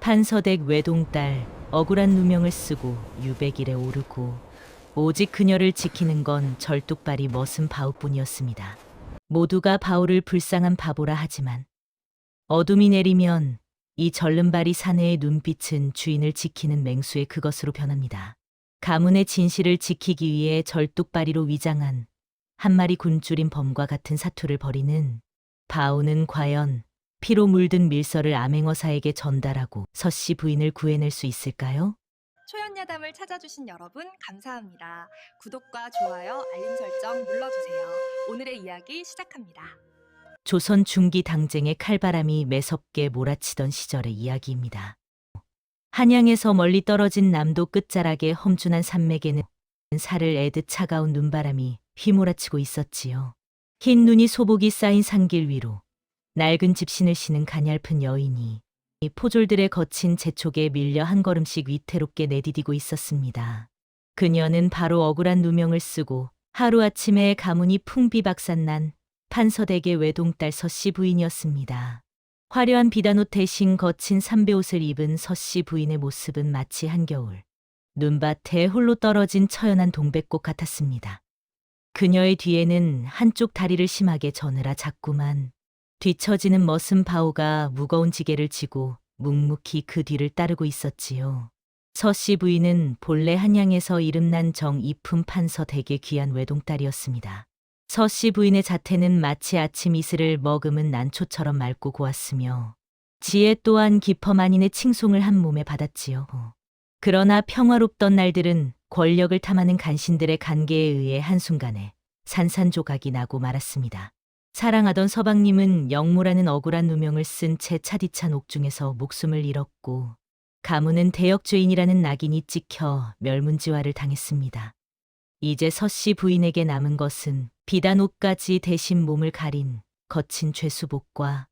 판서댁 외동딸 억울한 누명을 쓰고 유백일에 오르고 오직 그녀를 지키는 건 절뚝발이 머슴 바우뿐이었습니다. 모두가 바우를 불쌍한 바보라 하지만 어둠이 내리면 이 절름발이 사내의 눈빛은 주인을 지키는 맹수의 그것으로 변합니다. 가문의 진실을 지키기 위해 절뚝발이로 위장한 한 마리 굶주린 범과 같은 사투를 벌이는 바우는 과연 피로 물든 밀서를 암행어사에게 전달하고 서씨 부인을 구해낼 수 있을까요? 초연야담을 찾아주신 여러분 감사합니다. 구독과 좋아요, 알림 설정 눌러주세요. 오늘의 이야기 시작합니다. 조선 중기 당쟁의 칼바람이 매섭게 몰아치던 시절의 이야기입니다. 한양에서 멀리 떨어진 남도 끝자락의 험준한 산맥에는 살을 애듯 차가운 눈바람이 휘몰아치고 있었지요. 흰 눈이 소복이 쌓인 산길 위로 낡은 집신을 신은 가냘픈 여인이 이 포졸들의 거친 재촉에 밀려 한 걸음씩 위태롭게 내디디고 있었습니다. 그녀는 바로 억울한 누명을 쓰고 하루아침에 가문이 풍비박산난 판서댁의 외동딸 서씨 부인이었습니다. 화려한 비단옷 대신 거친 삼배옷을 입은 서씨 부인의 모습은 마치 한겨울 눈밭에 홀로 떨어진 처연한 동백꽃 같았습니다. 그녀의 뒤에는 한쪽 다리를 심하게 저느라 자꾸만 뒤처지는 머슴 바오가 무거운 지게를 지고 묵묵히 그 뒤를 따르고 있었지요. 서씨 부인은 본래 한양에서 이름난 정이품 판서 댁의 귀한 외동딸이었습니다. 서씨 부인의 자태는 마치 아침 이슬을 머금은 난초처럼 맑고 고왔으며 지혜 또한 기퍼만인의 칭송을 한 몸에 받았지요. 그러나 평화롭던 날들은 권력을 탐하는 간신들의 간계에 의해 한순간에 산산조각이 나고 말았습니다. 사랑하던 서방님은 영모라는 억울한 누명을 쓴 채 차디찬 옥중에서 목숨을 잃었고 가문은 대역죄인이라는 낙인이 찍혀 멸문지화를 당했습니다. 이제 서씨 부인에게 남은 것은 비단 옷까지 대신 몸을 가린 거친 죄수복과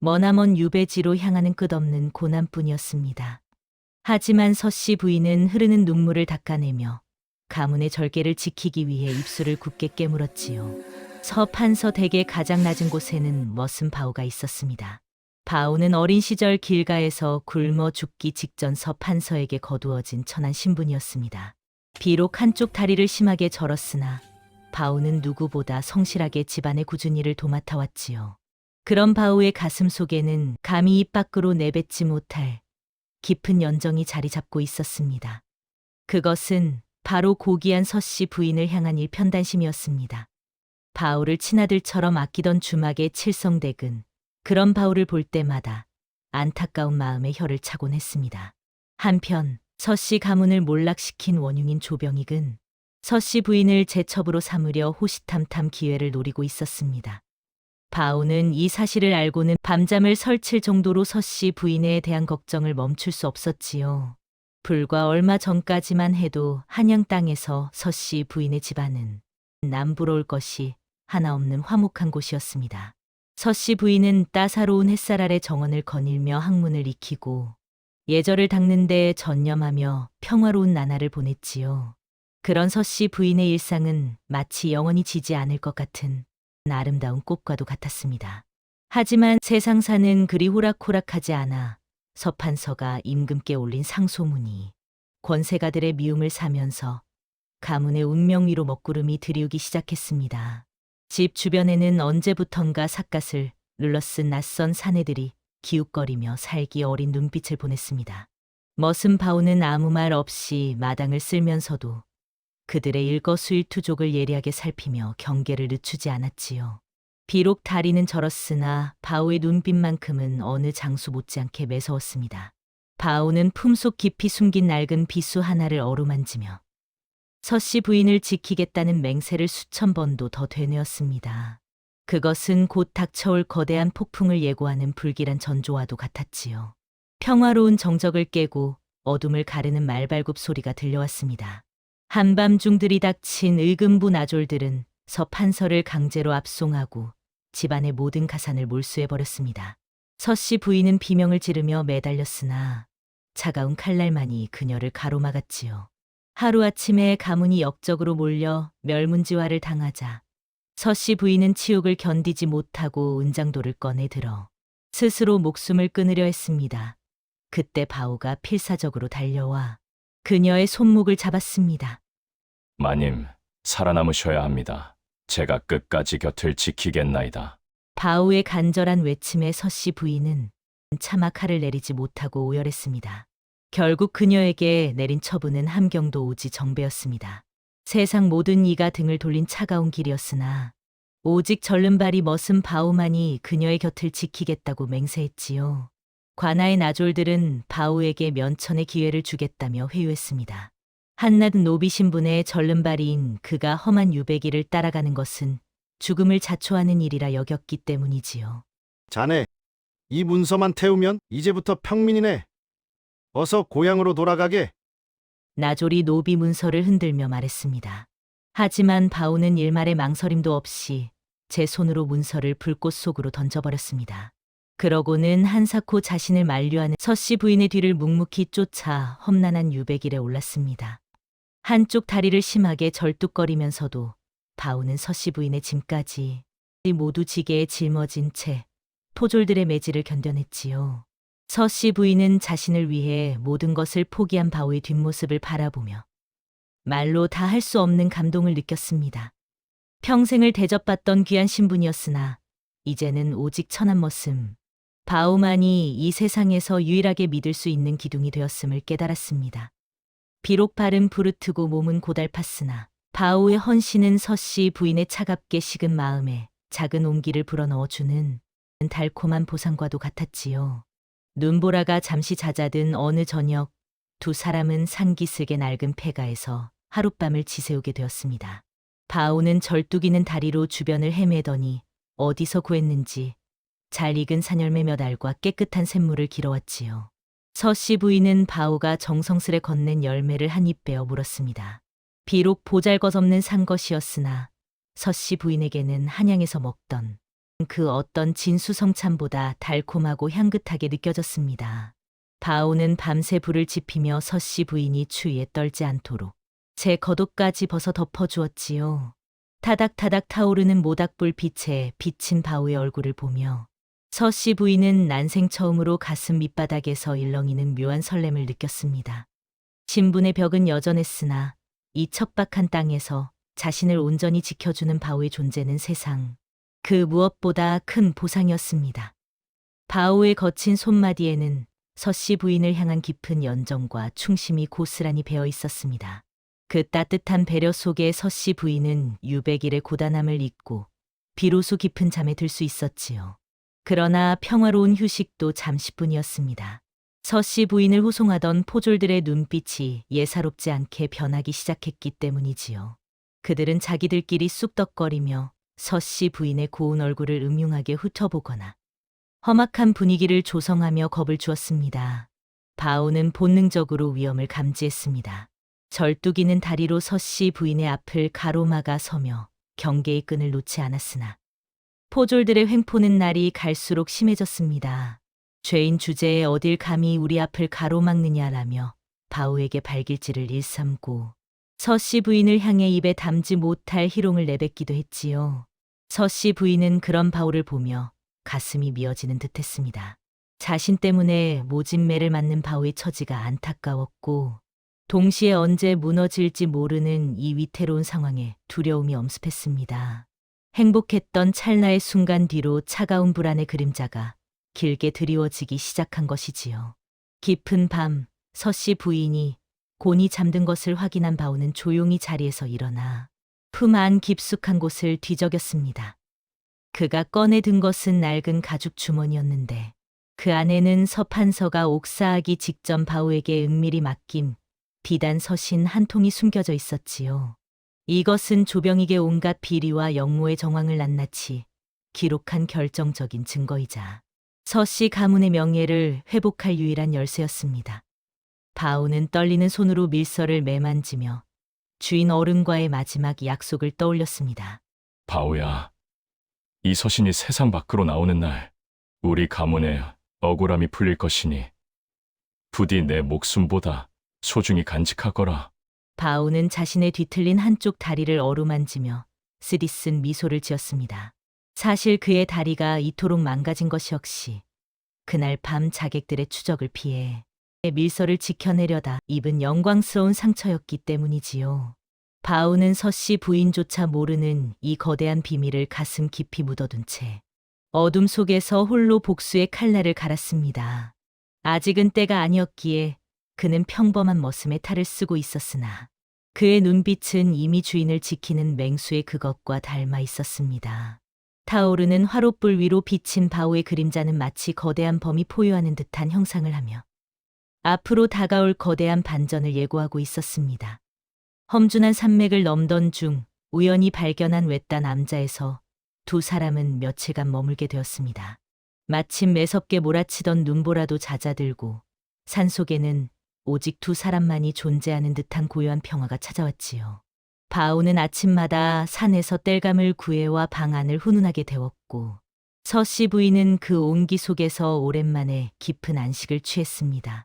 머나먼 유배지로 향하는 끝없는 고난뿐이었습니다. 하지만 서씨 부인은 흐르는 눈물을 닦아내며 가문의 절개를 지키기 위해 입술을 굳게 깨물었지요. 서판서 댁의 가장 낮은 곳에는 머슴 바오가 있었습니다. 바오는 어린 시절 길가에서 굶어 죽기 직전 서판서에게 거두어진 천한 신분이었습니다. 비록 한쪽 다리를 심하게 절었으나 바오는 누구보다 성실하게 집안의 꾸준 일을 도맡아왔지요. 그런 바오의 가슴 속에는 감히 입 밖으로 내뱉지 못할 깊은 연정이 자리 잡고 있었습니다. 그것은 바로 고귀한 서씨 부인을 향한 일편단심이었습니다. 바오를 친아들처럼 아끼던 주막의 칠성댁은 그런 바오를 볼 때마다 안타까운 마음에 혀를 차곤 했습니다. 한편 서씨 가문을 몰락시킨 원흉인 조병익은 서씨 부인을 제첩으로 삼으려 호시탐탐 기회를 노리고 있었습니다. 바오는 이 사실을 알고는 밤잠을 설칠 정도로 서씨 부인에 대한 걱정을 멈출 수 없었지요. 불과 얼마 전까지만 해도 한양 땅에서 서씨 부인의 집안은 남부러울 것이 하나 없는 화목한 곳이었습니다. 서씨 부인은 따사로운 햇살 아래 정원을 거닐며 학문을 익히고 예절을 닦는 데 전념하며 평화로운 나날을 보냈지요. 그런 서씨 부인의 일상은 마치 영원히 지지 않을 것 같은 아름다운 꽃과도 같았습니다. 하지만 세상사는 그리 호락호락하지 않아 서판서가 임금께 올린 상소문이 권세가들의 미움을 사면서 가문의 운명 위로 먹구름이 들이우기 시작했습니다. 집 주변에는 언제부턴가 삿갓을 눌러쓴 낯선 사내들이 기웃거리며 살기 어린 눈빛을 보냈습니다. 머슴 바오는 아무 말 없이 마당을 쓸면서도 그들의 일거수일투족을 예리하게 살피며 경계를 늦추지 않았지요. 비록 다리는 절었으나 바오의 눈빛만큼은 어느 장수 못지않게 매서웠습니다. 바오는 품속 깊이 숨긴 낡은 비수 하나를 어루만지며 서씨 부인을 지키겠다는 맹세를 수천 번도 더 되뇌었습니다. 그것은 곧 닥쳐올 거대한 폭풍을 예고하는 불길한 전조와도 같았지요. 평화로운 정적을 깨고 어둠을 가르는 말발굽 소리가 들려왔습니다. 한밤중 들이닥친 의금부 나졸들은 서판서를 강제로 압송하고 집안의 모든 가산을 몰수해버렸습니다. 서씨 부인은 비명을 지르며 매달렸으나 차가운 칼날만이 그녀를 가로막았지요. 하루아침에 가문이 역적으로 몰려 멸문지화를 당하자 서씨 부인은 치욕을 견디지 못하고 은장도를 꺼내 들어 스스로 목숨을 끊으려 했습니다. 그때 바오가 필사적으로 달려와 그녀의 손목을 잡았습니다. 마님, 살아남으셔야 합니다. 제가 끝까지 곁을 지키겠나이다. 바오의 간절한 외침에 서씨 부인은 차마 칼을 내리지 못하고 오열했습니다. 결국 그녀에게 내린 처분은 함경도 오지 정배였습니다. 세상 모든 이가 등을 돌린 차가운 길이었으나 오직 절름발이 머슴 바오만이 그녀의 곁을 지키겠다고 맹세했지요. 관아의 나졸들은 바오에게 면천의 기회를 주겠다며 회유했습니다. 한낱 노비 신분의 절름발이인 그가 험한 유배기를 따라가는 것은 죽음을 자초하는 일이라 여겼기 때문이지요. 자네, 이 문서만 태우면 이제부터 평민이네. 어서 고향으로 돌아가게. 나졸이 노비 문서를 흔들며 말했습니다. 하지만 바오는 일말의 망설임도 없이 제 손으로 문서를 불꽃 속으로 던져버렸습니다. 그러고는 한사코 자신을 만류하는 서씨 부인의 뒤를 묵묵히 쫓아 험난한 유배길에 올랐습니다. 한쪽 다리를 심하게 절뚝거리면서도 바오는 서씨 부인의 짐까지 모두 지게에 짊어진 채 토졸들의 매질을 견뎌냈지요. 서씨 부인은 자신을 위해 모든 것을 포기한 바오의 뒷모습을 바라보며 말로 다 할 수 없는 감동을 느꼈습니다. 평생을 대접받던 귀한 신분이었으나 이제는 오직 천한 머슴 바오만이 이 세상에서 유일하게 믿을 수 있는 기둥이 되었음을 깨달았습니다. 비록 발은 부르트고 몸은 고달팠으나 바오의 헌신은 서씨 부인의 차갑게 식은 마음에 작은 온기를 불어넣어주는 달콤한 보상과도 같았지요. 눈보라가 잠시 잦아든 어느 저녁 두 사람은 산기슭의 낡은 폐가에서 하룻밤을 지새우게 되었습니다. 바오는 절뚝이는 다리로 주변을 헤매더니 어디서 구했는지 잘 익은 산열매 몇 알과 깨끗한 샘물을 길어왔지요. 서씨 부인은 바오가 정성스레 건넨 열매를 한 입 베어 물었습니다. 비록 보잘것없는 산 것이었으나 서씨 부인에게는 한양에서 먹던 그 어떤 진수성찬보다 달콤하고 향긋하게 느껴졌습니다. 바오는 밤새 불을 지피며 서씨 부인이 추위에 떨지 않도록 제 겉옷까지 벗어 덮어주었지요. 타닥타닥 타오르는 모닥불 빛에 비친 바오의 얼굴을 보며 서씨 부인은 난생 처음으로 가슴 밑바닥에서 일렁이는 묘한 설렘을 느꼈습니다. 신분의 벽은 여전했으나 이 척박한 땅에서 자신을 온전히 지켜주는 바오의 존재는 세상 그 무엇보다 큰 보상이었습니다. 바오의 거친 손마디에는 서씨 부인을 향한 깊은 연정과 충심이 고스란히 배어 있었습니다. 그 따뜻한 배려 속에 서씨 부인은 유백일의 고단함을 잊고 비로소 깊은 잠에 들 수 있었지요. 그러나 평화로운 휴식도 잠시뿐이었습니다. 서씨 부인을 호송하던 포졸들의 눈빛이 예사롭지 않게 변하기 시작했기 때문이지요. 그들은 자기들끼리 쑥덕거리며 서씨 부인의 고운 얼굴을 음흉하게 훑어보거나 험악한 분위기를 조성하며 겁을 주었습니다. 바오는 본능적으로 위험을 감지했습니다. 절뚝이는 다리로 서씨 부인의 앞을 가로막아 서며 경계의 끈을 놓지 않았으나 포졸들의 횡포는 날이 갈수록 심해졌습니다. 죄인 주제에 어딜 감히 우리 앞을 가로막느냐라며 바오에게 발길질을 일삼고 서씨 부인을 향해 입에 담지 못할 희롱을 내뱉기도 했지요. 서씨 부인은 그런 바오를 보며 가슴이 미어지는 듯했습니다. 자신 때문에 모진 매를 맞는 바오의 처지가 안타까웠고 동시에 언제 무너질지 모르는 이 위태로운 상황에 두려움이 엄습했습니다. 행복했던 찰나의 순간 뒤로 차가운 불안의 그림자가 길게 드리워지기 시작한 것이지요. 깊은 밤 서씨 부인이 곤히 잠든 것을 확인한 바오는 조용히 자리에서 일어나 품 안 깊숙한 곳을 뒤적였습니다. 그가 꺼내 든 것은 낡은 가죽 주머니였는데 그 안에는 서판서가 옥사하기 직전 바오에게 은밀히 맡긴 비단 서신 한 통이 숨겨져 있었지요. 이것은 조병익의 온갖 비리와 역모의 정황을 낱낱이 기록한 결정적인 증거이자 서씨 가문의 명예를 회복할 유일한 열쇠였습니다. 바오는 떨리는 손으로 밀서를 매만지며 주인 어른과의 마지막 약속을 떠올렸습니다. 바오야, 이 서신이 세상 밖으로 나오는 날 우리 가문의 억울함이 풀릴 것이니 부디 내 목숨보다 소중히 간직하거라. 바오는 자신의 뒤틀린 한쪽 다리를 어루만지며 쓰디쓴 미소를 지었습니다. 사실 그의 다리가 이토록 망가진 것이 역시 그날 밤 자객들의 추적을 피해 밀서를 지켜내려다 입은 영광스러운 상처였기 때문이지요. 바우는 서씨 부인조차 모르는 이 거대한 비밀을 가슴 깊이 묻어둔 채 어둠 속에서 홀로 복수의 칼날을 갈았습니다. 아직은 때가 아니었기에 그는 평범한 머슴의 탈을 쓰고 있었으나 그의 눈빛은 이미 주인을 지키는 맹수의 그것과 닮아 있었습니다. 타오르는 화롯불 위로 비친 바오의 그림자는 마치 거대한 범이 포효하는 듯한 형상을 하며 앞으로 다가올 거대한 반전을 예고하고 있었습니다. 험준한 산맥을 넘던 중 우연히 발견한 외딴 암자에서 두 사람은 며칠간 머물게 되었습니다. 마침 매섭게 몰아치던 눈보라도 잦아들고 산속에는 오직 두 사람만이 존재하는 듯한 고요한 평화가 찾아왔지요. 바오는 아침마다 산에서 땔감을 구해와 방 안을 훈훈하게 데웠고 서씨 부인은 그 온기 속에서 오랜만에 깊은 안식을 취했습니다.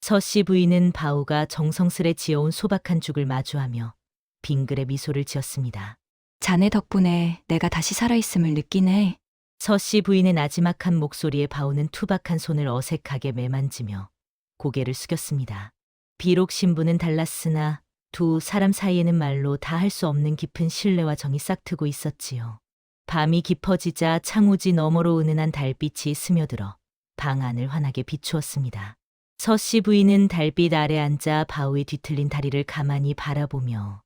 서씨 부인은 바오가 정성스레 지어온 소박한 죽을 마주하며 빙그레 미소를 지었습니다. 자네 덕분에 내가 다시 살아있음을 느끼네. 서씨 부인의 나지막한 목소리에 바오는 투박한 손을 어색하게 매만지며 고개를 숙였습니다. 비록 신분은 달랐으나 두 사람 사이에는 말로 다 할 수 없는 깊은 신뢰와 정이 싹트고 있었지요. 밤이 깊어지자 창호지 너머로 은은한 달빛이 스며들어 방 안을 환하게 비추었습니다. 서씨 부인은 달빛 아래 앉아 바오의 뒤틀린 다리를 가만히 바라보며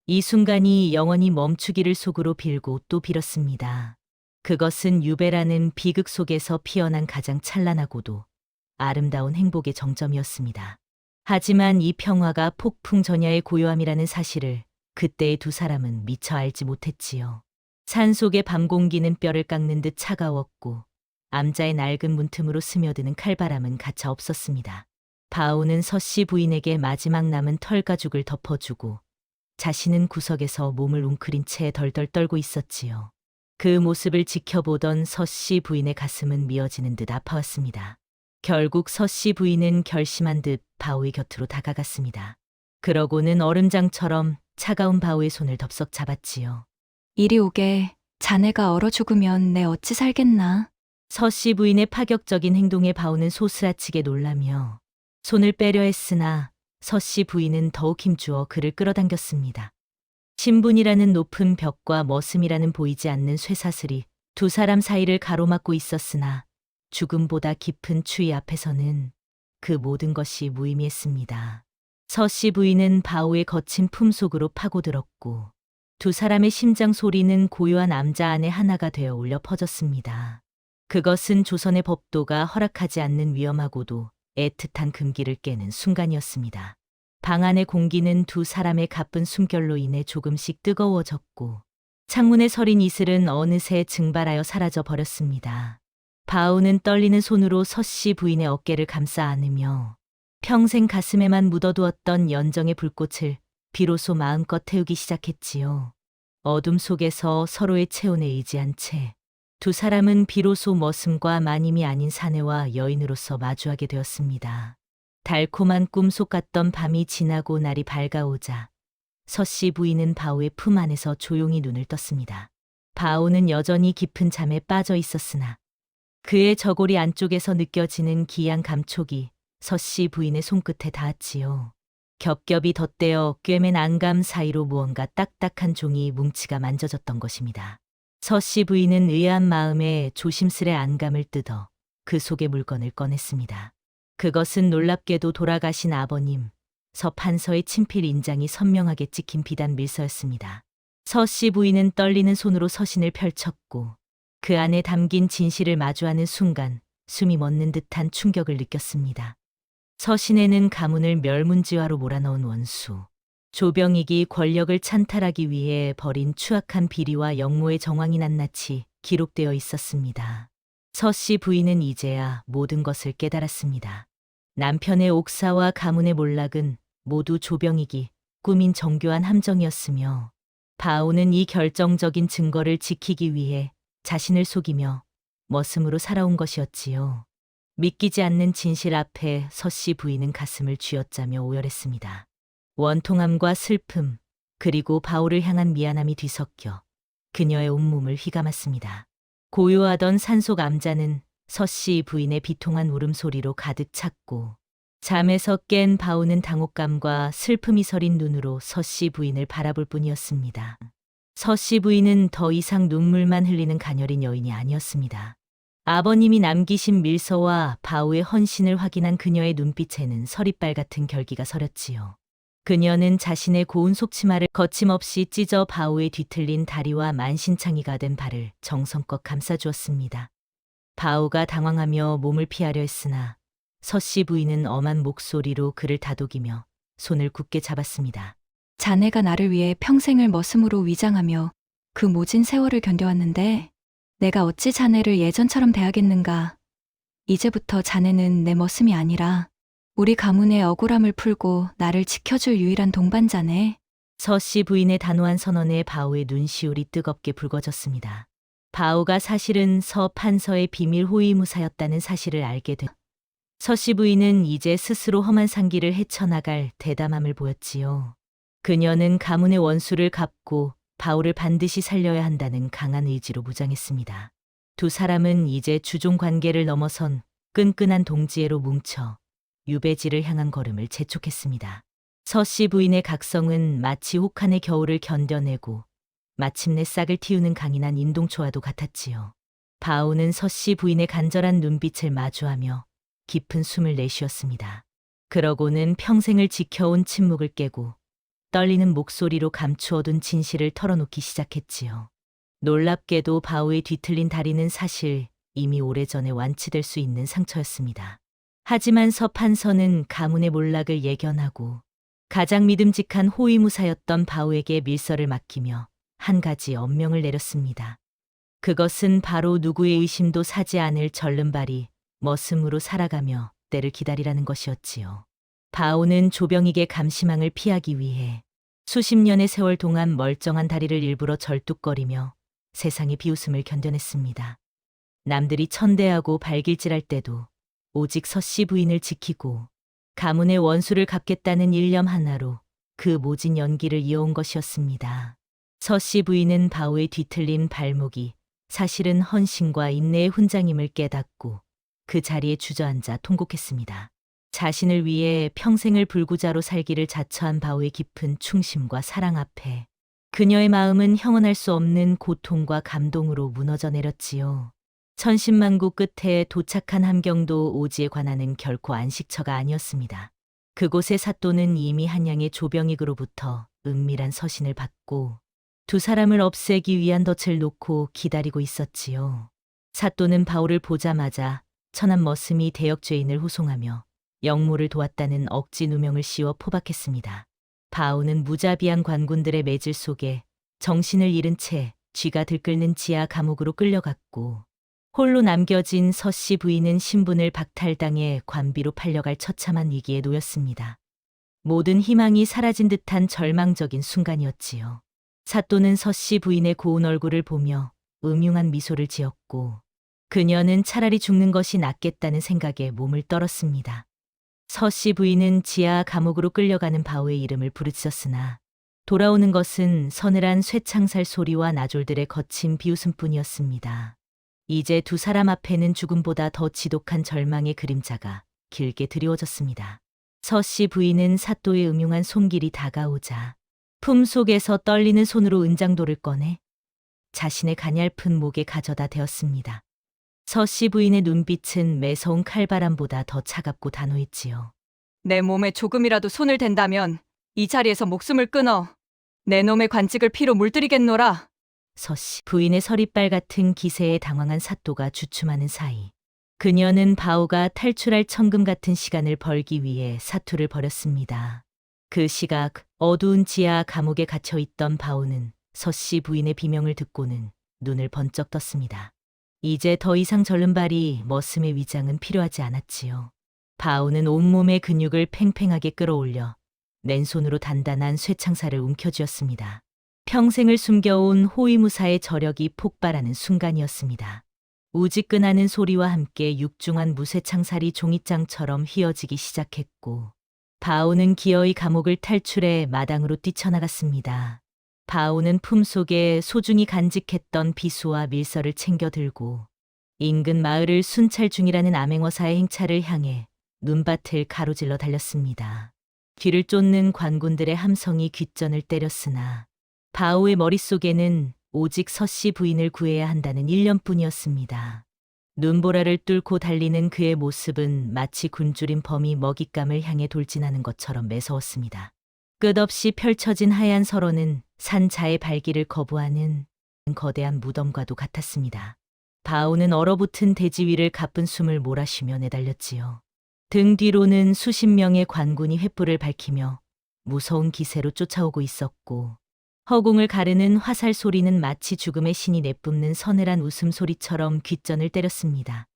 이 순간이 영원히 멈추기를 속으로 빌고 또 빌었습니다. 그것은 유배라는 비극 속에서 피어난 가장 찬란하고도 아름다운 행복의 정점이었습니다. 하지만 이 평화가 폭풍 전야의 고요함이라는 사실을 그때의 두 사람은 미처 알지 못했지요. 산속의 밤 공기는 뼈를 깎는 듯 차가웠고 암자의 낡은 문틈으로 스며드는 칼바람은 가차 없었습니다. 바오는 서씨 부인에게 마지막 남은 털가죽을 덮어주고 자신은 구석에서 몸을 웅크린 채 덜덜 떨고 있었지요. 그 모습을 지켜보던 서씨 부인의 가슴은 미어지는 듯 아파왔습니다. 결국 서씨 부인은 결심한 듯 바오의 곁으로 다가갔습니다. 그러고는 얼음장처럼 차가운 바오의 손을 덥석 잡았지요. 이리 오게. 자네가 얼어 죽으면 내 어찌 살겠나. 서씨 부인의 파격적인 행동에 바오는 소스라치게 놀라며 손을 빼려 했으나 서씨 부인은 더욱 힘주어 그를 끌어당겼습니다. 신분이라는 높은 벽과 머슴이라는 보이지 않는 쇠사슬이 두 사람 사이를 가로막고 있었으나 죽음보다 깊은 추위 앞에서는 그 모든 것이 무의미했습니다. 서씨 부인은 바오의 거친 품속으로 파고들었고 두 사람의 심장 소리는 고요한 암자 안에 하나가 되어 울려 퍼졌습니다. 그것은 조선의 법도가 허락하지 않는 위험하고도 애틋한 금기를 깨는 순간이었습니다. 방 안의 공기는 두 사람의 가쁜 숨결로 인해 조금씩 뜨거워졌고 창문에 서린 이슬은 어느새 증발하여 사라져 버렸습니다. 바오는 떨리는 손으로 서씨 부인의 어깨를 감싸 안으며 평생 가슴에만 묻어두었던 연정의 불꽃을 비로소 마음껏 태우기 시작했지요. 어둠 속에서 서로의 체온에 의지한 채 두 사람은 비로소 머슴과 마님이 아닌 사내와 여인으로서 마주하게 되었습니다. 달콤한 꿈속 같던 밤이 지나고 날이 밝아오자 서씨 부인은 바오의 품 안에서 조용히 눈을 떴습니다. 바오는 여전히 깊은 잠에 빠져 있었으나 그의 저고리 안쪽에서 느껴지는 기이한 감촉이 서씨 부인의 손끝에 닿았지요. 겹겹이 덧대어 꿰맨 안감 사이로 무언가 딱딱한 종이 뭉치가 만져졌던 것입니다. 서씨 부인은 의아한 마음에 조심스레 안감을 뜯어 그 속의 물건을 꺼냈습니다. 그것은 놀랍게도 돌아가신 아버님, 서 판서의 친필 인장이 선명하게 찍힌 비단 밀서였습니다. 서씨 부인은 떨리는 손으로 서신을 펼쳤고 그 안에 담긴 진실을 마주하는 순간 숨이 멎는 듯한 충격을 느꼈습니다. 서신에는 가문을 멸문지화로 몰아넣은 원수, 조병익이 권력을 찬탈하기 위해 벌인 추악한 비리와 역모의 정황이 낱낱이 기록되어 있었습니다. 서씨 부인은 이제야 모든 것을 깨달았습니다. 남편의 옥사와 가문의 몰락은 모두 조병익이 꾸민 정교한 함정이었으며 바오는 이 결정적인 증거를 지키기 위해 자신을 속이며 머슴으로 살아온 것이었지요. 믿기지 않는 진실 앞에 서씨 부인은 가슴을 쥐어짜며 오열했습니다. 원통함과 슬픔, 그리고 바오를 향한 미안함이 뒤섞여 그녀의 온몸을 휘감았습니다. 고요하던 산속 암자는 서씨 부인의 비통한 울음소리로 가득 찼고 잠에서 깬 바오는 당혹감과 슬픔이 서린 눈으로 서씨 부인을 바라볼 뿐이었습니다. 서씨 부인은 더 이상 눈물만 흘리는 가녀린 여인이 아니었습니다. 아버님이 남기신 밀서와 바오의 헌신을 확인한 그녀의 눈빛에는 서리빨 같은 결기가 서렸지요. 그녀는 자신의 고운 속치마를 거침없이 찢어 바오의 뒤틀린 다리와 만신창이가 된 발을 정성껏 감싸주었습니다. 바오가 당황하며 몸을 피하려 했으나 서씨 부인은 엄한 목소리로 그를 다독이며 손을 굳게 잡았습니다. 자네가 나를 위해 평생을 머슴으로 위장하며 그 모진 세월을 견뎌왔는데 내가 어찌 자네를 예전처럼 대하겠는가. 이제부터 자네는 내 머슴이 아니라 우리 가문의 억울함을 풀고 나를 지켜줄 유일한 동반자네. 서씨 부인의 단호한 선언에 바오의 눈시울이 뜨겁게 붉어졌습니다. 바오가 사실은 서 판서의 비밀 호위무사였다는 사실을 알게 된 서씨 부인은 이제 스스로 험한 상기를 헤쳐나갈 대담함을 보였지요. 그녀는 가문의 원수를 갚고 바오를 반드시 살려야 한다는 강한 의지로 무장했습니다. 두 사람은 이제 주종 관계를 넘어선 끈끈한 동지애로 뭉쳐 유배지를 향한 걸음을 재촉했습니다. 서씨 부인의 각성은 마치 혹한의 겨울을 견뎌내고 마침내 싹을 틔우는 강인한 인동초와도 같았지요. 바오는 서씨 부인의 간절한 눈빛을 마주하며 깊은 숨을 내쉬었습니다. 그러고는 평생을 지켜온 침묵을 깨고 떨리는 목소리로 감추어둔 진실을 털어놓기 시작했지요. 놀랍게도 바오의 뒤틀린 다리는 사실 이미 오래전에 완치될 수 있는 상처였습니다. 하지만 서 판서는 가문의 몰락을 예견하고 가장 믿음직한 호위무사였던 바오에게 밀서를 맡기며 한 가지 엄명을 내렸습니다. 그것은 바로 누구의 의심도 사지 않을 절름발이 머슴으로 살아가며 때를 기다리라는 것이었지요. 바오는 조병익의 감시망을 피하기 위해 수십 년의 세월 동안 멀쩡한 다리를 일부러 절뚝거리며 세상의 비웃음을 견뎌냈습니다. 남들이 천대하고 발길질할 때도 오직 서씨 부인을 지키고 가문의 원수를 갚겠다는 일념 하나로 그 모진 연기를 이어온 것이었습니다. 서씨 부인은 바오의 뒤틀린 발목이 사실은 헌신과 인내의 훈장임을 깨닫고 그 자리에 주저앉아 통곡했습니다. 자신을 위해 평생을 불구자로 살기를 자처한 바오의 깊은 충심과 사랑 앞에 그녀의 마음은 형언할 수 없는 고통과 감동으로 무너져 내렸지요. 천신만고 끝에 도착한 함경도 오지에 관하는 결코 안식처가 아니었습니다. 그곳의 사또는 이미 한양의 조병익으로부터 은밀한 서신을 받고 두 사람을 없애기 위한 덫을 놓고 기다리고 있었지요. 사또는 바오를 보자마자 천한 머슴이 대역죄인을 호송하며 영모를 도왔다는 억지 누명을 씌워 포박했습니다. 바오는 무자비한 관군들의 매질 속에 정신을 잃은 채 쥐가 들끓는 지하 감옥으로 끌려갔고 홀로 남겨진 서씨 부인은 신분을 박탈당해 관비로 팔려갈 처참한 위기에 놓였습니다. 모든 희망이 사라진 듯한 절망적인 순간이었지요. 사또는 서씨 부인의 고운 얼굴을 보며 음흉한 미소를 지었고 그녀는 차라리 죽는 것이 낫겠다는 생각에 몸을 떨었습니다. 서씨 부인은 지하 감옥으로 끌려가는 바오의 이름을 부르짖었으나 돌아오는 것은 서늘한 쇠창살 소리와 나졸들의 거친 비웃음뿐이었습니다. 이제 두 사람 앞에는 죽음보다 더 지독한 절망의 그림자가 길게 드리워졌습니다. 서씨 부인은 사또의 음흉한 손길이 다가오자 품속에서 떨리는 손으로 은장도를 꺼내 자신의 가냘픈 목에 가져다 대었습니다. 서씨 부인의 눈빛은 매서운 칼바람보다 더 차갑고 단호했지요. 내 몸에 조금이라도 손을 댄다면 이 자리에서 목숨을 끊어 내 놈의 관직을 피로 물들이겠노라. 서씨 부인의 서리빨 같은 기세에 당황한 사또가 주춤하는 사이 그녀는 바오가 탈출할 천금 같은 시간을 벌기 위해 사투를 벌였습니다. 그 시각 어두운 지하 감옥에 갇혀있던 바오는 서씨 부인의 비명을 듣고는 눈을 번쩍 떴습니다. 이제 더 이상 절름발이 머슴의 위장은 필요하지 않았지요. 바오는 온몸의 근육을 팽팽하게 끌어올려 맨손으로 단단한 쇠창살을 움켜쥐었습니다. 평생을 숨겨온 호위무사의 저력이 폭발하는 순간이었습니다. 우지끈하는 소리와 함께 육중한 무쇠창살이 종잇장처럼 휘어지기 시작했고 바오는 기어이 감옥을 탈출해 마당으로 뛰쳐나갔습니다. 바오는 품속에 소중히 간직했던 비수와 밀서를 챙겨 들고 인근 마을을 순찰 중이라는 암행어사의 행차를 향해 눈밭을 가로질러 달렸습니다. 뒤를 쫓는 관군들의 함성이 귓전을 때렸으나 바오의 머릿속에는 오직 서씨 부인을 구해야 한다는 일념뿐이었습니다. 눈보라를 뚫고 달리는 그의 모습은 마치 굶주린 범이 먹잇감을 향해 돌진하는 것처럼 매서웠습니다. 끝없이 펼쳐진 하얀 설원은 산자의 발길을 거부하는 거대한 무덤과도 같았습니다. 바오는 얼어붙은 대지 위를 가쁜 숨을 몰아쉬며 내달렸지요. 등 뒤로는 수십 명의 관군이 횃불을 밝히며 무서운 기세로 쫓아오고 있었고 허공을 가르는 화살 소리는 마치 죽음의 신이 내뿜는 서늘한 웃음소리처럼 귓전을 때렸습니다.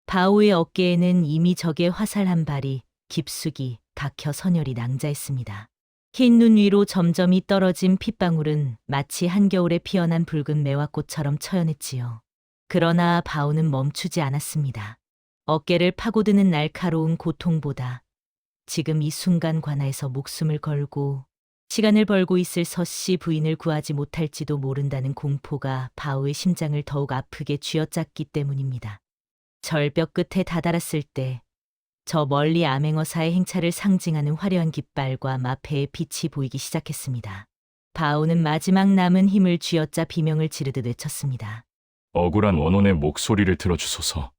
바오의 어깨에는 이미 적의 화살 한 발이 깊숙이 박혀 선혈이 낭자했습니다. 흰 눈 위로 점점이 떨어진 핏방울은 마치 한겨울에 피어난 붉은 매화꽃처럼 처연했지요. 그러나 바오는 멈추지 않았습니다. 어깨를 파고드는 날카로운 고통보다 지금 이 순간 관하에서 목숨을 걸고 시간을 벌고 있을 서씨 부인을 구하지 못할지도 모른다는 공포가 바오의 심장을 더욱 아프게 쥐어짰기 때문입니다. 절벽 끝에 다다랐을 때 저 멀리 암행어사의 행차를 상징하는 화려한 깃발과 마패의 빛이 보이기 시작했습니다. 바오는 마지막 남은 힘을 쥐어짜 비명을 지르듯 외쳤습니다. 억울한 원혼의 목소리를 들어주소서.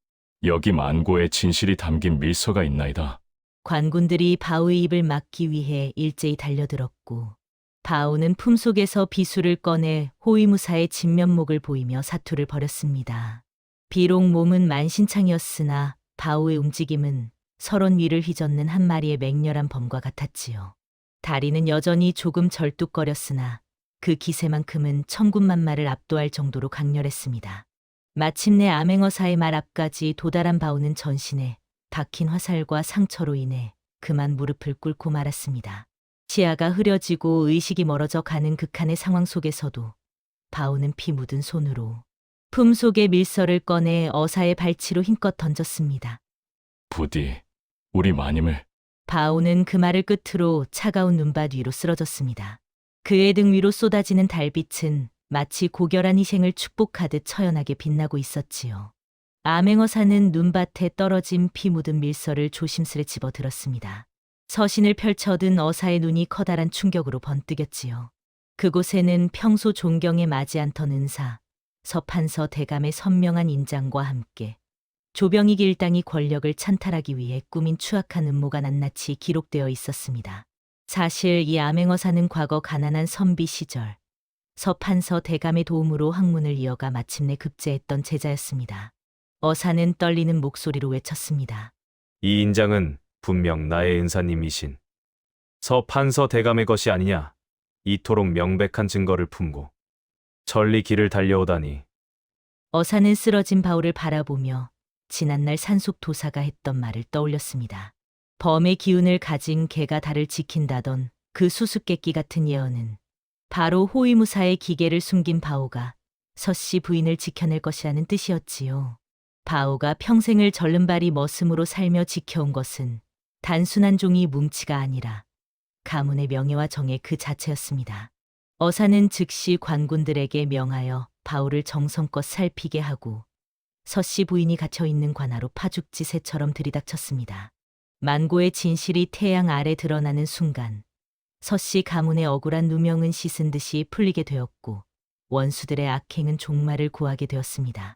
여기 만고의 진실이 담긴 밀서가 있나이다. 관군들이 바오의 입을 막기 위해 일제히 달려들었고 바오는 품속에서 비수를 꺼내 호위무사의 진면목을 보이며 사투를 벌였습니다. 비록 몸은 만신창이었으나 바오의 움직임은 설원 위를 휘젓는 한 마리의 맹렬한 범과 같았지요. 다리는 여전히 조금 절뚝거렸으나 그 기세만큼은 천군만마를 압도할 정도로 강렬했습니다. 마침내 암행어사의 말 앞까지 도달한 바오는 전신에 박힌 화살과 상처로 인해 그만 무릎을 꿇고 말았습니다. 시야가 흐려지고 의식이 멀어져 가는 극한의 상황 속에서도 바오는 피 묻은 손으로 품속의 밀서를 꺼내 어사의 발치로 힘껏 던졌습니다. 부디 우리 마님을. 바오는 그 말을 끝으로 차가운 눈밭 위로 쓰러졌습니다. 그의 등 위로 쏟아지는 달빛은 마치 고결한 희생을 축복하듯 처연하게 빛나고 있었지요. 암행어사는 눈밭에 떨어진 피 묻은 밀서를 조심스레 집어들었습니다. 서신을 펼쳐든 어사의 눈이 커다란 충격으로 번뜩였지요. 그곳에는 평소 존경에 마지 않던 은사, 서판서 대감의 선명한 인장과 함께 조병익 일당이 권력을 찬탈하기 위해 꾸민 추악한 음모가 낱낱이 기록되어 있었습니다. 사실 이 암행어사는 과거 가난한 선비 시절 서판서 대감의 도움으로 학문을 이어가 마침내 급제했던 제자였습니다. 어사는 떨리는 목소리로 외쳤습니다. 이 인장은 분명 나의 은사님이신 서판서 대감의 것이 아니냐. 이토록 명백한 증거를 품고 천리 길을 달려오다니. 어사는 쓰러진 바오를 바라보며 지난날 산속 도사가 했던 말을 떠올렸습니다. 범의 기운을 가진 개가 달을 지킨다던 그 수수께끼 같은 예언은 바로 호위무사의 기계를 숨긴 바오가 서씨 부인을 지켜낼 것이라는 뜻이었지요. 바오가 평생을 절름발이 머슴으로 살며 지켜온 것은 단순한 종이 뭉치가 아니라 가문의 명예와 정의 그 자체였습니다. 어사는 즉시 관군들에게 명하여 바오를 정성껏 살피게 하고 서씨 부인이 갇혀있는 관하로 파죽지새처럼 들이닥쳤습니다. 만고의 진실이 태양 아래 드러나는 순간 서씨 가문의 억울한 누명은 씻은 듯이 풀리게 되었고 원수들의 악행은 종말을 구하게 되었습니다.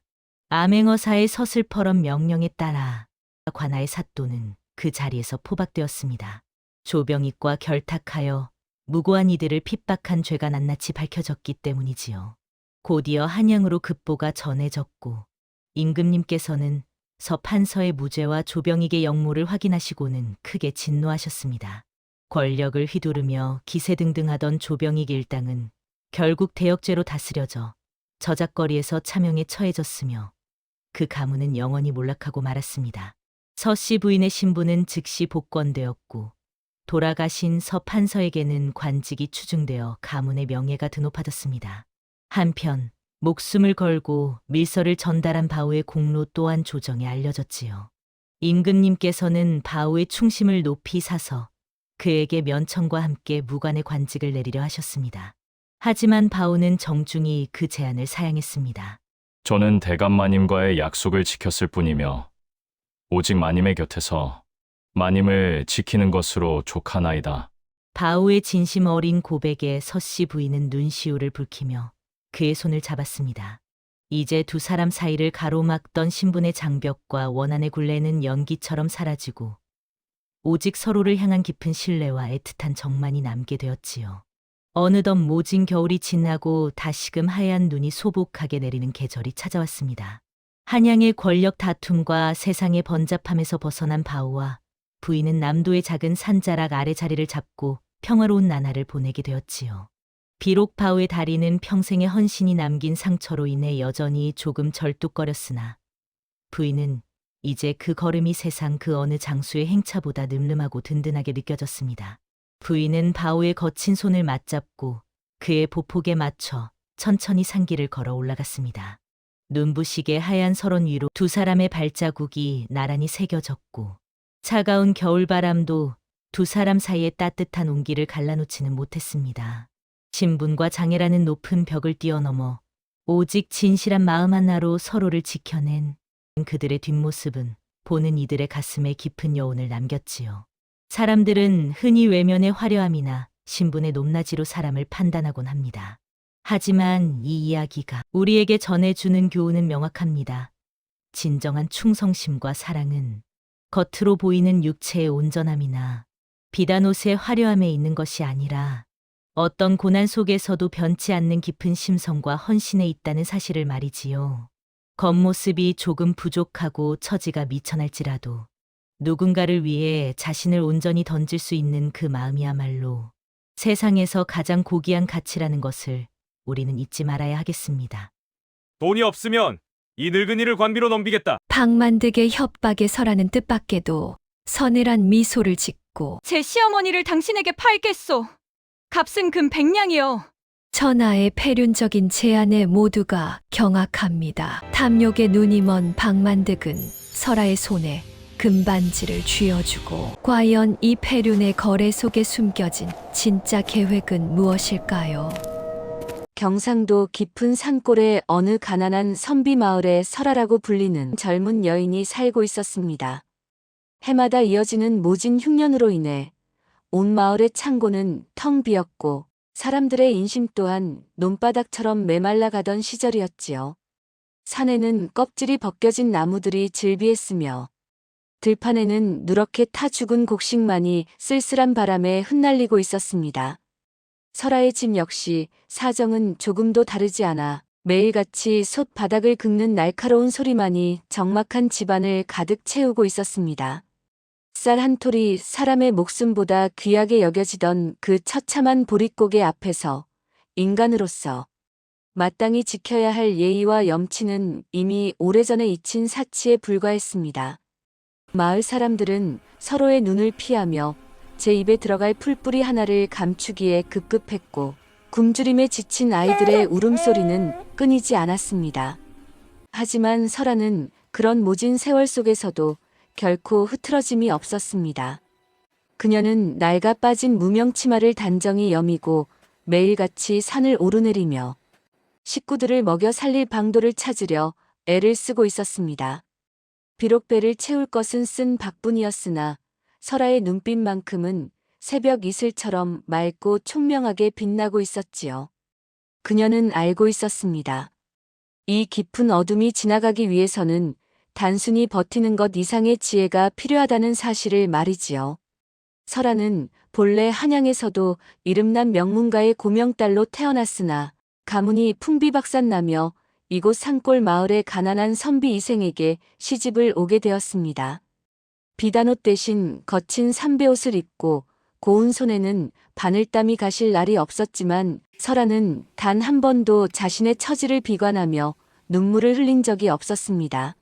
암행어사의 서슬퍼런 명령에 따라 관아의 사또는 그 자리에서 포박되었습니다. 조병익과 결탁하여 무고한 이들을 핍박한 죄가 낱낱이 밝혀졌기 때문이지요. 곧이어 한양으로 급보가 전해졌고 임금님께서는 서판서의 무죄와 조병익의 역모를 확인하시고는 크게 진노하셨습니다. 권력을 휘두르며 기세등등하던 조병익 일당은 결국 대역죄로 다스려져 저작거리에서 차명에 처해졌으며 그 가문은 영원히 몰락하고 말았습니다. 서씨 부인의 신부는 즉시 복권되었고 돌아가신 서판서에게는 관직이 추중되어 가문의 명예가 드높아졌습니다. 한편 목숨을 걸고 밀서를 전달한 바오의 공로 또한 조정에 알려졌지요. 임금님께서는 바오의 충심을 높이 사서 그에게 면청과 함께 무관의 관직을 내리려 하셨습니다. 하지만 바오는 정중히 그 제안을 사양했습니다. 저는 대감 마님과의 약속을 지켰을 뿐이며 오직 마님의 곁에서 마님을 지키는 것으로 족하나이다. 바오의 진심 어린 고백에 서씨 부인은 눈시울을 붉히며 그의 손을 잡았습니다. 이제 두 사람 사이를 가로막던 신분의 장벽과 원한의 굴레는 연기처럼 사라지고 오직 서로를 향한 깊은 신뢰와 애틋한 정만이 남게 되었지요. 어느덧 모진 겨울이 지나고 다시금 하얀 눈이 소복하게 내리는 계절이 찾아왔습니다. 한양의 권력 다툼과 세상의 번잡함에서 벗어난 바오와 부인은 남도의 작은 산자락 아래 자리를 잡고 평화로운 나날을 보내게 되었지요. 비록 바오의 다리는 평생의 헌신이 남긴 상처로 인해 여전히 조금 절뚝거렸으나 부인은 이제 그 걸음이 세상 그 어느 장수의 행차보다 늠름하고 든든하게 느껴졌습니다. 부인은 바오의 거친 손을 맞잡고 그의 보폭에 맞춰 천천히 산길을 걸어 올라갔습니다. 눈부시게 하얀 설원 위로 두 사람의 발자국이 나란히 새겨졌고 차가운 겨울바람도 두 사람 사이의 따뜻한 온기를 갈라놓지는 못했습니다. 신분과 장애라는 높은 벽을 뛰어넘어 오직 진실한 마음 하나로 서로를 지켜낸 그들의 뒷모습은 보는 이들의 가슴에 깊은 여운을 남겼지요. 사람들은 흔히 외면의 화려함이나 신분의 높낮이로 사람을 판단하곤 합니다. 하지만 이 이야기가 우리에게 전해주는 교훈은 명확합니다. 진정한 충성심과 사랑은 겉으로 보이는 육체의 온전함이나 비단옷의 화려함에 있는 것이 아니라 어떤 고난 속에서도 변치 않는 깊은 심성과 헌신에 있다는 사실을 말이지요. 겉모습이 조금 부족하고 처지가 미천할지라도 누군가를 위해 자신을 온전히 던질 수 있는 그 마음이야말로 세상에서 가장 고귀한 가치라는 것을 우리는 잊지 말아야 하겠습니다. 돈이 없으면 이 늙은이를 관비로 넘기겠다. 방만득의 협박에 설하는 뜻밖에도 서늘한 미소를 짓고 제 시어머니를 당신에게 팔겠소. 값은 금 100냥이요. 천하의 폐륜적인 제안에 모두가 경악합니다. 탐욕에 눈이 먼 방만득은 설하의 손에 금반지를 쥐어주고 과연 이 폐륜의 거래 속에 숨겨진 진짜 계획은 무엇일까요? 경상도 깊은 산골의 어느 가난한 선비 마을에 설아라고 불리는 젊은 여인이 살고 있었습니다. 해마다 이어지는 모진 흉년으로 인해 온 마을의 창고는 텅 비었고 사람들의 인심 또한 논바닥처럼 메말라 가던 시절이었지요. 산에는 껍질이 벗겨진 나무들이 즐비했으며 들판에는 누렇게 타 죽은 곡식만이 쓸쓸한 바람에 흩날리고 있었습니다. 설아의 집 역시 사정은 조금도 다르지 않아 매일같이 솥 바닥을 긁는 날카로운 소리만이 적막한 집안을 가득 채우고 있었습니다. 쌀 한 톨이 사람의 목숨보다 귀하게 여겨지던 그 처참한 보릿고개 앞에서 인간으로서 마땅히 지켜야 할 예의와 염치는 이미 오래전에 잊힌 사치에 불과했습니다. 마을 사람들은 서로의 눈을 피하며 제 입에 들어갈 풀뿌리 하나를 감추기에 급급했고 굶주림에 지친 아이들의 울음소리는 끊이지 않았습니다. 하지만 설아는 그런 모진 세월 속에서도 결코 흐트러짐이 없었습니다. 그녀는 낡아 빠진 무명 치마를 단정히 여미고 매일같이 산을 오르내리며 식구들을 먹여 살릴 방도를 찾으려 애를 쓰고 있었습니다. 비록 배를 채울 것은 쓴 박뿐이었으나 설아의 눈빛만큼은 새벽 이슬처럼 맑고 총명하게 빛나고 있었지요. 그녀는 알고 있었습니다. 이 깊은 어둠이 지나가기 위해서는 단순히 버티는 것 이상의 지혜가 필요하다는 사실을 말이지요. 설아는 본래 한양에서도 이름난 명문가의 고명딸로 태어났으나 가문이 풍비박산나며 이곳 산골 마을의 가난한 선비 이생에게 시집을 오게 되었습니다. 비단옷 대신 거친 삼배옷을 입고 고운 손에는 바늘땀이 가실 날이 없었지만 설아는 단 한 번도 자신의 처지를 비관하며 눈물을 흘린 적이 없었습니다.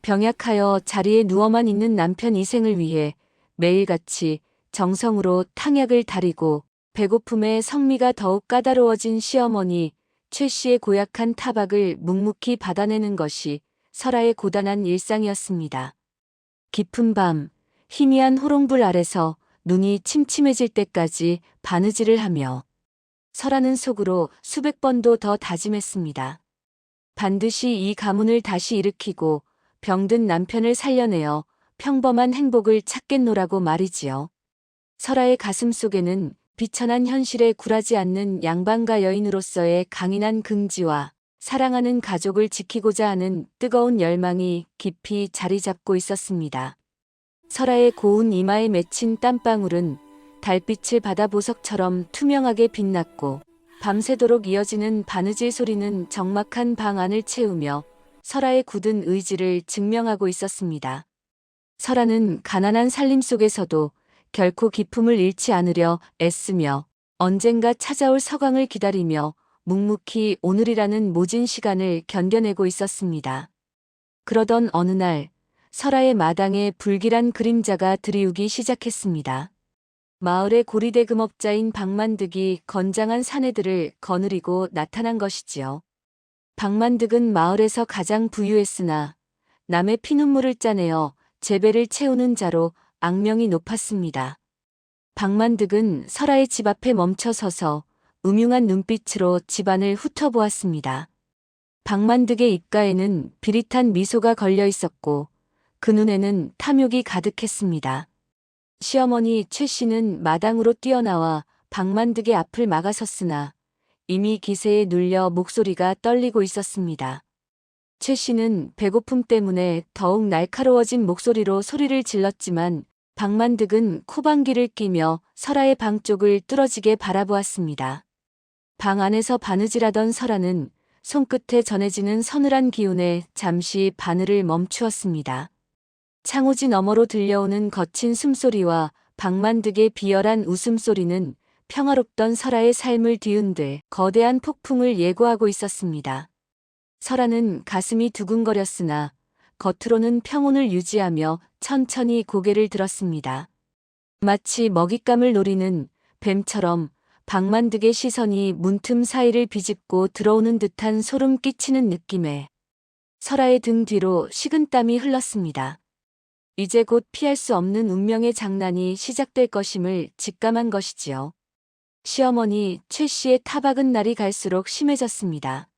병약하여 자리에 누워만 있는 남편 이생을 위해 매일같이 정성으로 탕약을 다리고 배고픔에 성미가 더욱 까다로워진 시어머니 최 씨의 고약한 타박을 묵묵히 받아내는 것이 설아의 고단한 일상이었습니다. 깊은 밤, 희미한 호롱불 아래서 눈이 침침해질 때까지 바느질을 하며 설아는 속으로 수백 번도 더 다짐했습니다. 반드시 이 가문을 다시 일으키고 병든 남편을 살려내어 평범한 행복을 찾겠노라고 말이지요. 설아의 가슴 속에는 비천한 현실에 굴하지 않는 양반가 여인으로서의 강인한 긍지와 사랑하는 가족을 지키고자 하는 뜨거운 열망이 깊이 자리 잡고 있었습니다. 설아의 고운 이마에 맺힌 땀방울은 달빛을 받아 보석처럼 투명하게 빛났고 밤새도록 이어지는 바느질 소리는 적막한 방 안을 채우며 설아의 굳은 의지를 증명하고 있었습니다. 설아는 가난한 살림 속에서도 결코 기품을 잃지 않으려 애쓰며 언젠가 찾아올 서강을 기다리며 묵묵히 오늘이라는 모진 시간을 견뎌내고 있었습니다. 그러던 어느 날 설아의 마당에 불길한 그림자가 들이우기 시작했습니다. 마을의 고리대 금업자인 박만득이 건장한 사내들을 거느리고 나타난 것이지요. 박만득은 마을에서 가장 부유했으나 남의 피눈물을 짜내어 재배를 채우는 자로 악명이 높았습니다. 박만득은 설아의 집 앞에 멈춰서서 음흉한 눈빛으로 집안을 훑어보았습니다. 박만득의 입가에는 비릿한 미소가 걸려 있었고 그 눈에는 탐욕이 가득했습니다. 시어머니 최 씨는 마당으로 뛰어나와 박만득의 앞을 막아섰으나 이미 기세에 눌려 목소리가 떨리고 있었습니다. 최 씨는 배고픔 때문에 더욱 날카로워진 목소리로 소리를 질렀지만 박만득은 코방귀를 끼며 설아의 방 쪽을 뚫어지게 바라보았습니다. 방 안에서 바느질하던 설아는 손끝에 전해지는 서늘한 기운에 잠시 바늘을 멈추었습니다. 창호지 너머로 들려오는 거친 숨소리와 박만득의 비열한 웃음소리는 평화롭던 설아의 삶을 뒤흔들 거대한 폭풍을 예고하고 있었습니다. 설아는 가슴이 두근거렸으나 겉으로는 평온을 유지하며 천천히 고개를 들었습니다. 마치 먹잇감을 노리는 뱀처럼 박만득의 시선이 문틈 사이를 비집고 들어오는 듯한 소름 끼치는 느낌에 설아의 등 뒤로 식은땀이 흘렀습니다. 이제 곧 피할 수 없는 운명의 장난이 시작될 것임을 직감한 것이지요. 시어머니 최 씨의 타박은 날이 갈수록 심해졌습니다.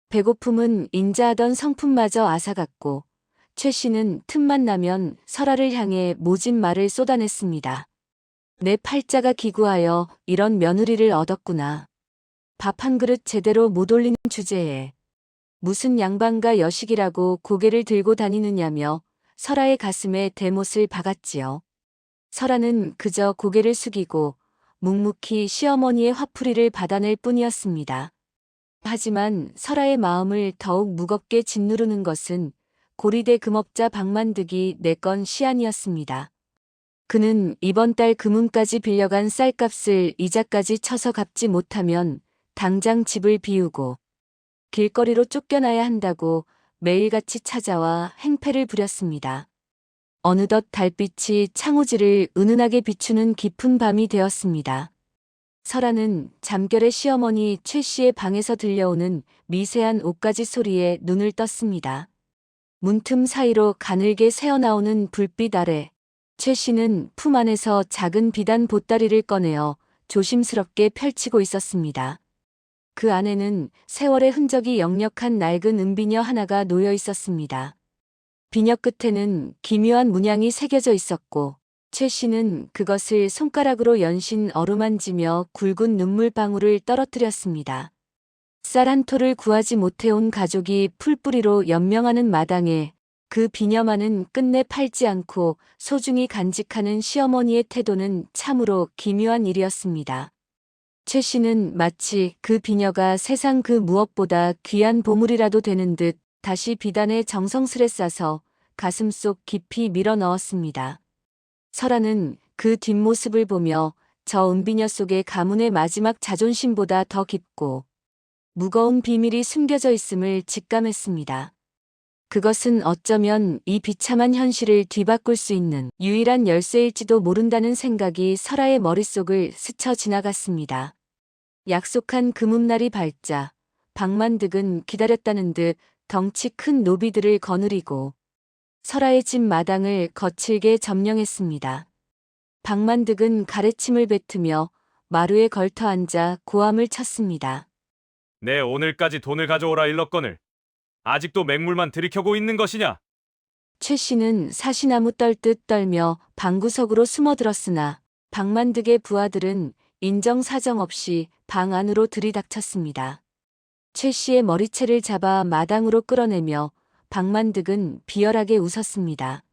배고픔은 인자하던 성품마저 앗아갔고 최 씨는 틈만 나면 설아를 향해 모진 말을 쏟아냈습니다. 내 팔자가 기구하여 이런 며느리를 얻었구나. 밥 한 그릇 제대로 못 올리는 주제에 무슨 양반가 여식이라고 고개를 들고 다니느냐며 설아의 가슴에 대못을 박았지요. 설아는 그저 고개를 숙이고 묵묵히 시어머니의 화풀이를 받아낼 뿐이었습니다. 하지만 설아의 마음을 더욱 무겁게 짓누르는 것은 고리대 금업자 박만득이 내건 시안이었습니다. 그는 이번 달 금운까지 빌려간 쌀값을 이자까지 쳐서 갚지 못하면 당장 집을 비우고 길거리로 쫓겨나야 한다고 매일같이 찾아와 행패를 부렸습니다. 어느덧 달빛이 창호지를 은은하게 비추는 깊은 밤이 되었습니다. 설아는 잠결에 시어머니 최 씨의 방에서 들려오는 미세한 옷가지 소리에 눈을 떴습니다. 문틈 사이로 가늘게 새어나오는 불빛 아래 최 씨는 품 안에서 작은 비단 보따리를 꺼내어 조심스럽게 펼치고 있었습니다. 그 안에는 세월의 흔적이 역력한 낡은 은비녀 하나가 놓여 있었습니다. 비녀 끝에는 기묘한 문양이 새겨져 있었고 최 씨는 그것을 손가락으로 연신 어루만지며 굵은 눈물방울을 떨어뜨렸습니다. 쌀 한 톨을 구하지 못해온 가족이 풀뿌리로 연명하는 마당에 그 비녀만은 끝내 팔지 않고 소중히 간직하는 시어머니의 태도는 참으로 기묘한 일이었습니다. 최 씨는 마치 그 비녀가 세상 그 무엇보다 귀한 보물이라도 되는 듯 다시 비단에 정성스레 싸서 가슴속 깊이 밀어 넣었습니다. 설아는 그 뒷모습을 보며 저 은비녀 속의 가문의 마지막 자존심보다 더 깊고 무거운 비밀이 숨겨져 있음을 직감했습니다. 그것은 어쩌면 이 비참한 현실을 뒤바꿀 수 있는 유일한 열쇠일지도 모른다는 생각이 설아의 머릿속을 스쳐 지나갔습니다. 약속한 금음날이 밝자 박만득은 기다렸다는 듯 덩치 큰 노비들을 거느리고 설아의 집 마당을 거칠게 점령했습니다. 박만득은 가래침을 뱉으며 마루에 걸터 앉아 고함을 쳤습니다. 내 오늘까지 돈을 가져오라 일렀거늘 아직도 맹물만 들이켜고 있는 것이냐? 최 씨는 사시나무 떨듯 떨며 방구석으로 숨어들었으나 박만득의 부하들은 인정사정 없이 방 안으로 들이닥쳤습니다. 최 씨의 머리채를 잡아 마당으로 끌어내며 박만득은 비열하게 웃었습니다.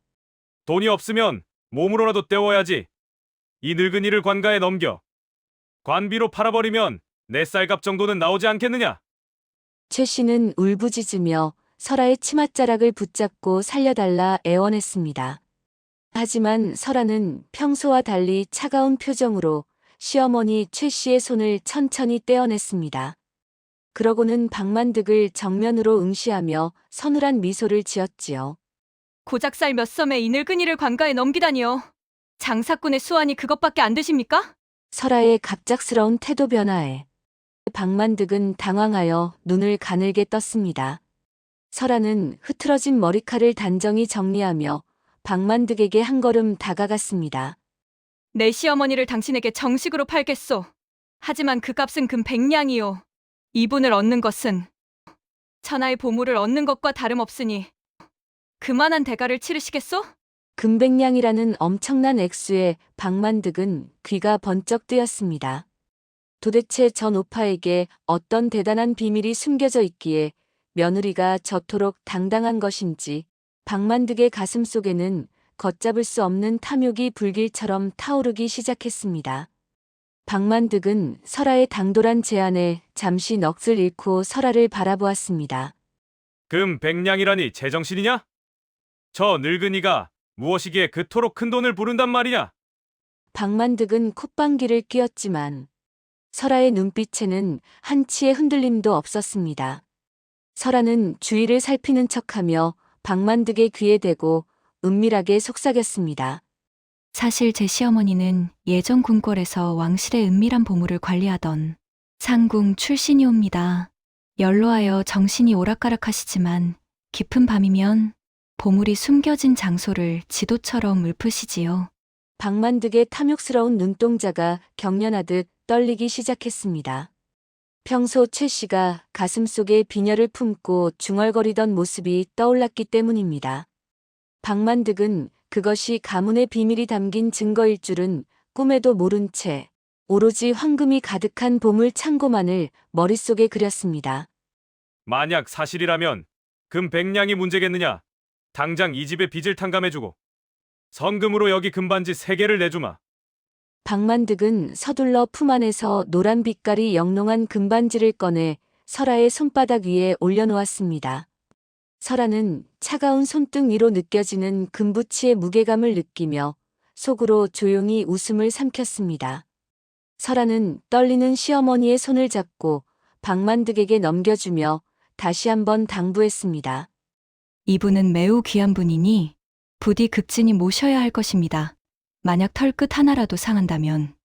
돈이 없으면 몸으로라도 때워야지. 이 늙은이를 관가에 넘겨. 관비로 팔아버리면 내 쌀값 정도는 나오지 않겠느냐? 최 씨는 울부짖으며 설아의 치맛자락을 붙잡고 살려달라 애원했습니다. 하지만 설아는 평소와 달리 차가운 표정으로 시어머니 최 씨의 손을 천천히 떼어냈습니다. 그러고는 박만득을 정면으로 응시하며 서늘한 미소를 지었지요. 고작 쌀 몇 섬에 이 늙은이를 관가에 넘기다니요. 장사꾼의 수완이 그것밖에 안 되십니까? 설아의 갑작스러운 태도 변화에 박만득은 당황하여 눈을 가늘게 떴습니다. 설아는 흐트러진 머리칼을 단정히 정리하며 박만득에게 한 걸음 다가갔습니다. 내 시어머니를 당신에게 정식으로 팔겠소. 하지만 그 값은 금 100냥이요. 이분을 얻는 것은 천하의 보물을 얻는 것과 다름없으니 그만한 대가를 치르시겠소? 금백냥이라는 엄청난 액수에 박만득은 귀가 번쩍 뜨였습니다. 도대체 전 오파에게 어떤 대단한 비밀이 숨겨져 있기에 며느리가 저토록 당당한 것인지 박만득의 가슴 속에는 걷잡을 수 없는 탐욕이 불길처럼 타오르기 시작했습니다. 박만득은 설아의 당돌한 제안에 잠시 넋을 잃고 설아를 바라보았습니다. 금 100냥이라니 제정신이냐? 저 늙은이가 무엇이기에 그토록 큰 돈을 부른단 말이냐? 박만득은 콧방귀를 뀌었지만 설아의 눈빛에는 한치의 흔들림도 없었습니다. 설아는 주위를 살피는 척하며 박만득의 귀에 대고 은밀하게 속삭였습니다. 사실 제 시어머니는 예전 궁궐에서 왕실의 은밀한 보물을 관리하던 상궁 출신이옵니다. 연로하여 정신이 오락가락하시지만 깊은 밤이면 보물이 숨겨진 장소를 지도처럼 읊으시지요. 박만득의 탐욕스러운 눈동자가 경련하듯 떨리기 시작했습니다. 평소 최 씨가 가슴속에 비녀를 품고 중얼거리던 모습이 떠올랐기 때문입니다. 박만득은 그것이 가문의 비밀이 담긴 증거일 줄은 꿈에도 모른 채 오로지 황금이 가득한 보물 창고만을 머릿속에 그렸습니다. 만약 사실이라면 금 100냥이 문제겠느냐? 당장 이 집의 빚을 탕감해주고 선금으로 여기 금반지 3개를 내주마. 박만득은 서둘러 품 안에서 노란 빛깔이 영롱한 금반지를 꺼내 설아의 손바닥 위에 올려놓았습니다. 설아는 차가운 손등 위로 느껴지는 금부치의 무게감을 느끼며 속으로 조용히 웃음을 삼켰습니다. 설아는 떨리는 시어머니의 손을 잡고 박만득에게 넘겨주며 다시 한번 당부했습니다. 이분은 매우 귀한 분이니 부디 급진히 모셔야 할 것입니다. 만약 털끝 하나라도 상한다면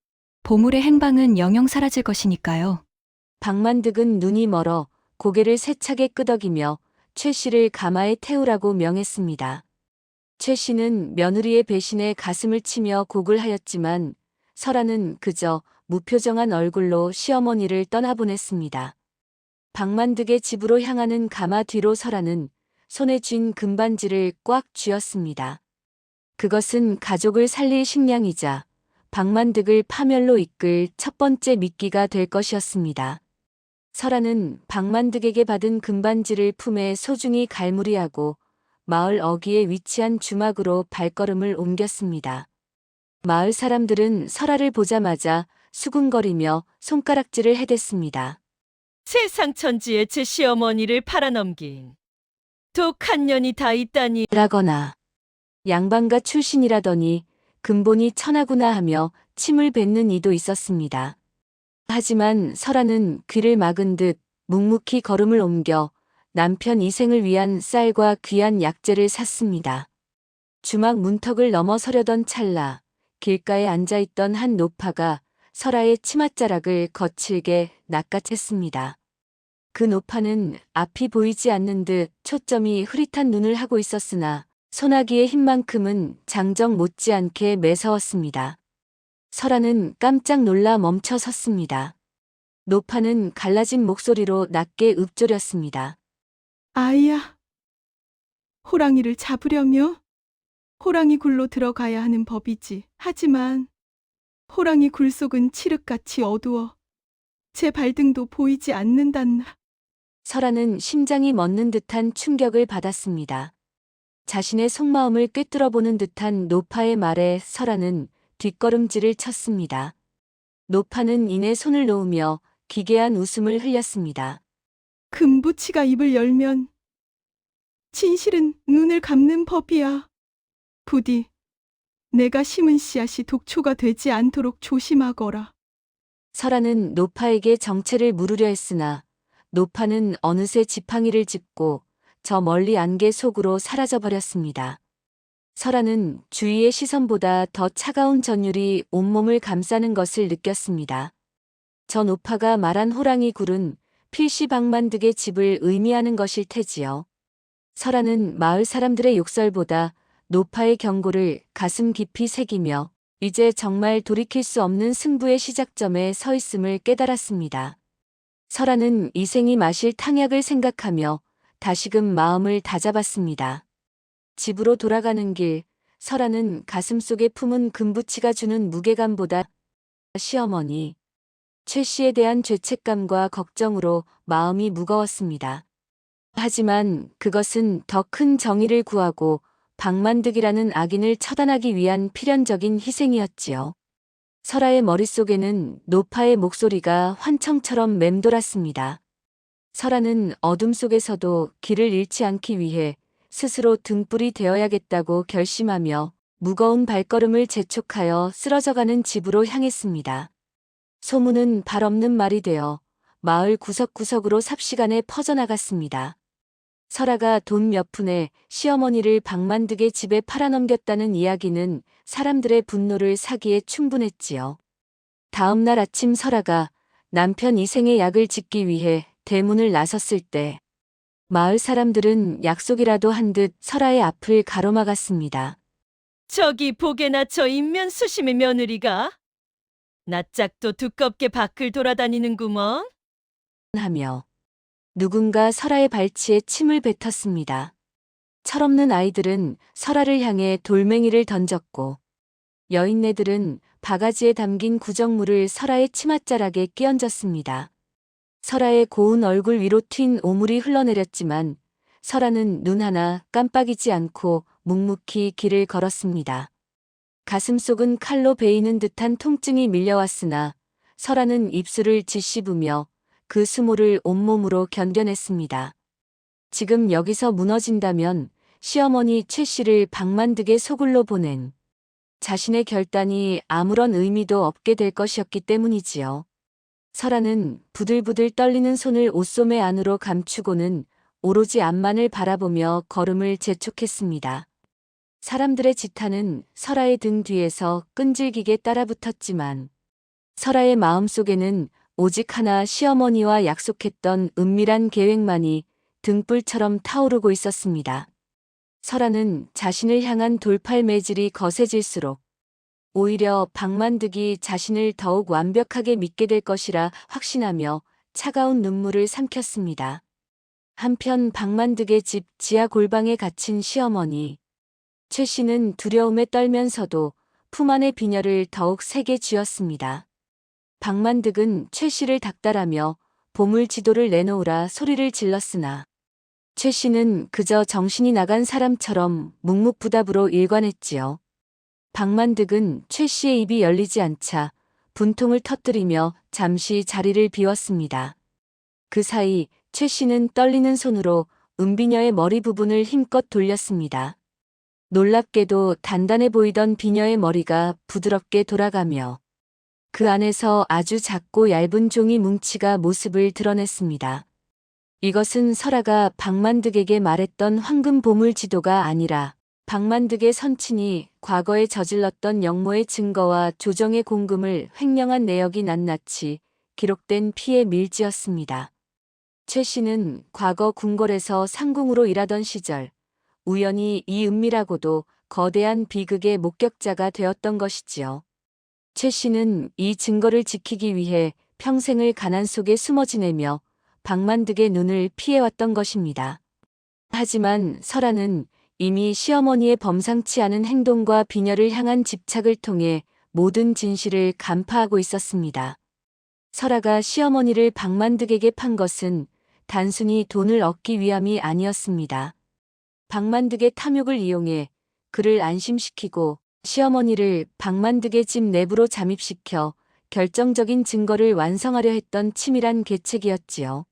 보물의 행방은 영영 사라질 것이니까요. 박만득은 눈이 멀어 고개를 세차게 끄덕이며 최 씨를 가마에 태우라고 명했습니다. 최 씨는 며느리의 배신에 가슴을 치며 곡을 하였지만 설아는 그저 무표정한 얼굴로 시어머니를 떠나보냈습니다. 박만득의 집으로 향하는 가마 뒤로 설아는 손에 쥔 금반지를 꽉 쥐었습니다. 그것은 가족을 살릴 식량이자 박만득을 파멸로 이끌 첫 번째 미끼가 될 것이었습니다. 설아는 박만득에게 받은 금반지를 품에 소중히 갈무리하고 마을 어귀에 위치한 주막으로 발걸음을 옮겼습니다. 마을 사람들은 설아를 보자마자 수군거리며 손가락질을 해댔습니다. 세상 천지에 제 시어머니를 팔아넘긴 독한 년이 다 있다니. 라거나 양반가 출신이라더니 근본이 천하구나 하며 침을 뱉는 이도 있었습니다. 하지만 설아는 귀를 막은 듯 묵묵히 걸음을 옮겨 남편 이생을 위한 쌀과 귀한 약재를 샀습니다. 주막 문턱을 넘어서려던 찰나 길가에 앉아있던 한 노파가 설아의 치맛자락을 거칠게 낚아챘습니다. 그 노파는 앞이 보이지 않는 듯 초점이 흐릿한 눈을 하고 있었으나 소나기의 힘만큼은 장정 못지않게 매서웠습니다. 설아는 깜짝 놀라 멈춰 섰습니다. 노파는 갈라진 목소리로 낮게 읊조렸습니다. 아이야, 호랑이를 잡으려면 호랑이 굴로 들어가야 하는 법이지. 하지만 호랑이 굴 속은 칠흑같이 어두워 제 발등도 보이지 않는단나. 설아는 심장이 멎는 듯한 충격을 받았습니다. 자신의 속마음을 꿰뚫어보는 듯한 노파의 말에 설아는 뒷걸음질을 쳤습니다. 노파는 이내 손을 놓으며 기괴한 웃음을 흘렸습니다. 금부치가 입을 열면 진실은 눈을 감는 법이야. 부디 내가 심은 씨앗이 독초가 되지 않도록 조심하거라. 설아는 노파에게 정체를 물으려 했으나 노파는 어느새 지팡이를 짚고 저 멀리 안개 속으로 사라져버렸습니다. 설아는 주위의 시선보다 더 차가운 전율이 온몸을 감싸는 것을 느꼈습니다. 저 노파가 말한 호랑이 굴은 필시방만득의 집을 의미하는 것일 테지요. 설아는 마을 사람들의 욕설보다 노파의 경고를 가슴 깊이 새기며 이제 정말 돌이킬 수 없는 승부의 시작점에 서 있음을 깨달았습니다. 설아는 이생이 마실 탕약을 생각하며 다시금 마음을 다잡았습니다. 집으로 돌아가는 길, 설아는 가슴속에 품은 금부치가 주는 무게감보다 시어머니, 최 씨에 대한 죄책감과 걱정으로 마음이 무거웠습니다. 하지만 그것은 더 큰 정의를 구하고 방만득이라는 악인을 처단하기 위한 필연적인 희생이었지요. 설아의 머릿속에는 노파의 목소리가 환청처럼 맴돌았습니다. 설아는 어둠 속에서도 길을 잃지 않기 위해 스스로 등불이 되어야겠다고 결심하며 무거운 발걸음을 재촉하여 쓰러져가는 집으로 향했습니다. 소문은 발 없는 말이 되어 마을 구석구석으로 삽시간에 퍼져나갔습니다. 설아가 돈 몇 푼에 시어머니를 방만득의 집에 팔아넘겼다는 이야기는 사람들의 분노를 사기에 충분했지요. 다음 날 아침 설아가 남편 이생의 약을 짓기 위해 대문을 나섰을 때 마을 사람들은 약속이라도 한 듯 설아의 앞을 가로막았습니다. 저기 보게나 저 인면수심의 며느리가 낯짝도 두껍게 밖을 돌아다니는구먼. 하며 누군가 설아의 발치에 침을 뱉었습니다. 철없는 아이들은 설아를 향해 돌멩이를 던졌고 여인네들은 바가지에 담긴 구정물을 설아의 치맛자락에 끼얹었습니다. 설아의 고운 얼굴 위로 튄 오물이 흘러내렸지만 설아는 눈 하나 깜빡이지 않고 묵묵히 길을 걸었습니다. 가슴속은 칼로 베이는 듯한 통증이 밀려왔으나 설아는 입술을 짓씹으며 그 수모를 온몸으로 견뎌냈습니다. 지금 여기서 무너진다면 시어머니 최 씨를 방만득의 소굴로 보낸 자신의 결단이 아무런 의미도 없게 될 것이었기 때문이지요. 설아는 부들부들 떨리는 손을 옷소매 안으로 감추고는 오로지 앞만을 바라보며 걸음을 재촉했습니다. 사람들의 지탄은 설아의 등 뒤에서 끈질기게 따라붙었지만 설아의 마음속에는 오직 하나 시어머니와 약속했던 은밀한 계획만이 등불처럼 타오르고 있었습니다. 설아는 자신을 향한 돌팔 매질이 거세질수록 오히려 방만득이 자신을 더욱 완벽하게 믿게 될 것이라 확신하며 차가운 눈물을 삼켰습니다. 한편 방만득의 집 지하 골방에 갇힌 시어머니 최 씨는 두려움에 떨면서도 품 안의 비녀를 더욱 세게 쥐었습니다. 방만득은 최 씨를 닥달하며 보물 지도를 내놓으라 소리를 질렀으나 최 씨는 그저 정신이 나간 사람처럼 묵묵부답으로 일관했지요. 방만득은 최 씨의 입이 열리지 않자 분통을 터뜨리며 잠시 자리를 비웠습니다. 그 사이 최 씨는 떨리는 손으로 은비녀의 머리 부분을 힘껏 돌렸습니다. 놀랍게도 단단해 보이던 비녀의 머리가 부드럽게 돌아가며 그 안에서 아주 작고 얇은 종이 뭉치가 모습을 드러냈습니다. 이것은 설아가 방만득에게 말했던 황금 보물 지도가 아니라 방만득의 선친이 과거에 저질렀던 역모의 증거와 조정의 공금을 횡령한 내역이 낱낱이 기록된 피의 밀지였습니다. 최 씨는 과거 궁궐에서 상궁으로 일하던 시절 우연히 이 은밀하고도 거대한 비극의 목격자가 되었던 것이지요. 최 씨는 이 증거를 지키기 위해 평생을 가난 속에 숨어 지내며 방만득의 눈을 피해왔던 것입니다. 하지만 설아는 이미 시어머니의 범상치 않은 행동과 비녀를 향한 집착을 통해 모든 진실을 간파하고 있었습니다. 설아가 시어머니를 박만득에게 판 것은 단순히 돈을 얻기 위함이 아니었습니다. 박만득의 탐욕을 이용해 그를 안심시키고 시어머니를 박만득의 집 내부로 잠입시켜 결정적인 증거를 완성하려 했던 치밀한 계책이었지요.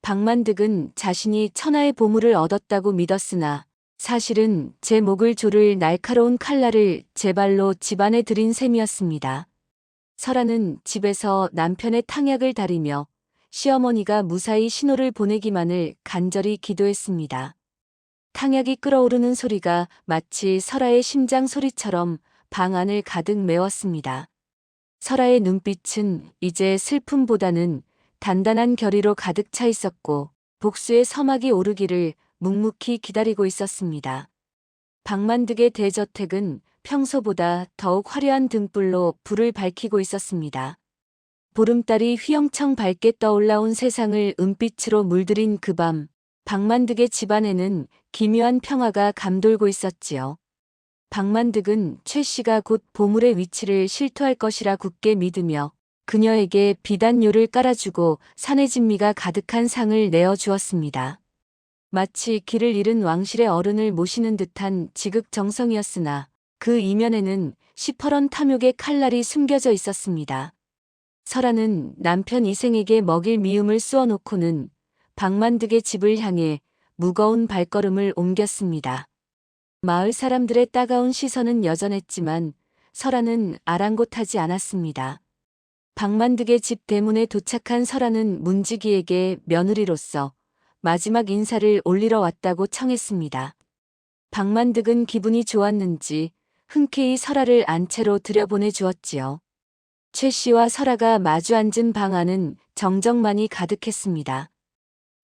박만득은 자신이 천하의 보물을 얻었다고 믿었으나 사실은 제 목을 조를 날카로운 칼날을 제 발로 집안에 들인 셈이었습니다. 설아는 집에서 남편의 탕약을 다리며 시어머니가 무사히 신호를 보내기만을 간절히 기도했습니다. 탕약이 끓어오르는 소리가 마치 설아의 심장 소리처럼 방 안을 가득 메웠습니다. 설아의 눈빛은 이제 슬픔보다는 단단한 결의로 가득 차 있었고 복수의 서막이 오르기를 묵묵히 기다리고 있었습니다. 박만득의 대저택은 평소보다 더욱 화려한 등불로 불을 밝히고 있었습니다. 보름달이 휘영청 밝게 떠올라온 세상을 은빛으로 물들인 그 밤, 박만득의 집안에는 기묘한 평화가 감돌고 있었지요. 박만득은 최 씨가 곧 보물의 위치를 실토할 것이라 굳게 믿으며 그녀에게 비단요를 깔아주고 산해진미가 가득한 상을 내어주었습니다. 마치 길을 잃은 왕실의 어른을 모시는 듯한 지극정성이었으나 그 이면에는 시퍼런 탐욕의 칼날이 숨겨져 있었습니다. 설아는 남편 이생에게 먹일 미음을 쑤어놓고는 박만득의 집을 향해 무거운 발걸음을 옮겼습니다. 마을 사람들의 따가운 시선은 여전했지만 설아는 아랑곳하지 않았습니다. 박만득의 집 대문에 도착한 설아는 문지기에게 며느리로서 마지막 인사를 올리러 왔다고 청했습니다. 박만득은 기분이 좋았는지 흔쾌히 설아를 안채로 들여보내 주었지요. 최 씨와 설아가 마주 앉은 방 안은 정적만이 가득했습니다.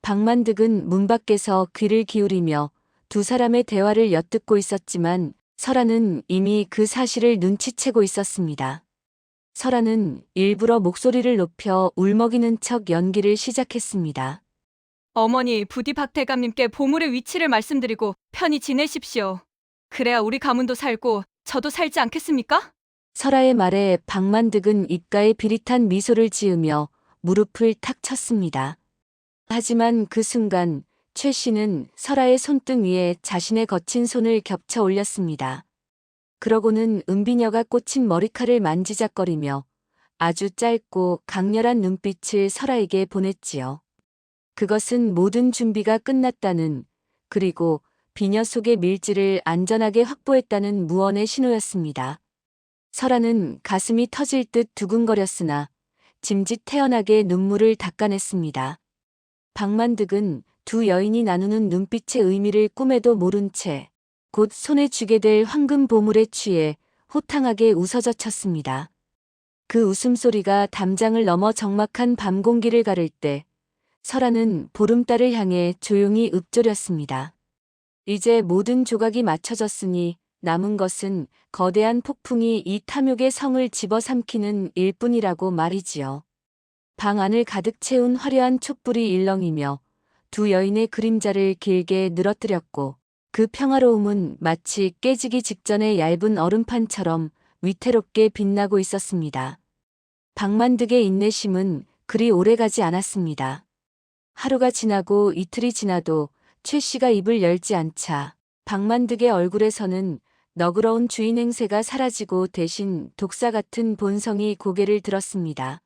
박만득은 문 밖에서 귀를 기울이며 두 사람의 대화를 엿듣고 있었지만 설아는 이미 그 사실을 눈치채고 있었습니다. 설아는 일부러 목소리를 높여 울먹이는 척 연기를 시작했습니다. 어머니, 부디 박 대감님께 보물의 위치를 말씀드리고 편히 지내십시오. 그래야 우리 가문도 살고 저도 살지 않겠습니까? 설아의 말에 박만득은 입가에 비릿한 미소를 지으며 무릎을 탁 쳤습니다. 하지만 그 순간 최 씨는 설아의 손등 위에 자신의 거친 손을 겹쳐 올렸습니다. 그러고는 은비녀가 꽂힌 머리칼을 만지작거리며 아주 짧고 강렬한 눈빛을 설아에게 보냈지요. 그것은 모든 준비가 끝났다는, 그리고 비녀 속의 밀지를 안전하게 확보했다는 무언의 신호였습니다. 설아는 가슴이 터질 듯 두근거렸으나 짐짓 태연하게 눈물을 닦아냈습니다. 박만득은 두 여인이 나누는 눈빛의 의미를 꿈에도 모른 채 곧 손에 쥐게 될 황금 보물에 취해 호탕하게 웃어젖혔습니다. 그 웃음소리가 담장을 넘어 적막한 밤 공기를 가를 때 설아는 보름달을 향해 조용히 읊조렸습니다. 이제 모든 조각이 맞춰졌으니 남은 것은 거대한 폭풍이 이 탐욕의 성을 집어삼키는 일뿐이라고 말이지요. 방 안을 가득 채운 화려한 촛불이 일렁이며 두 여인의 그림자를 길게 늘어뜨렸고 그 평화로움은 마치 깨지기 직전의 얇은 얼음판처럼 위태롭게 빛나고 있었습니다. 박만득의 인내심은 그리 오래가지 않았습니다. 하루가 지나고 이틀이 지나도 최 씨가 입을 열지 않자 박만득의 얼굴에서는 너그러운 주인 행세가 사라지고 대신 독사 같은 본성이 고개를 들었습니다.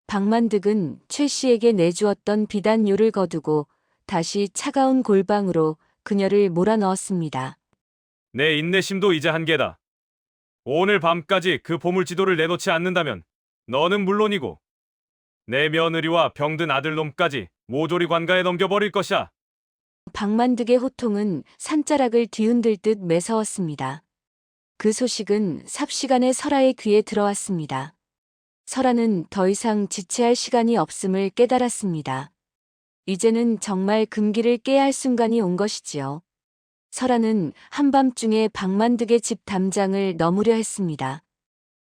박만득은 최 씨에게 내주었던 비단요를 거두고 다시 차가운 골방으로 그녀를 몰아넣었습니다. 내 인내심도 이제 한계다. 오늘 밤까지 그 보물지도를 내놓지 않는다면 너는 물론이고 내 며느리와 병든 아들놈까지 모조리 관가에 넘겨버릴 것이야. 박만득의 호통은 산자락을 뒤흔들 듯 매서웠습니다. 그 소식은 삽시간에 설아의 귀에 들어왔습니다. 설아는 더 이상 지체할 시간이 없음을 깨달았습니다. 이제는 정말 금기를 깨야 할 순간이 온 것이지요. 설아는 한밤중에 박만득의 집 담장을 넘으려 했습니다.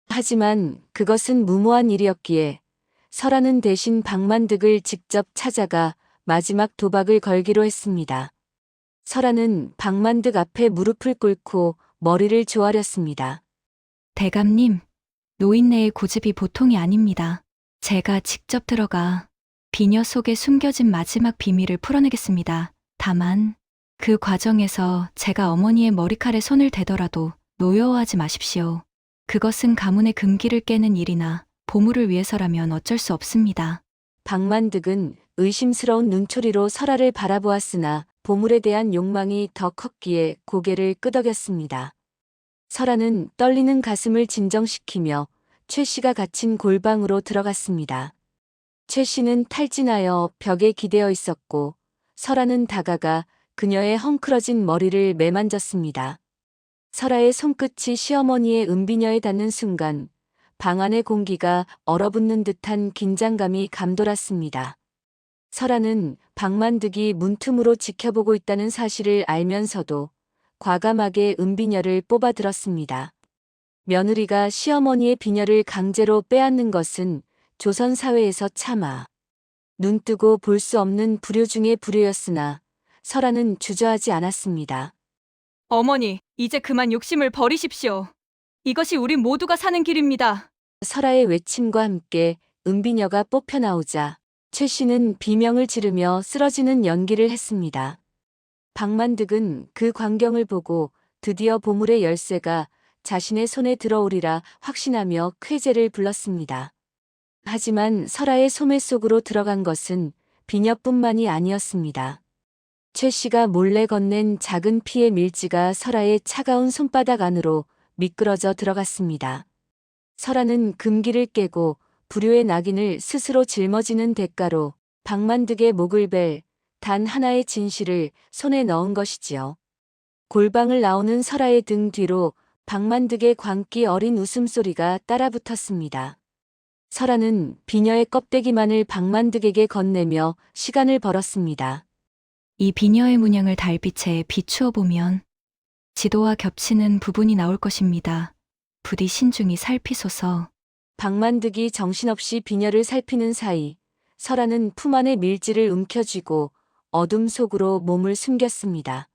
하지만 그것은 무모한 일이었기에 설아는 대신 박만득을 직접 찾아가 마지막 도박을 걸기로 했습니다. 설아는 박만득 앞에 무릎을 꿇고 머리를 조아렸습니다. 대감님, 노인네의 고집이 보통이 아닙니다. 제가 직접 들어가 비녀 속에 숨겨진 마지막 비밀을 풀어내겠습니다. 다만 그 과정에서 제가 어머니의 머리칼에 손을 대더라도 노여워하지 마십시오. 그것은 가문의 금기를 깨는 일이나 보물을 위해서라면 어쩔 수 없습니다. 박만득은 의심스러운 눈초리로 설아를 바라보았으나 보물에 대한 욕망이 더 컸기에 고개를 끄덕였습니다. 설아는 떨리는 가슴을 진정시키며 최 씨가 갇힌 골방으로 들어갔습니다. 최 씨는 탈진하여 벽에 기대어 있었고 설아는 다가가 그녀의 헝클어진 머리를 매만졌습니다. 설아의 손끝이 시어머니의 은비녀에 닿는 순간 방 안의 공기가 얼어붙는 듯한 긴장감이 감돌았습니다. 설아는 박만득이 문틈으로 지켜보고 있다는 사실을 알면서도 과감하게 은비녀를 뽑아들었습니다. 며느리가 시어머니의 비녀를 강제로 빼앗는 것은 조선 사회에서 차마 눈뜨고 볼 수 없는 불효 중의 불효였으나 설아는 주저하지 않았습니다. 어머니, 이제 그만 욕심을 버리십시오. 이것이 우리 모두가 사는 길입니다. 설아의 외침과 함께 은비녀가 뽑혀 나오자 최 씨는 비명을 지르며 쓰러지는 연기를 했습니다. 박만득은 그 광경을 보고 드디어 보물의 열쇠가 자신의 손에 들어오리라 확신하며 쾌재를 불렀습니다. 하지만 설아의 소매 속으로 들어간 것은 비녀뿐만이 아니었습니다. 최 씨가 몰래 건넨 작은 피의 밀지가 설아의 차가운 손바닥 안으로 미끄러져 들어갔습니다. 설아는 금기를 깨고 불효의 낙인을 스스로 짊어지는 대가로 박만득의 목을 벨 단 하나의 진실을 손에 넣은 것이지요. 골방을 나오는 설아의 등 뒤로 박만득의 광기 어린 웃음소리가 따라붙었습니다. 설아는 비녀의 껍데기만을 박만득에게 건네며 시간을 벌었습니다. 이 비녀의 문양을 달빛에 비추어 보면 지도와 겹치는 부분이 나올 것입니다. 부디 신중히 살피소서. 박만득이 정신없이 비녀를 살피는 사이 설아는 품 안의 밀지를 움켜쥐고 어둠 속으로 몸을 숨겼습니다.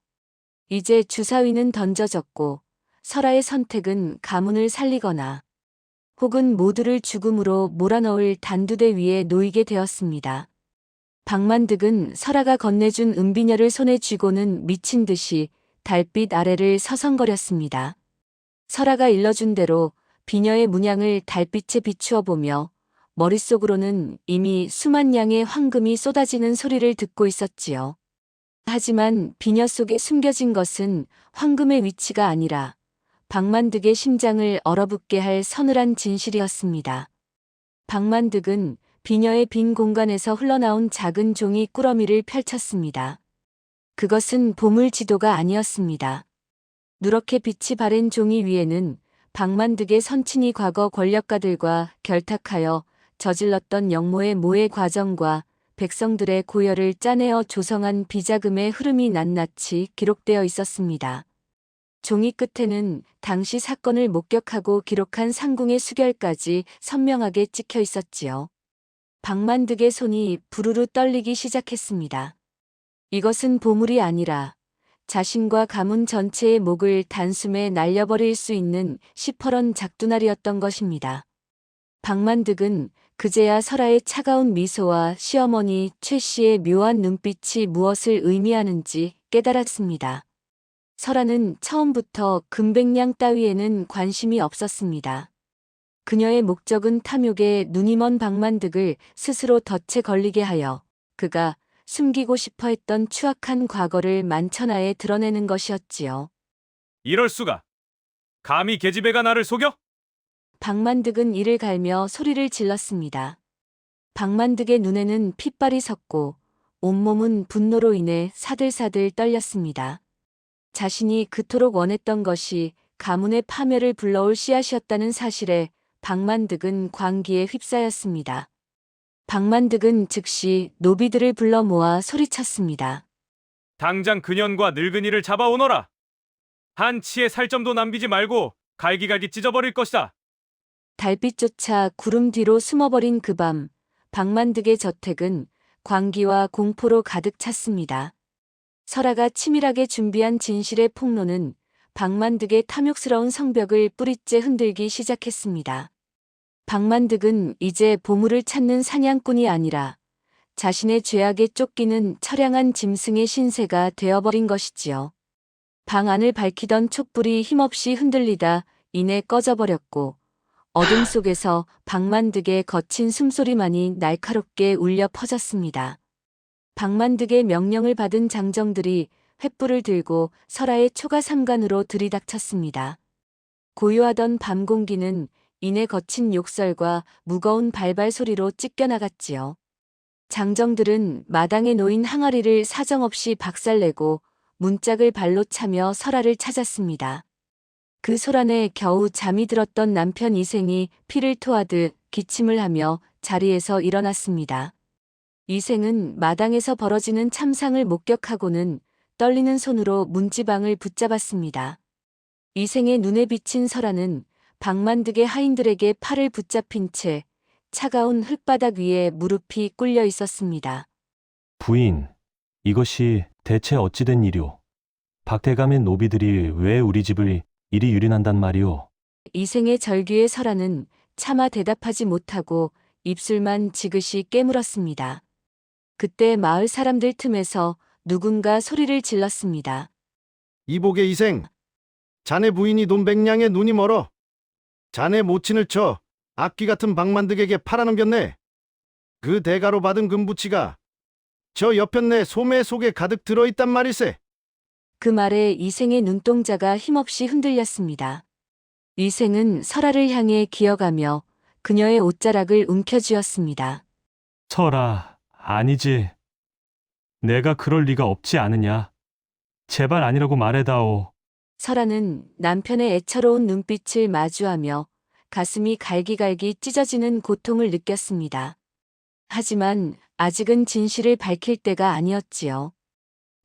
이제 주사위는 던져졌고 설아의 선택은 가문을 살리거나 혹은 모두를 죽음으로 몰아넣을 단두대 위에 놓이게 되었습니다. 박만득은 설아가 건네준 은비녀를 손에 쥐고는 미친 듯이 달빛 아래를 서성거렸습니다. 설아가 일러준 대로 비녀의 문양을 달빛에 비추어 보며 머릿속으로는 이미 수만 양의 황금이 쏟아지는 소리를 듣고 있었지요. 하지만 비녀 속에 숨겨진 것은 황금의 위치가 아니라 박만득의 심장을 얼어붙게 할 서늘한 진실이었습니다. 박만득은 비녀의 빈 공간에서 흘러나온 작은 종이 꾸러미를 펼쳤습니다. 그것은 보물 지도가 아니었습니다. 누렇게 빛이 바랜 종이 위에는 박만득의 선친이 과거 권력가들과 결탁하여 저질렀던 역모의 모의 과정과 백성들의 고열을 짜내어 조성한 비자금의 흐름이 낱낱이 기록되어 있었습니다. 종이 끝에는 당시 사건을 목격하고 기록한 상궁의 수결까지 선명하게 찍혀 있었지요. 박만득의 손이 부르르 떨리기 시작했습니다. 이것은 보물이 아니라 자신과 가문 전체의 목을 단숨에 날려버릴 수 있는 시퍼런 작두날이었던 것입니다. 박만득은 그제야 설아의 차가운 미소와 시어머니 최 씨의 묘한 눈빛이 무엇을 의미하는지 깨달았습니다. 설아는 처음부터 금백량 따위에는 관심이 없었습니다. 그녀의 목적은 탐욕에 눈이 먼 박만득을 스스로 덫에 걸리게 하여 그가 숨기고 싶어 했던 추악한 과거를 만천하에 드러내는 것이었지요. 이럴 수가. 감히 계집애가 나를 속여? 박만득은 이를 갈며 소리를 질렀습니다. 박만득의 눈에는 핏발이 섰고 온몸은 분노로 인해 사들사들 떨렸습니다. 자신이 그토록 원했던 것이 가문의 파멸을 불러올 씨앗이었다는 사실에 박만득은 광기에 휩싸였습니다. 박만득은 즉시 노비들을 불러 모아 소리쳤습니다. 당장 그년과 늙은이를 잡아오너라. 한 치의 살점도 남기지 말고 갈기갈기 찢어버릴 것이다. 달빛조차 구름 뒤로 숨어버린 그 밤, 박만득의 저택은 광기와 공포로 가득 찼습니다. 설아가 치밀하게 준비한 진실의 폭로는 박만득의 탐욕스러운 성벽을 뿌리째 흔들기 시작했습니다. 박만득은 이제 보물을 찾는 사냥꾼이 아니라 자신의 죄악에 쫓기는 처량한 짐승의 신세가 되어버린 것이지요. 방 안을 밝히던 촛불이 힘없이 흔들리다 이내 꺼져버렸고 어둠 속에서 박만득의 거친 숨소리만이 날카롭게 울려 퍼졌습니다. 박만득의 명령을 받은 장정들이 횃불을 들고 설아의 초가 삼간으로 들이닥쳤습니다. 고요하던 밤 공기는 이내 거친 욕설과 무거운 발발 소리로 찢겨나갔지요. 장정들은 마당에 놓인 항아리를 사정없이 박살내고 문짝을 발로 차며 설아를 찾았습니다. 그 소란에 겨우 잠이 들었던 남편 이생이 피를 토하듯 기침을 하며 자리에서 일어났습니다. 이생은 마당에서 벌어지는 참상을 목격하고는 떨리는 손으로 문지방을 붙잡았습니다. 이생의 눈에 비친 설아는 박만득의 하인들에게 팔을 붙잡힌 채 차가운 흙바닥 위에 무릎이 꿇려 있었습니다. 부인, 이것이 대체 어찌된 일이오? 박대감의 노비들이 왜 우리 집을 이리 유린한단 말이오? 이생의 절규에 설아는 차마 대답하지 못하고 입술만 지그시 깨물었습니다. 그때 마을 사람들 틈에서 누군가 소리를 질렀습니다. 이복의 이생, 자네 부인이 돈백냥에 눈이 멀어. 자네 모친을 쳐 악귀 같은 박만득에게 팔아넘겼네. 그 대가로 받은 금부치가 저 여편네 소매 속에 가득 들어있단 말일세. 그 말에 이생의 눈동자가 힘없이 흔들렸습니다. 이생은 설아를 향해 기어가며 그녀의 옷자락을 움켜쥐었습니다. 설아, 아니지. 내가 그럴 리가 없지 않으냐. 제발 아니라고 말해다오. 설아는 남편의 애처로운 눈빛을 마주하며 가슴이 갈기갈기 찢어지는 고통을 느꼈습니다. 하지만 아직은 진실을 밝힐 때가 아니었지요.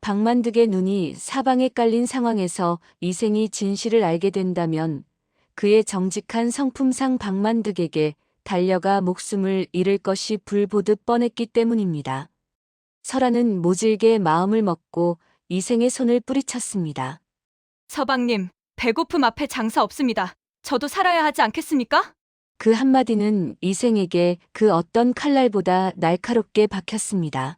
박만득의 눈이 사방에 깔린 상황에서 이생이 진실을 알게 된다면 그의 정직한 성품상 박만득에게 달려가 목숨을 잃을 것이 불보듯 뻔했기 때문입니다. 설아는 모질게 마음을 먹고 이생의 손을 뿌리쳤습니다. 서방님, 배고픔 앞에 장사 없습니다. 저도 살아야 하지 않겠습니까? 그 한마디는 이생에게 그 어떤 칼날보다 날카롭게 박혔습니다.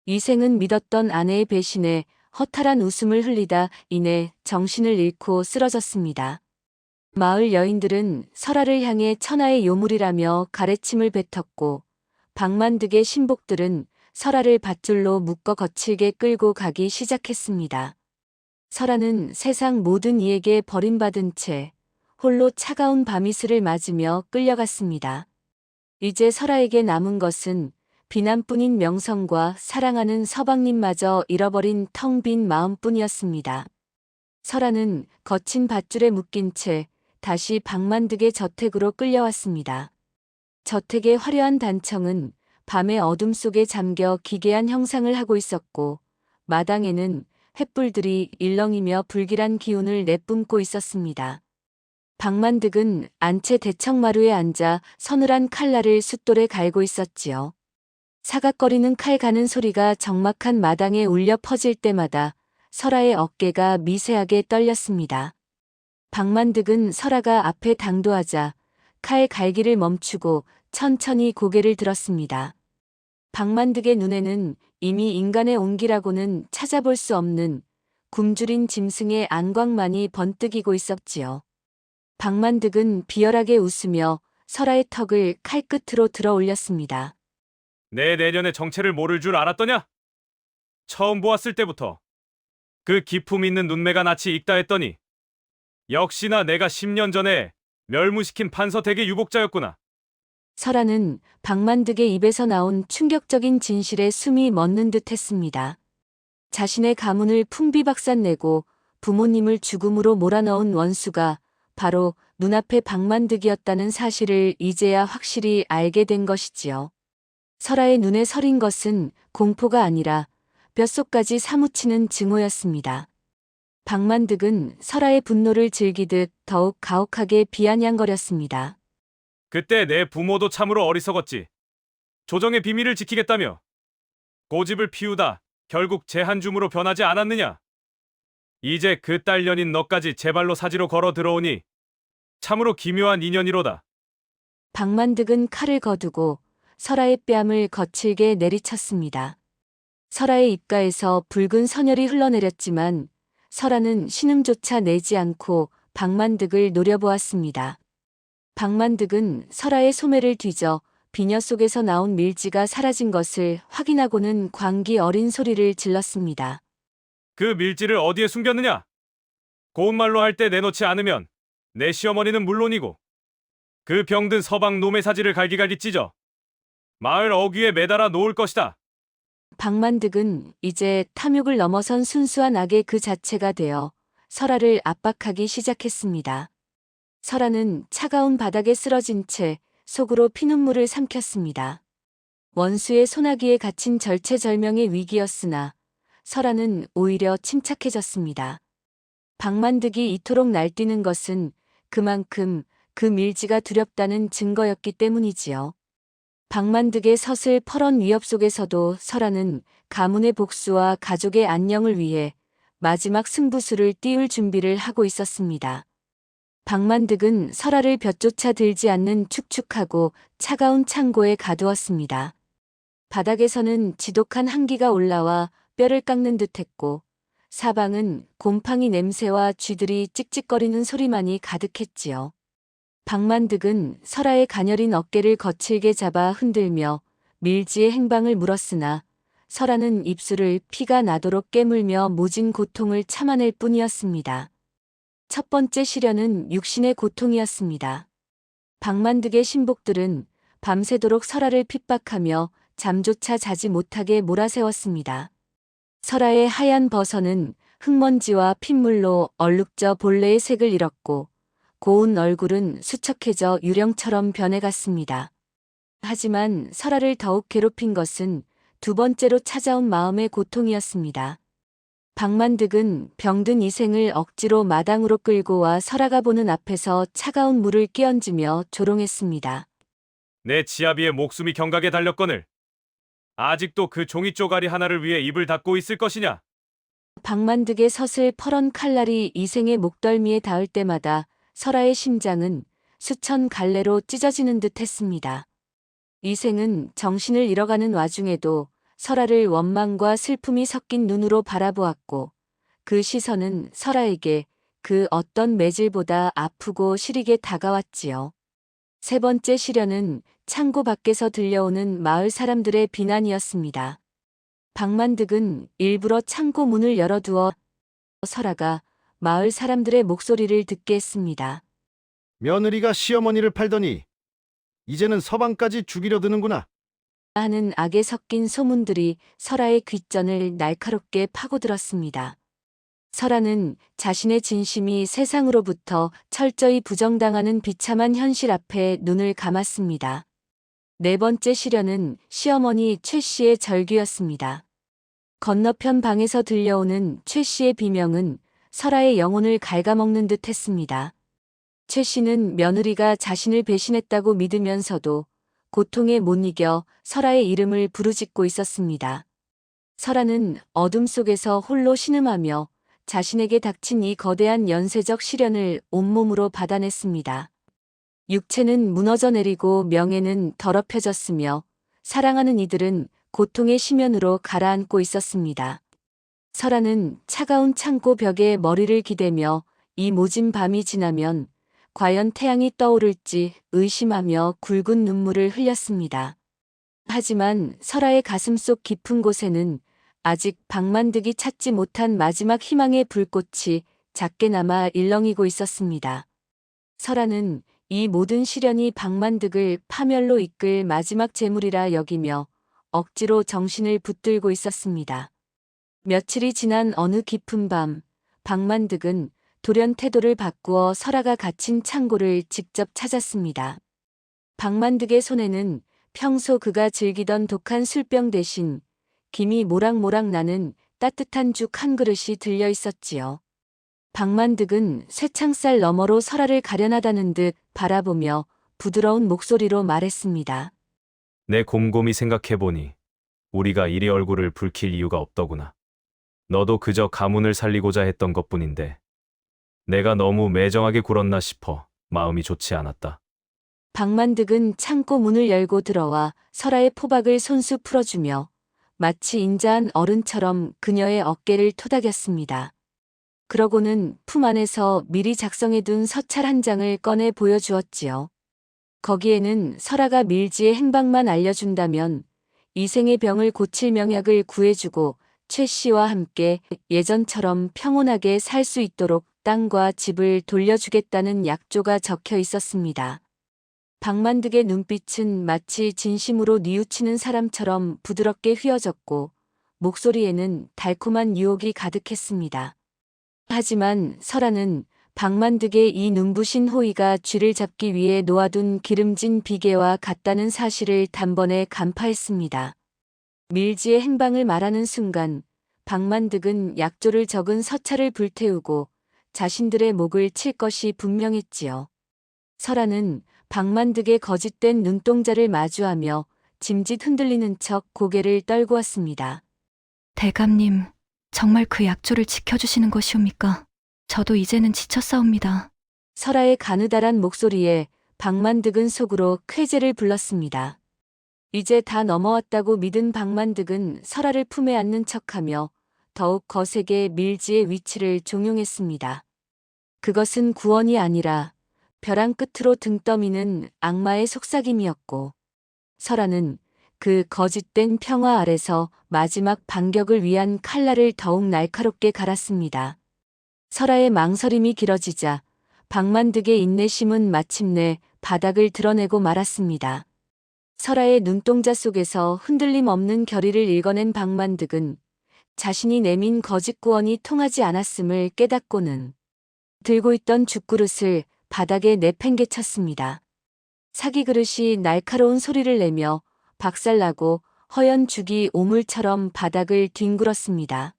이생은 믿었던 아내의 배신에 허탈한 웃음을 흘리다 이내 정신을 잃고 쓰러졌습니다. 마을 여인들은 설아를 향해 천하의 요물이라며 가래침을 뱉었고 박만득의 신복들은 설아를 밧줄로 묶어 거칠게 끌고 가기 시작했습니다. 설아는 세상 모든 이에게 버림받은 채 홀로 차가운 밤이슬을 맞으며 끌려갔습니다. 이제 설아에게 남은 것은 비난뿐인 명성과 사랑하는 서방님마저 잃어버린 텅 빈 마음뿐이었습니다. 설아는 거친 밧줄에 묶인 채 다시 박만득의 저택으로 끌려왔습니다. 저택의 화려한 단청은 밤의 어둠 속에 잠겨 기괴한 형상을 하고 있었고 마당에는 횃불들이 일렁이며 불길한 기운을 내뿜고 있었습니다. 박만득은 안채 대청마루에 앉아 서늘한 칼날을 숫돌에 갈고 있었지요. 사각거리는 칼 가는 소리가 적막한 마당에 울려 퍼질 때마다 설아의 어깨가 미세하게 떨렸습니다. 박만득은 설아가 앞에 당도하자 칼 갈기를 멈추고 천천히 고개를 들었습니다. 박만득의 눈에는 이미 인간의 온기라고는 찾아볼 수 없는 굶주린 짐승의 안광만이 번뜩이고 있었지요. 박만득은 비열하게 웃으며 설아의 턱을 칼끝으로 들어 올렸습니다. 내 내년의 정체를 모를 줄 알았더냐? 처음 보았을 때부터 그 기품 있는 눈매가 낯이 익다 했더니 역시나 내가 10년 전에 멸무시킨 판서택의 유복자였구나. 설아는 박만득의 입에서 나온 충격적인 진실에 숨이 멎는 듯 했습니다. 자신의 가문을 풍비박산내고 부모님을 죽음으로 몰아넣은 원수가 바로 눈앞의 박만득이었다는 사실을 이제야 확실히 알게 된 것이지요. 설아의 눈에 서린 것은 공포가 아니라 뼛속까지 사무치는 증오였습니다. 박만득은 설아의 분노를 즐기듯 더욱 가혹하게 비아냥거렸습니다. 그때 내 부모도 참으로 어리석었지. 조정의 비밀을 지키겠다며 고집을 피우다 결국 제 한 줌으로 변하지 않았느냐? 이제 그 딸년인 너까지 제 발로 사지로 걸어 들어오니 참으로 기묘한 인연이로다. 박만득은 칼을 거두고 설아의 뺨을 거칠게 내리쳤습니다. 설아의 입가에서 붉은 선혈이 흘러내렸지만 설아는 신음조차 내지 않고 박만득을 노려보았습니다. 박만득은 설아의 소매를 뒤져 비녀 속에서 나온 밀지가 사라진 것을 확인하고는 광기 어린 소리를 질렀습니다. 그 밀지를 어디에 숨겼느냐? 고운 말로 할 때 내놓지 않으면 내 시어머니는 물론이고 그 병든 서방 놈의 사지를 갈기갈기 찢어 마을 어귀에 매달아 놓을 것이다. 박만득은 이제 탐욕을 넘어선 순수한 악의 그 자체가 되어 설아를 압박하기 시작했습니다. 설아는 차가운 바닥에 쓰러진 채 속으로 피눈물을 삼켰습니다. 원수의 소나기에 갇힌 절체절명의 위기였으나 설아는 오히려 침착해졌습니다. 박만득이 이토록 날뛰는 것은 그만큼 그 밀지가 두렵다는 증거였기 때문이지요. 박만득의 서슬 퍼런 위협 속에서도 설아는 가문의 복수와 가족의 안녕을 위해 마지막 승부수를 띄울 준비를 하고 있었습니다. 박만득은 설아를 볕조차 들지 않는 축축하고 차가운 창고에 가두었습니다. 바닥에서는 지독한 한기가 올라와 뼈를 깎는 듯했고 사방은 곰팡이 냄새와 쥐들이 찍찍거리는 소리만이 가득했지요. 박만득은 설아의 가녀린 어깨를 거칠게 잡아 흔들며 밀지의 행방을 물었으나 설아는 입술을 피가 나도록 깨물며 모진 고통을 참아낼 뿐이었습니다. 첫 번째 시련은 육신의 고통이었습니다. 박만득의 신복들은 밤새도록 설아를 핍박하며 잠조차 자지 못하게 몰아세웠습니다. 설아의 하얀 버선은 흙먼지와 핏물로 얼룩져 본래의 색을 잃었고 고운 얼굴은 수척해져 유령처럼 변해갔습니다. 하지만 설아를 더욱 괴롭힌 것은 두 번째로 찾아온 마음의 고통이었습니다. 박만득은 병든 이생을 억지로 마당으로 끌고 와 설아가 보는 앞에서 차가운 물을 끼얹으며 조롱했습니다. 내 지아비의 목숨이 경각에 달렸거늘 아직도 그 종이 쪼가리 하나를 위해 입을 닫고 있을 것이냐? 박만득의 서슬 퍼런 칼날이 이생의 목덜미에 닿을 때마다 설아의 심장은 수천 갈래로 찢어지는 듯 했습니다. 이생은 정신을 잃어가는 와중에도 설아를 원망과 슬픔이 섞인 눈으로 바라보았고 그 시선은 설아에게 그 어떤 매질보다 아프고 시리게 다가왔지요. 세 번째 시련은 창고 밖에서 들려오는 마을 사람들의 비난이었습니다. 박만득은 일부러 창고 문을 열어두어 설아가 마을 사람들의 목소리를 듣게 했습니다. 며느리가 시어머니를 팔더니 이제는 서방까지 죽이려 드는구나. 하는 악에 섞인 소문들이 설아의 귓전을 날카롭게 파고들었습니다. 설아는 자신의 진심이 세상으로부터 철저히 부정당하는 비참한 현실 앞에 눈을 감았습니다. 네 번째 시련은 시어머니 최 씨의 절규였습니다. 건너편 방에서 들려오는 최 씨의 비명은 설아의 영혼을 갉아먹는 듯 했습니다. 최 씨는 며느리가 자신을 배신했다고 믿으면서도 고통에 못 이겨 설아의 이름을 부르짖고 있었습니다. 설아는 어둠 속에서 홀로 신음하며 자신에게 닥친 이 거대한 연쇄적 시련을 온몸으로 받아냈습니다. 육체는 무너져 내리고 명예는 더럽혀졌으며 사랑하는 이들은 고통의 심연으로 가라앉고 있었습니다. 설아는 차가운 창고 벽에 머리를 기대며 이 모진 밤이 지나면 과연 태양이 떠오를지 의심하며 굵은 눈물을 흘렸습니다. 하지만 설아의 가슴속 깊은 곳에는 아직 박만득이 찾지 못한 마지막 희망의 불꽃이 작게나마 일렁이고 있었습니다. 설아는 이 모든 시련이 박만득을 파멸로 이끌 마지막 재물이라 여기며 억지로 정신을 붙들고 있었습니다. 며칠이 지난 어느 깊은 밤, 박만득은 돌연 태도를 바꾸어 설아가 갇힌 창고를 직접 찾았습니다. 박만득의 손에는 평소 그가 즐기던 독한 술병 대신 김이 모락모락 나는 따뜻한 죽 한 그릇이 들려 있었지요. 박만득은 쇠창살 너머로 설아를 가련하다는 듯 바라보며 부드러운 목소리로 말했습니다. 내 곰곰이 생각해보니 우리가 이리 얼굴을 붉힐 이유가 없더구나. 너도 그저 가문을 살리고자 했던 것뿐인데 내가 너무 매정하게 굴었나 싶어 마음이 좋지 않았다. 박만득은 창고 문을 열고 들어와 설아의 포박을 손수 풀어주며 마치 인자한 어른처럼 그녀의 어깨를 토닥였습니다. 그러고는 품 안에서 미리 작성해둔 서찰 한 장을 꺼내 보여주었지요. 거기에는 설아가 밀지의 행방만 알려준다면 이생의 병을 고칠 명약을 구해주고 최 씨와 함께 예전처럼 평온하게 살 수 있도록 땅과 집을 돌려주겠다는 약조가 적혀 있었습니다. 박만득의 눈빛은 마치 진심으로 뉘우치는 사람처럼 부드럽게 휘어졌고 목소리에는 달콤한 유혹이 가득했습니다. 하지만 설아는 박만득의 이 눈부신 호의가 쥐를 잡기 위해 놓아둔 기름진 비계와 같다는 사실을 단번에 간파했습니다. 밀지의 행방을 말하는 순간 박만득은 약조를 적은 서찰을 불태우고 자신들의 목을 칠 것이 분명했지요. 설아는 박만득의 거짓된 눈동자를 마주하며 짐짓 흔들리는 척 고개를 떨구었습니다. 대감님, 정말 그 약조를 지켜주시는 것이옵니까? 저도 이제는 지쳤사옵니다. 설아의 가느다란 목소리에 박만득은 속으로 쾌재를 불렀습니다. 이제 다 넘어왔다고 믿은 박만득은 설아를 품에 안는 척하며 더욱 거세게 밀지의 위치를 종용했습니다. 그것은 구원이 아니라 벼랑 끝으로 등 떠미는 악마의 속삭임이었고 설아는 그 거짓된 평화 아래서 마지막 반격을 위한 칼날을 더욱 날카롭게 갈았습니다. 설아의 망설임이 길어지자 박만득의 인내심은 마침내 바닥을 드러내고 말았습니다. 설아의 눈동자 속에서 흔들림 없는 결의를 읽어낸 박만득은 자신이 내민 거짓 구원이 통하지 않았음을 깨닫고는 들고 있던 죽그릇을 바닥에 내팽개쳤습니다. 사기 그릇이 날카로운 소리를 내며 박살나고 허연 죽이 오물처럼 바닥을 뒹굴었습니다.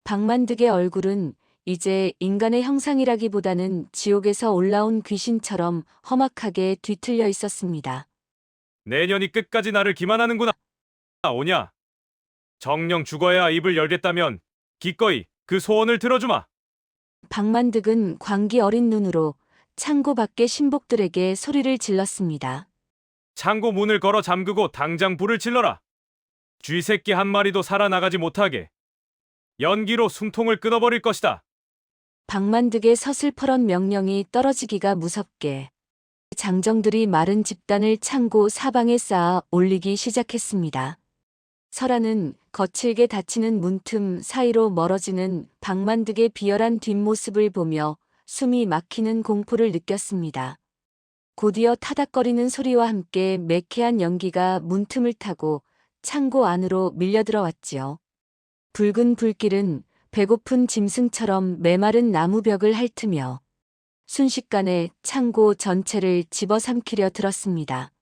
박만득의 얼굴은 이제 인간의 형상이라기보다는 지옥에서 올라온 귀신처럼 험악하게 뒤틀려 있었습니다. 내년이 끝까지 나를 기만하는구나. 오냐? 정녕 죽어야 입을 열겠다면 기꺼이 그 소원을 들어주마. 박만득은 광기 어린 눈으로 창고 밖의 신복들에게 소리를 질렀습니다. 창고 문을 걸어 잠그고 당장 불을 질러라. 쥐새끼 한 마리도 살아나가지 못하게 연기로 숨통을 끊어버릴 것이다. 박만득의 서슬퍼런 명령이 떨어지기가 무섭게 장정들이 마른 집단을 창고 사방에 쌓아 올리기 시작했습니다. 설아는 거칠게 닫히는 문틈 사이로 멀어지는 박만득의 비열한 뒷모습을 보며 숨이 막히는 공포를 느꼈습니다. 곧이어 타닥거리는 소리와 함께 매캐한 연기가 문틈을 타고 창고 안으로 밀려들어왔지요. 붉은 불길은 배고픈 짐승처럼 메마른 나무벽을 핥으며 순식간에 창고 전체를 집어삼키려 들었습니다.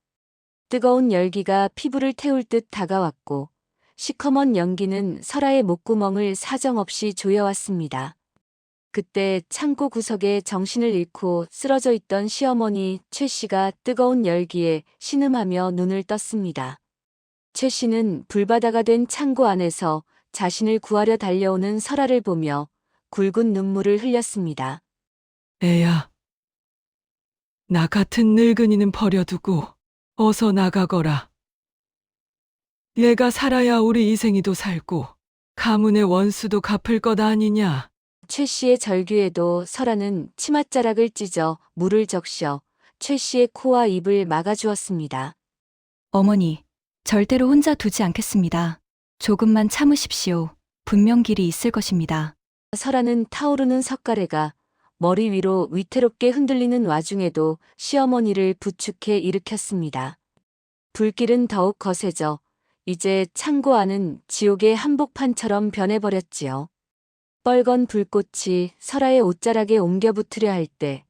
뜨거운 열기가 피부를 태울 듯 다가왔고 시커먼 연기는 설아의 목구멍을 사정없이 조여왔습니다. 그때 창고 구석에 정신을 잃고 쓰러져 있던 시어머니 최 씨가 뜨거운 열기에 신음하며 눈을 떴습니다. 최 씨는 불바다가 된 창고 안에서 자신을 구하려 달려오는 설아를 보며 굵은 눈물을 흘렸습니다. 애야, 나 같은 늙은이는 버려두고 어서 나가거라. 얘가 살아야 우리 이생이도 살고 가문의 원수도 갚을 것 아니냐. 최 씨의 절규에도 설아는 치맛자락을 찢어 물을 적셔 최 씨의 코와 입을 막아주었습니다. 어머니, 절대로 혼자 두지 않겠습니다. 조금만 참으십시오. 분명 길이 있을 것입니다. 설아는 타오르는 석가래가 머리 위로 위태롭게 흔들리는 와중에도 시어머니를 부축해 일으켰습니다. 불길은 더욱 거세져 이제 창고 안은 지옥의 한복판처럼 변해버렸지요. 뻘건 불꽃이 설아의 옷자락에 옮겨 붙으려 할 때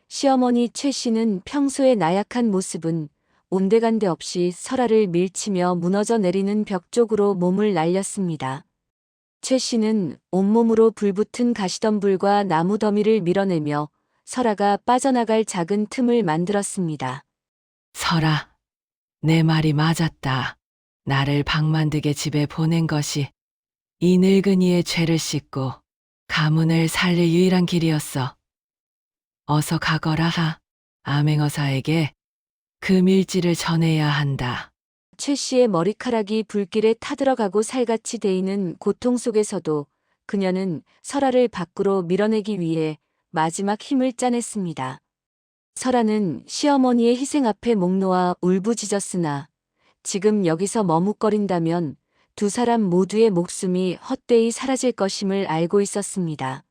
시어머니 최 씨는 평소의 나약한 모습은 온데간데 없이 설아를 밀치며 무너져 내리는 벽 쪽으로 몸을 날렸습니다. 최 씨는 온몸으로 불붙은 가시덤불과 나무 더미를 밀어내며 설아가 빠져나갈 작은 틈을 만들었습니다. 설아, 내 말이 맞았다. 나를 박만득의 집에 보낸 것이 이 늙은이의 죄를 씻고 가문을 살릴 유일한 길이었어. 어서 가거라 하. 암행어사에게 그 밀지를 전해야 한다. 최 씨의 머리카락이 불길에 타들어가고 살같이 데이는 고통 속에서도 그녀는 설아를 밖으로 밀어내기 위해 마지막 힘을 짜냈습니다. 설아는 시어머니의 희생 앞에 목 놓아 울부짖었으나 지금 여기서 머뭇거린다면 두 사람 모두의 목숨이 헛되이 사라질 것임을 알고 있었습니다.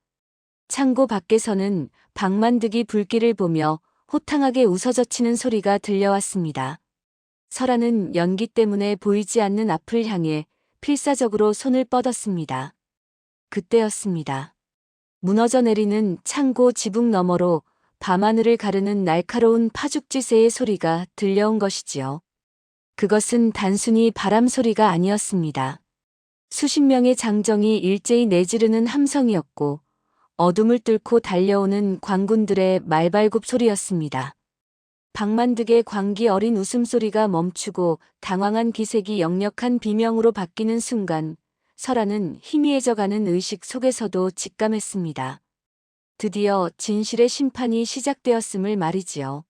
창고 밖에서는 박만득이 불길을 보며 호탕하게 웃어젖히는 소리가 들려왔습니다. 설아는 연기 때문에 보이지 않는 앞을 향해 필사적으로 손을 뻗었습니다. 그때였습니다. 무너져 내리는 창고 지붕 너머로 밤하늘을 가르는 날카로운 파죽지새의 소리가 들려온 것이지요. 그것은 단순히 바람 소리가 아니었습니다. 수십 명의 장정이 일제히 내지르는 함성이었고 어둠을 뚫고 달려오는 광군들의 말발굽 소리였습니다. 박만득의 광기 어린 웃음소리가 멈추고 당황한 기색이 역력한 비명으로 바뀌는 순간 설아는 희미해져가는 의식 속에서도 직감했습니다. 드디어 진실의 심판이 시작되었음을 말이지요.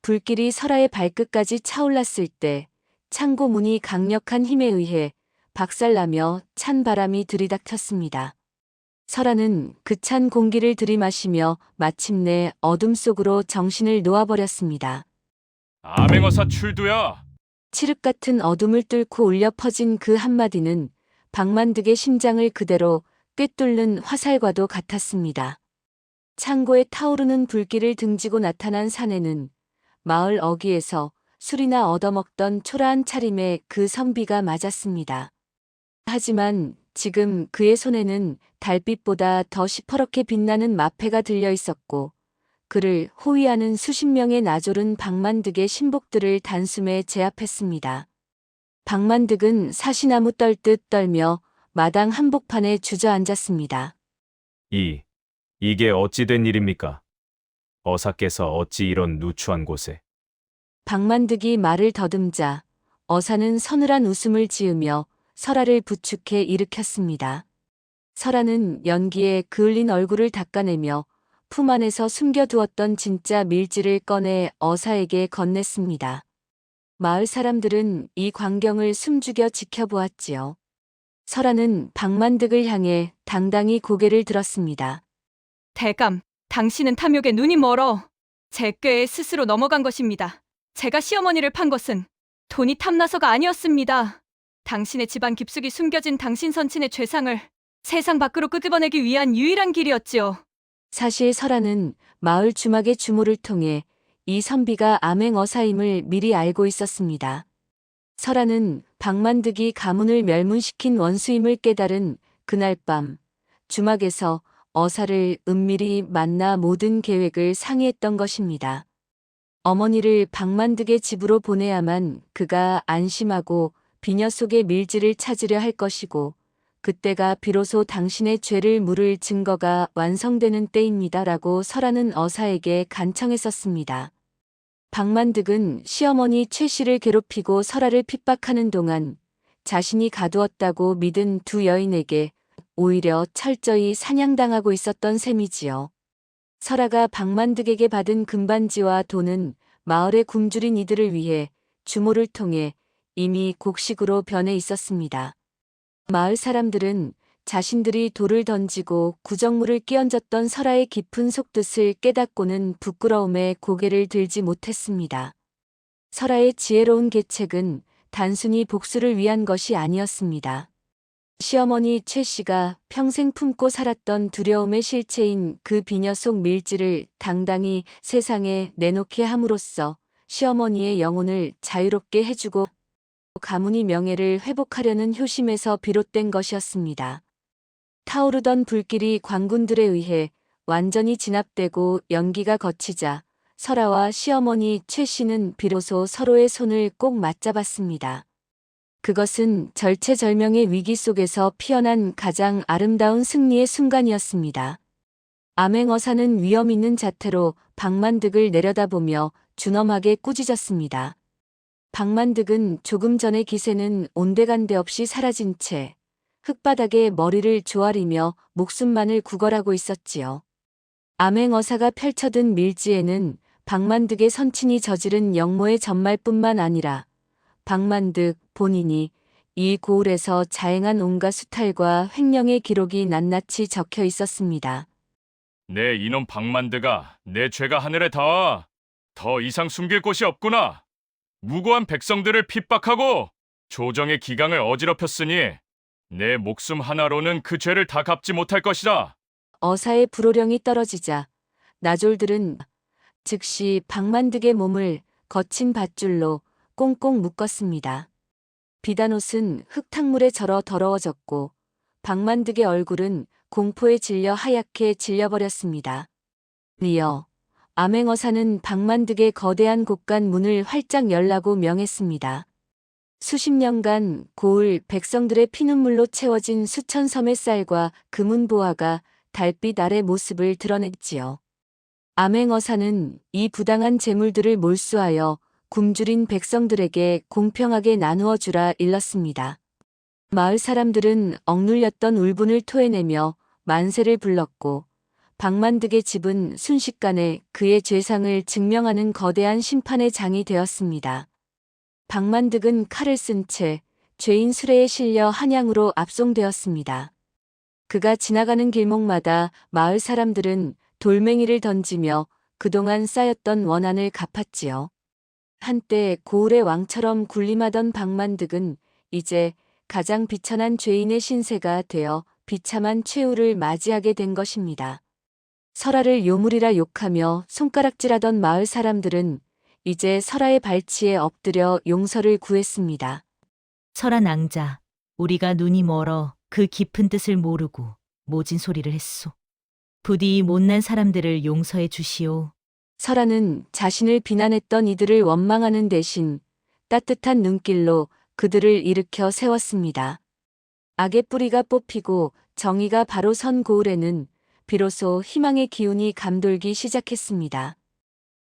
불길이 설아의 발끝까지 차올랐을 때 창고 문이 강력한 힘에 의해 박살나며 찬 바람이 들이닥쳤습니다. 설아는 그 찬 공기를 들이마시며 마침내 어둠 속으로 정신을 놓아버렸습니다. 암행어사 출두야! 칠흑 같은 어둠을 뚫고 울려 퍼진 그 한마디는 박만득의 심장을 그대로 꿰뚫는 화살과도 같았습니다. 창고에 타오르는 불길을 등지고 나타난 사내는 마을 어귀에서 술이나 얻어먹던 초라한 차림에 그 선비가 맞았습니다. 하지만 지금 그의 손에는 달빛보다 더 시퍼렇게 빛나는 마패가 들려 있었고 그를 호위하는 수십 명의 나졸은 박만득의 신복들을 단숨에 제압했습니다. 박만득은 사시나무 떨듯 떨며 마당 한복판에 주저앉았습니다. 이게 어찌 된 일입니까? 어사께서 어찌 이런 누추한 곳에? 박만득이 말을 더듬자 어사는 서늘한 웃음을 지으며 설아를 부축해 일으켰습니다. 설아는 연기에 그을린 얼굴을 닦아내며 품 안에서 숨겨두었던 진짜 밀지를 꺼내 어사에게 건넸습니다. 마을 사람들은 이 광경을 숨죽여 지켜보았지요. 설아는 박만득을 향해 당당히 고개를 들었습니다. 대감, 당신은 탐욕에 눈이 멀어. 제 꾀에 스스로 넘어간 것입니다. 제가 시어머니를 판 것은 돈이 탐나서가 아니었습니다. 당신의 집안 깊숙이 숨겨진 당신 선친의 죄상을 세상 밖으로 끄집어내기 위한 유일한 길이었지요. 사실 설아는 마을 주막의 주모를 통해 이 선비가 암행어사임을 미리 알고 있었습니다. 설아는 박만득이 가문을 멸문시킨 원수임을 깨달은 그날 밤 주막에서 어사를 은밀히 만나 모든 계획을 상의했던 것입니다. 어머니를 박만득의 집으로 보내야만 그가 안심하고 비녀 속의 밀지를 찾으려 할 것이고 그때가 비로소 당신의 죄를 물을 증거가 완성되는 때입니다라고 설아는 어사에게 간청했었습니다. 박만득은 시어머니 최 씨를 괴롭히고 설아를 핍박하는 동안 자신이 가두었다고 믿은 두 여인에게 오히려 철저히 사냥당하고 있었던 셈이지요. 설아가 박만득에게 받은 금반지와 돈은 마을에 굶주린 이들을 위해 주모를 통해 이미 곡식으로 변해 있었습니다. 마을 사람들은 자신들이 돌을 던지고 구정물을 끼얹었던 설아의 깊은 속뜻을 깨닫고는 부끄러움에 고개를 들지 못했습니다. 설아의 지혜로운 계책은 단순히 복수를 위한 것이 아니었습니다. 시어머니 최 씨가 평생 품고 살았던 두려움의 실체인 그 비녀 속 밀지를 당당히 세상에 내놓게 함으로써 시어머니의 영혼을 자유롭게 해주고 가문의 명예를 회복하려는 효심에서 비롯된 것이었습니다. 타오르던 불길이 광군들에 의해 완전히 진압되고 연기가 거치자 설아와 시어머니 최 씨는 비로소 서로의 손을 꼭 맞잡았습니다. 그것은 절체절명의 위기 속에서 피어난 가장 아름다운 승리의 순간이었습니다. 암행어사는 위험 있는 자태로 박만득을 내려다보며 준엄하게 꾸짖었습니다. 박만득은 조금 전의 기세는 온데간데 없이 사라진 채 흙바닥에 머리를 조아리며 목숨만을 구걸하고 있었지요. 암행어사가 펼쳐든 밀지에는 박만득의 선친이 저지른 영모의 전말뿐만 아니라 박만득 본인이 이 고을에서 자행한 온갖 수탈과 횡령의 기록이 낱낱이 적혀 있었습니다. 내 이놈 박만드가 내 죄가 하늘에 닿아 더 이상 숨길 곳이 없구나. 무고한 백성들을 핍박하고 조정의 기강을 어지럽혔으니 내 목숨 하나로는 그 죄를 다 갚지 못할 것이다. 어사의 불호령이 떨어지자 나졸들은 즉시 박만득의 몸을 거친 밧줄로 꽁꽁 묶었습니다. 비단옷은 흙탕물에 절어 더러워졌고 박만득의 얼굴은 공포에 질려 하얗게 질려버렸습니다. 리어 암행어사는 박만득의 거대한 곳간 문을 활짝 열라고 명했습니다. 수십 년간 고을 백성들의 피눈물로 채워진 수천 섬의 쌀과 금은 보화가 달빛 아래 모습을 드러냈지요. 암행어사는 이 부당한 재물들을 몰수하여 굶주린 백성들에게 공평하게 나누어 주라 일렀습니다. 마을 사람들은 억눌렸던 울분을 토해내며 만세를 불렀고 박만득의 집은 순식간에 그의 죄상을 증명하는 거대한 심판의 장이 되었습니다. 박만득은 칼을 쓴 채 죄인 수레에 실려 한양으로 압송되었습니다. 그가 지나가는 길목마다 마을 사람들은 돌멩이를 던지며 그동안 쌓였던 원한을 갚았지요. 한때 고을의 왕처럼 군림하던 박만득은 이제 가장 비천한 죄인의 신세가 되어 비참한 최후를 맞이하게 된 것입니다. 설아를 요물이라 욕하며 손가락질하던 마을 사람들은 이제 설아의 발치에 엎드려 용서를 구했습니다. 설아 낭자, 우리가 눈이 멀어 그 깊은 뜻을 모르고 모진 소리를 했소. 부디 이 못난 사람들을 용서해 주시오. 설아는 자신을 비난했던 이들을 원망하는 대신 따뜻한 눈길로 그들을 일으켜 세웠습니다. 악의 뿌리가 뽑히고 정의가 바로 선 고을에는 비로소 희망의 기운이 감돌기 시작했습니다.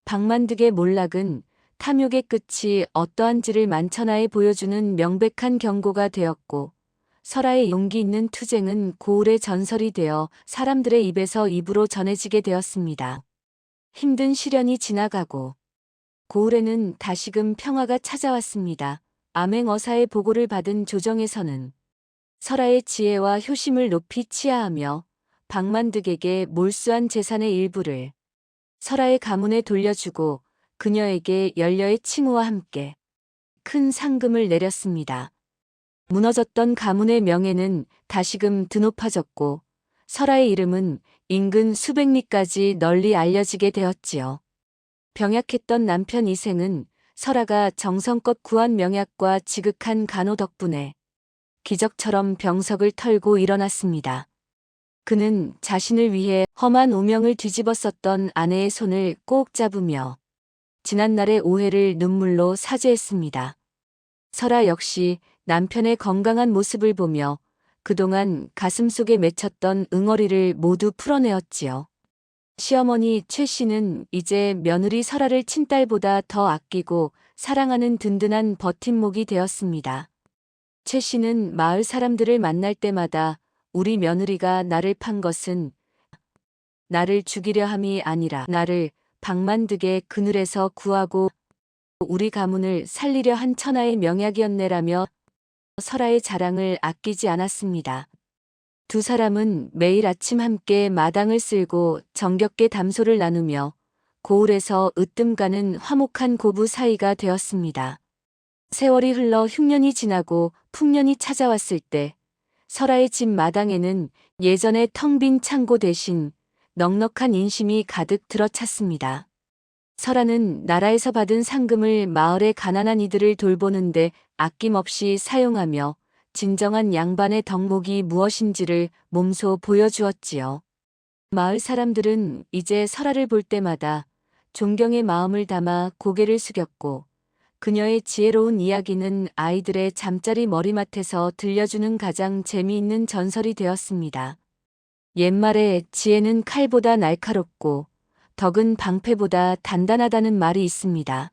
박만득의 몰락은 탐욕의 끝이 어떠한지를 만천하에 보여주는 명백한 경고가 되었고 설아의 용기 있는 투쟁은 고을의 전설이 되어 사람들의 입에서 입으로 전해지게 되었습니다. 힘든 시련이 지나가고 고을에는 다시금 평화가 찾아왔습니다. 암행어사의 보고를 받은 조정에서는 설아의 지혜와 효심을 높이 치하하며 박만득에게 몰수한 재산의 일부를 설아의 가문에 돌려주고 그녀에게 연려의 칭호와 함께 큰 상금을 내렸습니다. 무너졌던 가문의 명예는 다시금 드높아졌고 설아의 이름은 인근 수백 리까지 널리 알려지게 되었지요. 병약했던 남편 이생은 설아가 정성껏 구한 명약과 지극한 간호 덕분에 기적처럼 병석을 털고 일어났습니다. 그는 자신을 위해 험한 오명을 뒤집어 썼던 아내의 손을 꼭 잡으며 지난날의 오해를 눈물로 사죄했습니다. 설아 역시 남편의 건강한 모습을 보며 그동안 가슴속에 맺혔던 응어리를 모두 풀어내었지요. 시어머니 최 씨는 이제 며느리 설아를 친딸보다 더 아끼고 사랑하는 든든한 버팀목이 되었습니다. 최 씨는 마을 사람들을 만날 때마다 우리 며느리가 나를 판 것은 나를 죽이려 함이 아니라 나를 박만득의 그늘에서 구하고 우리 가문을 살리려 한 천하의 명약이었네라며 설아의 자랑을 아끼지 않았습니다. 두 사람은 매일 아침 함께 마당을 쓸고 정겹게 담소를 나누며 고을에서 으뜸 가는 화목한 고부 사이가 되었습니다. 세월이 흘러 흉년이 지나고 풍년이 찾아왔을 때 설아의 집 마당에는 예전의 텅 빈 창고 대신 넉넉한 인심이 가득 들어찼습니다. 설아는 나라에서 받은 상금을 마을의 가난한 이들을 돌보는데 아낌없이 사용하며 진정한 양반의 덕목이 무엇인지를 몸소 보여주었지요. 마을 사람들은 이제 설아를 볼 때마다 존경의 마음을 담아 고개를 숙였고 그녀의 지혜로운 이야기는 아이들의 잠자리 머리맡에서 들려주는 가장 재미있는 전설이 되었습니다. 옛말에 지혜는 칼보다 날카롭고 덕은 방패보다 단단하다는 말이 있습니다.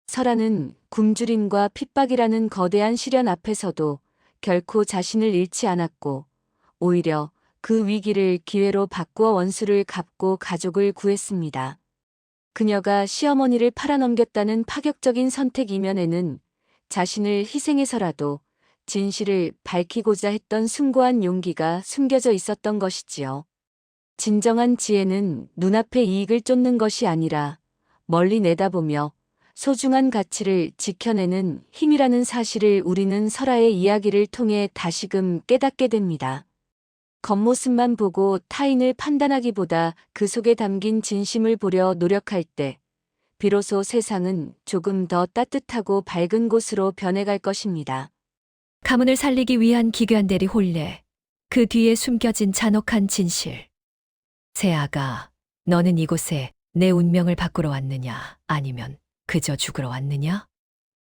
설아는 굶주림과 핍박이라는 거대한 시련 앞에서도 결코 자신을 잃지 않았고 오히려 그 위기를 기회로 바꾸어 원수를 갚고 가족을 구했습니다. 그녀가 시어머니를 팔아넘겼다는 파격적인 선택 이면에는 자신을 희생해서라도 진실을 밝히고자 했던 숭고한 용기가 숨겨져 있었던 것이지요. 진정한 지혜는 눈앞의 이익을 쫓는 것이 아니라 멀리 내다보며 소중한 가치를 지켜내는 힘이라는 사실을 우리는 설아의 이야기를 통해 다시금 깨닫게 됩니다. 겉모습만 보고 타인을 판단하기보다 그 속에 담긴 진심을 보려 노력할 때 비로소 세상은 조금 더 따뜻하고 밝은 곳으로 변해갈 것입니다. 가문을 살리기 위한 기괴한 대리 혼례, 그 뒤에 숨겨진 잔혹한 진실. 세아가, 너는 이곳에 내 운명을 바꾸러 왔느냐, 아니면 그저 죽으러 왔느냐?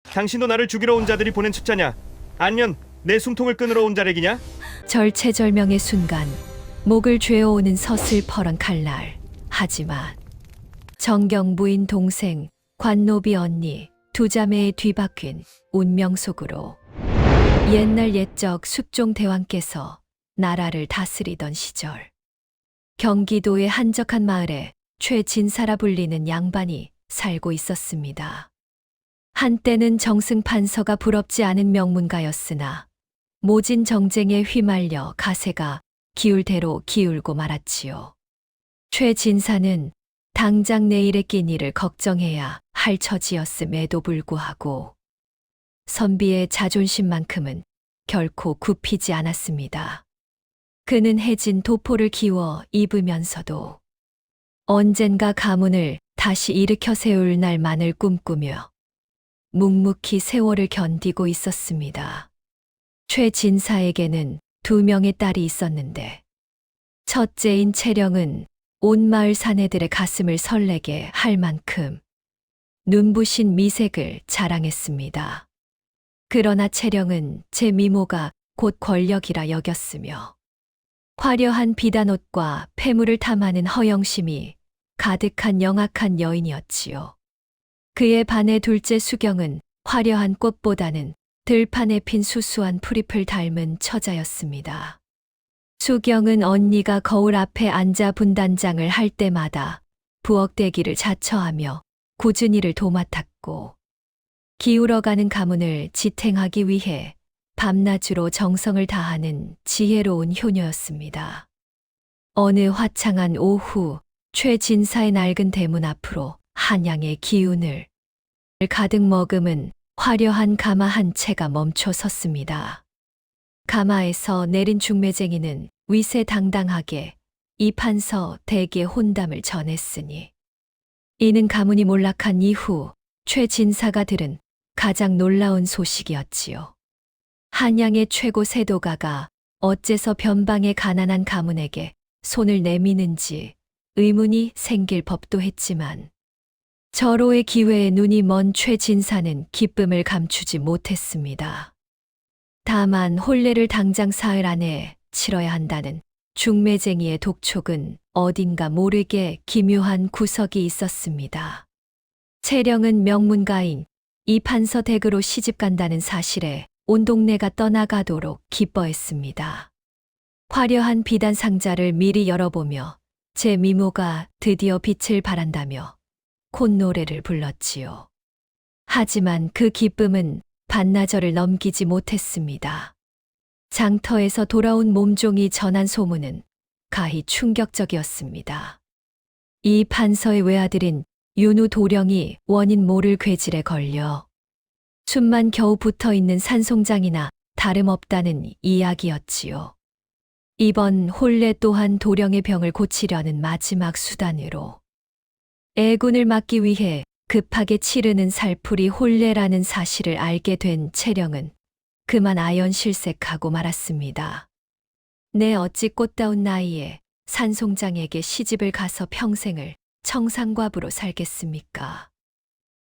당신도 나를 죽이러 온 자들이 보낸 숫자냐? 아니면 내 숨통을 끊으러 온 자렉이냐? 절체절명의 순간, 목을 죄어오는 서슬퍼런 칼날. 하지만 정경 부인 동생, 관노비 언니, 두 자매의 뒤바뀐 운명 속으로 옛날 옛적 숙종 대왕께서 나라를 다스리던 시절, 경기도의 한적한 마을에 최진사라 불리는 양반이 살고 있었습니다. 한때는 정승판서가 부럽지 않은 명문가였으나 모진 정쟁에 휘말려 가세가 기울 대로 기울고 말았지요. 최진사는 당장 내일의 끼니를 걱정해야 할 처지였음에도 불구하고 선비의 자존심만큼은 결코 굽히지 않았습니다. 그는 해진 도포를 기워 입으면서도 언젠가 가문을 다시 일으켜 세울 날만을 꿈꾸며 묵묵히 세월을 견디고 있었습니다. 최진사에게는 2명의 딸이 있었는데 첫째인 채령은 온 마을 사내들의 가슴을 설레게 할 만큼 눈부신 미색을 자랑했습니다. 그러나 채령은 제 미모가 곧 권력이라 여겼으며 화려한 비단옷과 폐물을 탐하는 허영심이 가득한 영악한 여인이었지요. 그에 반해 둘째 수경은 화려한 꽃보다는 들판에 핀 수수한 풀잎을 닮은 처자였습니다. 수경은 언니가 거울 앞에 앉아 분단장을 할 때마다 부엌대기를 자처하며 꾸준히 일을 도맡았고 기울어가는 가문을 지탱하기 위해 밤낮으로 정성을 다하는 지혜로운 효녀였습니다. 어느 화창한 오후, 최진사의 낡은 대문 앞으로 한양의 기운을 가득 머금은 화려한 가마 한 채가 멈춰 섰습니다. 가마에서 내린 중매쟁이는 위세당당하게 이 판서 대개 혼담을 전했으니 이는 가문이 몰락한 이후 최진사가 들은 가장 놀라운 소식이었지요. 한양의 최고 세도가가 어째서 변방의 가난한 가문에게 손을 내미는지 의문이 생길 법도 했지만 절호의 기회에 눈이 먼 최진사는 기쁨을 감추지 못했습니다. 다만 혼례를 당장 사흘 안에 치러야 한다는 중매쟁이의 독촉은 어딘가 모르게 기묘한 구석이 있었습니다. 채령은 명문가인 이 판서 댁으로 시집간다는 사실에 온 동네가 떠나가도록 기뻐했습니다. 화려한 비단 상자를 미리 열어보며 제 미모가 드디어 빛을 발한다며 콧노래를 불렀지요. 하지만 그 기쁨은 반나절을 넘기지 못했습니다. 장터에서 돌아온 몸종이 전한 소문은 가히 충격적이었습니다. 이 판서의 외아들인 윤우 도령이 원인 모를 괴질에 걸려 숨만 겨우 붙어있는 산송장이나 다름없다는 이야기였지요. 이번 혼례 또한 도령의 병을 고치려는 마지막 수단으로 애군을 막기 위해 급하게 치르는 살풀이 혼례라는 사실을 알게 된 채령은 그만 아연실색하고 말았습니다. 내 어찌 꽃다운 나이에 산송장에게 시집을 가서 평생을 청상과부로 살겠습니까?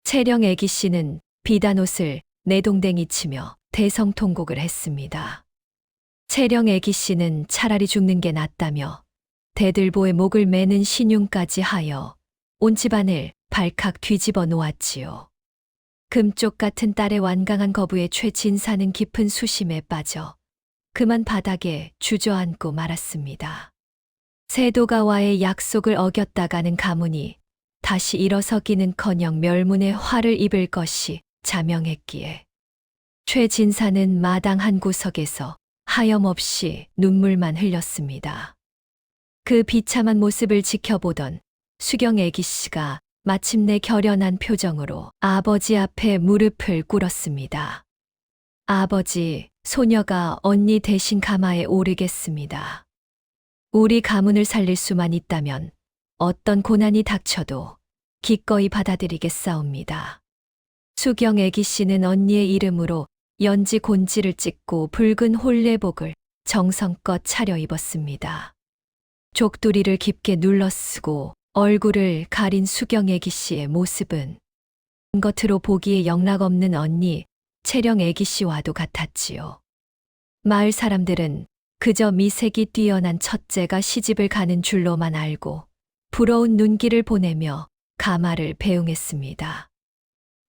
채령 애기 씨는 비단옷을 내동댕이 치며 대성통곡을 했습니다. 채령 애기 씨는 차라리 죽는 게 낫다며 대들보에 목을 매는 신용까지 하여 온 집안을 발칵 뒤집어 놓았지요. 금쪽 같은 딸의 완강한 거부에 최진사는 깊은 수심에 빠져 그만 바닥에 주저앉고 말았습니다. 세도가와의 약속을 어겼다가는 가문이 다시 일어서기는커녕 멸문의 화를 입을 것이 자명했기에 최진사는 마당 한 구석에서 하염없이 눈물만 흘렸습니다. 그 비참한 모습을 지켜보던 수경 애기 씨가 마침내 결연한 표정으로 아버지 앞에 무릎을 꿇었습니다. 아버지, 소녀가 언니 대신 가마에 오르겠습니다. 우리 가문을 살릴 수만 있다면 어떤 고난이 닥쳐도 기꺼이 받아들이겠사옵니다. 수경 애기 씨는 언니의 이름으로 연지 곤지를 찍고 붉은 혼례복을 정성껏 차려입었습니다. 족두리를 깊게 눌러쓰고 얼굴을 가린 수경 애기 씨의 모습은 겉으로 보기에 영락없는 언니 채령 애기 씨와도 같았지요. 마을 사람들은 그저 미색이 뛰어난 첫째가 시집을 가는 줄로만 알고 부러운 눈길을 보내며 가마를 배웅했습니다.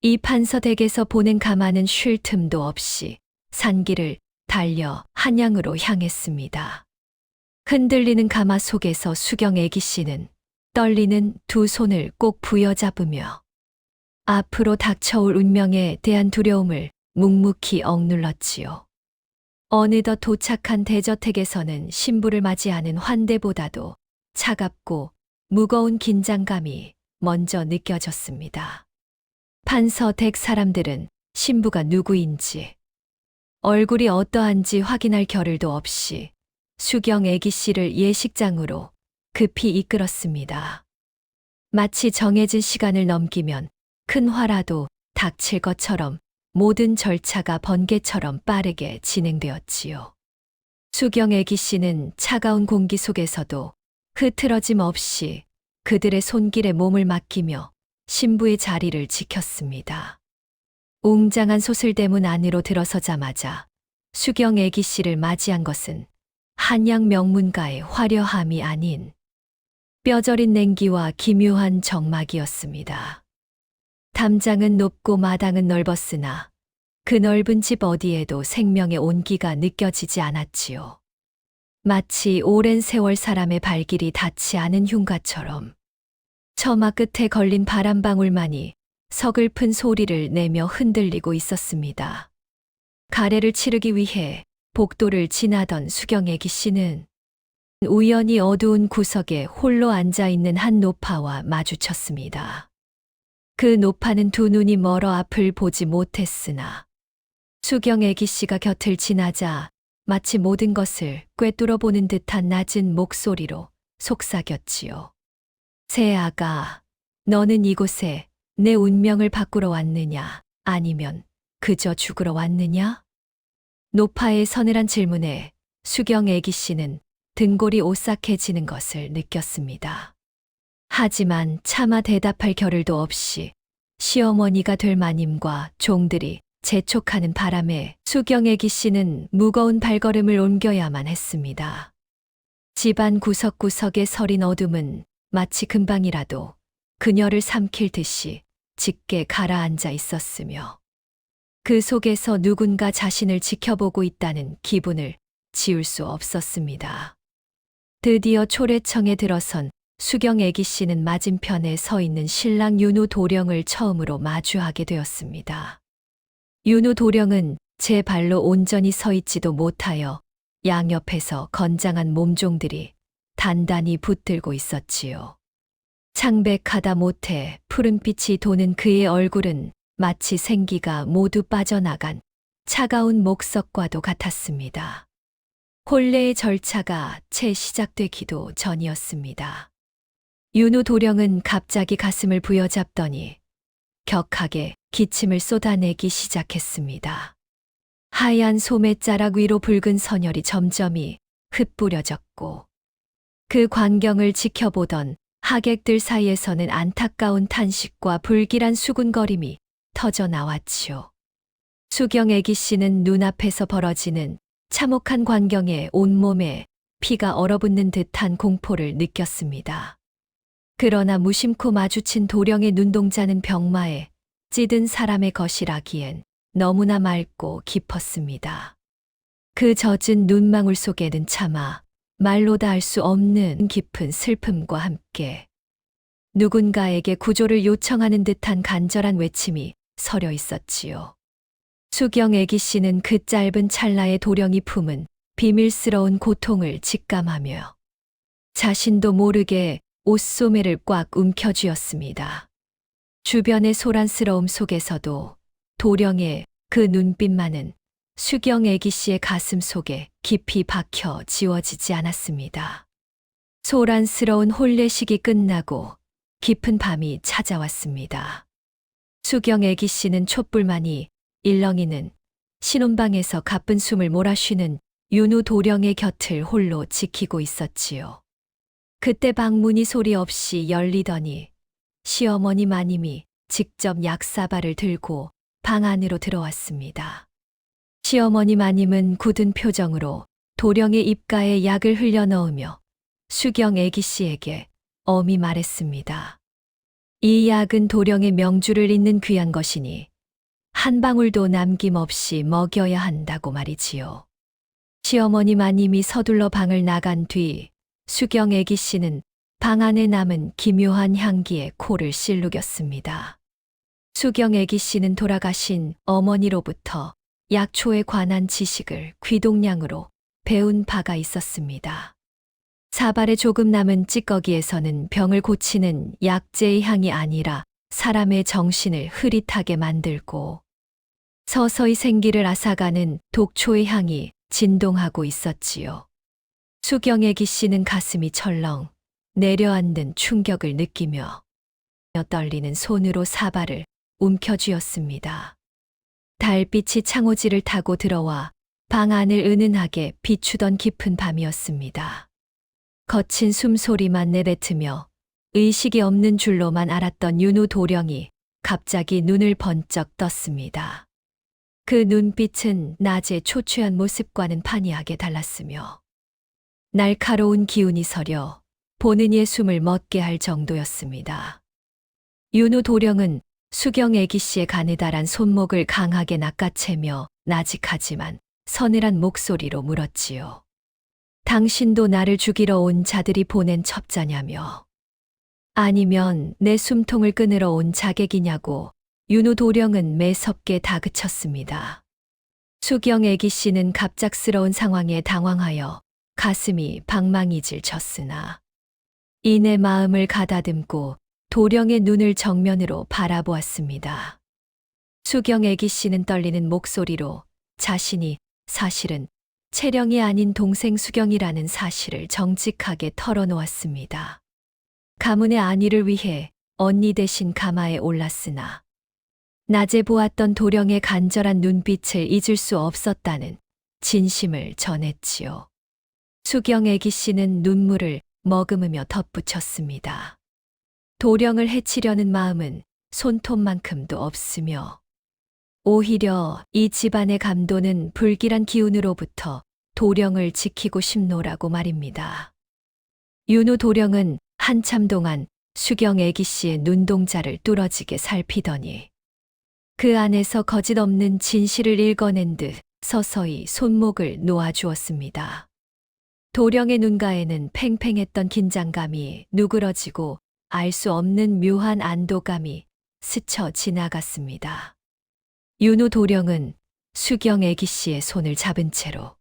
이 판서댁에서 보낸 가마는 쉴 틈도 없이 산길을 달려 한양으로 향했습니다. 흔들리는 가마 속에서 수경 애기 씨는 떨리는 두 손을 꼭 부여잡으며 앞으로 닥쳐올 운명에 대한 두려움을 묵묵히 억눌렀지요. 어느덧 도착한 대저택에서는 신부를 맞이하는 환대보다도 차갑고 무거운 긴장감이 먼저 느껴졌습니다. 판서댁 사람들은 신부가 누구인지, 얼굴이 어떠한지 확인할 겨를도 없이 수경 애기 씨를 예식장으로 급히 이끌었습니다. 마치 정해진 시간을 넘기면 큰 화라도 닥칠 것처럼 모든 절차가 번개처럼 빠르게 진행되었지요. 수경 애기 씨는 차가운 공기 속에서도 흐트러짐 없이 그들의 손길에 몸을 맡기며 신부의 자리를 지켰습니다. 웅장한 소슬대문 안으로 들어서자마자 수경 애기 씨를 맞이한 것은 한양 명문가의 화려함이 아닌 뼈저린 냉기와 기묘한 정막이었습니다. 담장은 높고 마당은 넓었으나 그 넓은 집 어디에도 생명의 온기가 느껴지지 않았지요. 마치 오랜 세월 사람의 발길이 닿지 않은 흉가처럼 처마 끝에 걸린 바람방울만이 서글픈 소리를 내며 흔들리고 있었습니다. 가래를 치르기 위해 복도를 지나던 수경 애기 씨는 우연히 어두운 구석에 홀로 앉아있는 한 노파와 마주쳤습니다. 그 노파는 두 눈이 멀어 앞을 보지 못했으나 수경 애기 씨가 곁을 지나자 마치 모든 것을 꿰뚫어 보는 듯한 낮은 목소리로 속삭였지요. 새아가, 너는 이곳에 내 운명을 바꾸러 왔느냐, 아니면 그저 죽으러 왔느냐? 노파의 서늘한 질문에 수경 애기 씨는 등골이 오싹해지는 것을 느꼈습니다. 하지만 차마 대답할 겨를도 없이 시어머니가 될 마님과 종들이 재촉하는 바람에 수경 애기 씨는 무거운 발걸음을 옮겨야만 했습니다. 집안 구석구석의 서린 어둠은 마치 금방이라도 그녀를 삼킬 듯이 짙게 가라앉아 있었으며 그 속에서 누군가 자신을 지켜보고 있다는 기분을 지울 수 없었습니다. 드디어 초래청에 들어선 수경 애기 씨는 맞은편에 서 있는 신랑 윤우 도령을 처음으로 마주하게 되었습니다. 윤우 도령은 제 발로 온전히 서 있지도 못하여 양옆에서 건장한 몸종들이 단단히 붙들고 있었지요. 창백하다 못해 푸른빛이 도는 그의 얼굴은 마치 생기가 모두 빠져나간 차가운 목석과도 같았습니다. 혼례의 절차가 채 시작되기도 전이었습니다. 윤우 도령은 갑자기 가슴을 부여잡더니 격하게 기침을 쏟아내기 시작했습니다. 하얀 소매자락 위로 붉은 선혈이 점점이 흩뿌려졌고 그 광경을 지켜보던 하객들 사이에서는 안타까운 탄식과 불길한 수군거림이 터져 나왔지요. 수경 애기 씨는 눈앞에서 벌어지는 참혹한 광경에 온몸에 피가 얼어붙는 듯한 공포를 느꼈습니다. 그러나 무심코 마주친 도령의 눈동자는 병마에 찌든 사람의 것이라기엔 너무나 맑고 깊었습니다. 그 젖은 눈망울 속에는 차마 말로 다 알 수 없는 깊은 슬픔과 함께 누군가에게 구조를 요청하는 듯한 간절한 외침이 서려 있었지요. 수경 애기 씨는 그 짧은 찰나의 도령이 품은 비밀스러운 고통을 직감하며 자신도 모르게 옷소매를 꽉 움켜쥐었습니다. 주변의 소란스러움 속에서도 도령의 그 눈빛만은 수경 애기 씨의 가슴 속에 깊이 박혀 지워지지 않았습니다. 소란스러운 혼례식이 끝나고 깊은 밤이 찾아왔습니다. 수경 애기 씨는 촛불만이 일렁이는 신혼방에서 가쁜 숨을 몰아쉬는 윤우 도령의 곁을 홀로 지키고 있었지요. 그때 방문이 소리 없이 열리더니 시어머니 마님이 직접 약사발을 들고 방 안으로 들어왔습니다. 시어머니 마님은 굳은 표정으로 도령의 입가에 약을 흘려 넣으며 수경 애기 씨에게 엄히 말했습니다. 이 약은 도령의 명주를 잇는 귀한 것이니 한 방울도 남김없이 먹여야 한다고 말이지요. 시어머니 마님이 서둘러 방을 나간 뒤 수경 애기 씨는 방 안에 남은 기묘한 향기에 코를 실룩였습니다. 수경 애기 씨는 돌아가신 어머니로부터 약초에 관한 지식을 귀동량으로 배운 바가 있었습니다. 사발에 조금 남은 찌꺼기에서는 병을 고치는 약재의 향이 아니라 사람의 정신을 흐릿하게 만들고 서서히 생기를 앗아가는 독초의 향이 진동하고 있었지요. 수경 애기 씨는 가슴이 철렁 내려앉는 충격을 느끼며 떨리는 손으로 사발을 움켜쥐었습니다. 달빛이 창호지를 타고 들어와 방 안을 은은하게 비추던 깊은 밤이었습니다. 거친 숨소리만 내뱉으며 의식이 없는 줄로만 알았던 윤우 도령이 갑자기 눈을 번쩍 떴습니다. 그 눈빛은 낮의 초췌한 모습과는 판이하게 달랐으며 날카로운 기운이 서려 보는 이의 숨을 멎게 할 정도였습니다. 윤우 도령은 수경 애기 씨의 가느다란 손목을 강하게 낚아채며 나직하지만 서늘한 목소리로 물었지요. 당신도 나를 죽이러 온 자들이 보낸 첩자냐며. 아니면 내 숨통을 끊으러 온 자객이냐고 윤우 도령은 매섭게 다그쳤습니다. 수경 애기 씨는 갑작스러운 상황에 당황하여 가슴이 방망이질 쳤으나 이내 마음을 가다듬고 도령의 눈을 정면으로 바라보았습니다. 수경 애기 씨는 떨리는 목소리로 자신이 사실은 채령이 아닌 동생 수경이라는 사실을 정직하게 털어놓았습니다. 가문의 안위를 위해 언니 대신 가마에 올랐으나 낮에 보았던 도령의 간절한 눈빛을 잊을 수 없었다는 진심을 전했지요. 수경 애기 씨는 눈물을 머금으며 덧붙였습니다. 도령을 해치려는 마음은 손톱만큼도 없으며 오히려 이 집안의 감도는 불길한 기운으로부터 도령을 지키고 싶노라고 말입니다. 윤우 도령은 한참 동안 수경 애기 씨의 눈동자를 뚫어지게 살피더니 그 안에서 거짓 없는 진실을 읽어낸 듯 서서히 손목을 놓아주었습니다. 도령의 눈가에는 팽팽했던 긴장감이 누그러지고 알 수 없는 묘한 안도감이 스쳐 지나갔습니다. 윤우 도령은 수경 애기 씨의 손을 잡은 채로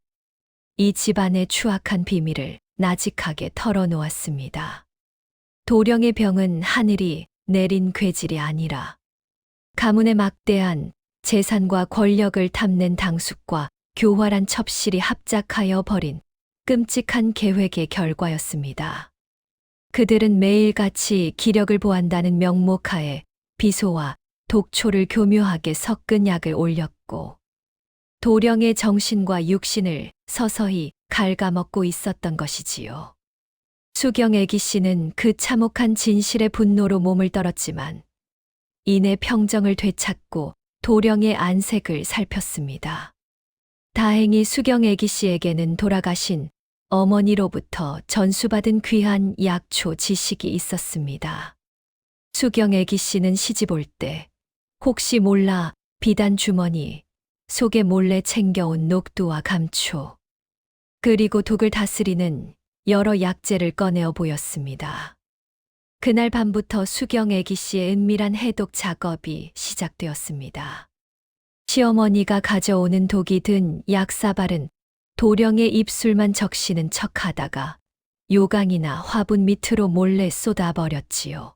이 집안의 추악한 비밀을 나직하게 털어놓았습니다. 도령의 병은 하늘이 내린 괴질이 아니라 가문의 막대한 재산과 권력을 탐낸 당숙과 교활한 첩실이 합작하여 벌인 끔찍한 계획의 결과였습니다. 그들은 매일같이 기력을 보한다는 명목하에 비소와 독초를 교묘하게 섞은 약을 올렸고 도령의 정신과 육신을 서서히 갉아먹고 있었던 것이지요. 수경 애기 씨는 그 참혹한 진실의 분노로 몸을 떨었지만 이내 평정을 되찾고 도령의 안색을 살폈습니다. 다행히 수경 애기 씨에게는 돌아가신 어머니로부터 전수받은 귀한 약초 지식이 있었습니다. 수경 애기 씨는 시집 올 때 혹시 몰라 비단 주머니 속에 몰래 챙겨온 녹두와 감초, 그리고 독을 다스리는 여러 약재를 꺼내어 보였습니다. 그날 밤부터 수경 애기 씨의 은밀한 해독 작업이 시작되었습니다. 시어머니가 가져오는 독이 든 약사발은 도령의 입술만 적시는 척하다가 요강이나 화분 밑으로 몰래 쏟아버렸지요.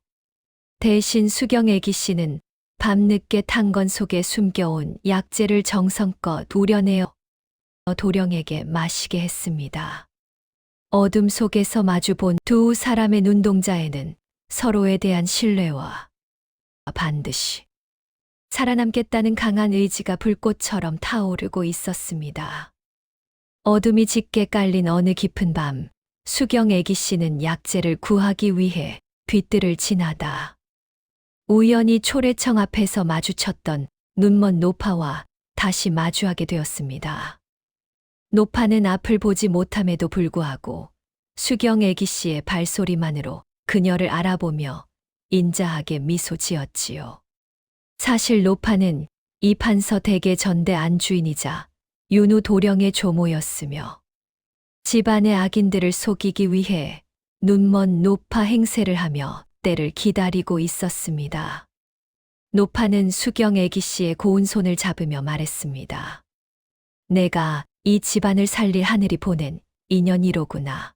대신 수경 애기 씨는 밤늦게 탄건 속에 숨겨온 약재를 정성껏 우려내어 도령에게 마시게 했습니다. 어둠 속에서 마주본 두 사람의 눈동자에는 서로에 대한 신뢰와 반드시 살아남겠다는 강한 의지가 불꽃처럼 타오르고 있었습니다. 어둠이 짙게 깔린 어느 깊은 밤, 수경 애기 씨는 약재를 구하기 위해 뒷뜰을 지나다 우연히 초래청 앞에서 마주쳤던 눈먼 노파와 다시 마주하게 되었습니다. 노파는 앞을 보지 못함에도 불구하고 수경 애기 씨의 발소리만으로 그녀를 알아보며 인자하게 미소 지었지요. 사실 노파는 이판서 댁의 전대 안주인이자 윤우 도령의 조모였으며 집안의 악인들을 속이기 위해 눈먼 노파 행세를 하며 때를 기다리고 있었습니다. 노파는 수경 애기 씨의 고운 손을 잡으며 말했습니다. 내가 이 집안을 살릴 하늘이 보낸 인연이로구나.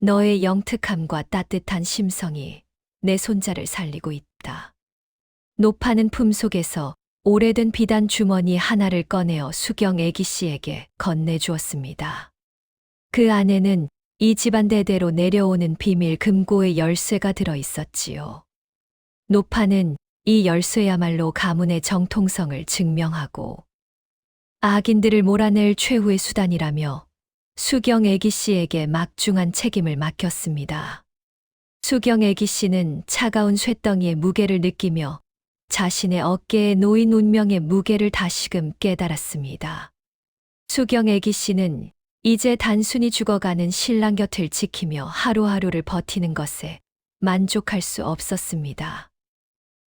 너의 영특함과 따뜻한 심성이 내 손자를 살리고 있다. 노파는 품속에서 오래된 비단 주머니 하나를 꺼내어 수경 애기 씨에게 건네주었습니다. 그 안에는 이 집안 대대로 내려오는 비밀 금고의 열쇠가 들어 있었지요. 노파는 이 열쇠야말로 가문의 정통성을 증명하고 악인들을 몰아낼 최후의 수단이라며 수경 애기 씨에게 막중한 책임을 맡겼습니다. 수경 애기 씨는 차가운 쇳덩이의 무게를 느끼며 자신의 어깨에 놓인 운명의 무게를 다시금 깨달았습니다. 수경 애기 씨는 이제 단순히 죽어가는 신랑 곁을 지키며 하루하루를 버티는 것에 만족할 수 없었습니다.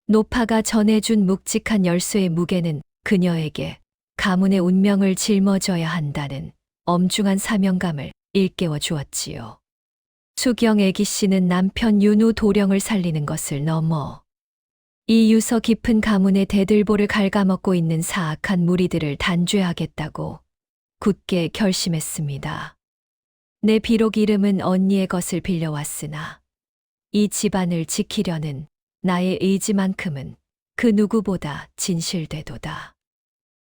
노파가 전해준 묵직한 열쇠의 무게는 그녀에게 가문의 운명을 짊어져야 한다는 엄중한 사명감을 일깨워 주었지요. 수경 애기 씨는 남편 윤우 도령을 살리는 것을 넘어 이 유서 깊은 가문의 대들보를 갉아먹고 있는 사악한 무리들을 단죄하겠다고 굳게 결심했습니다. 내 비록 이름은 언니의 것을 빌려왔으나 이 집안을 지키려는 나의 의지만큼은 그 누구보다 진실되도다.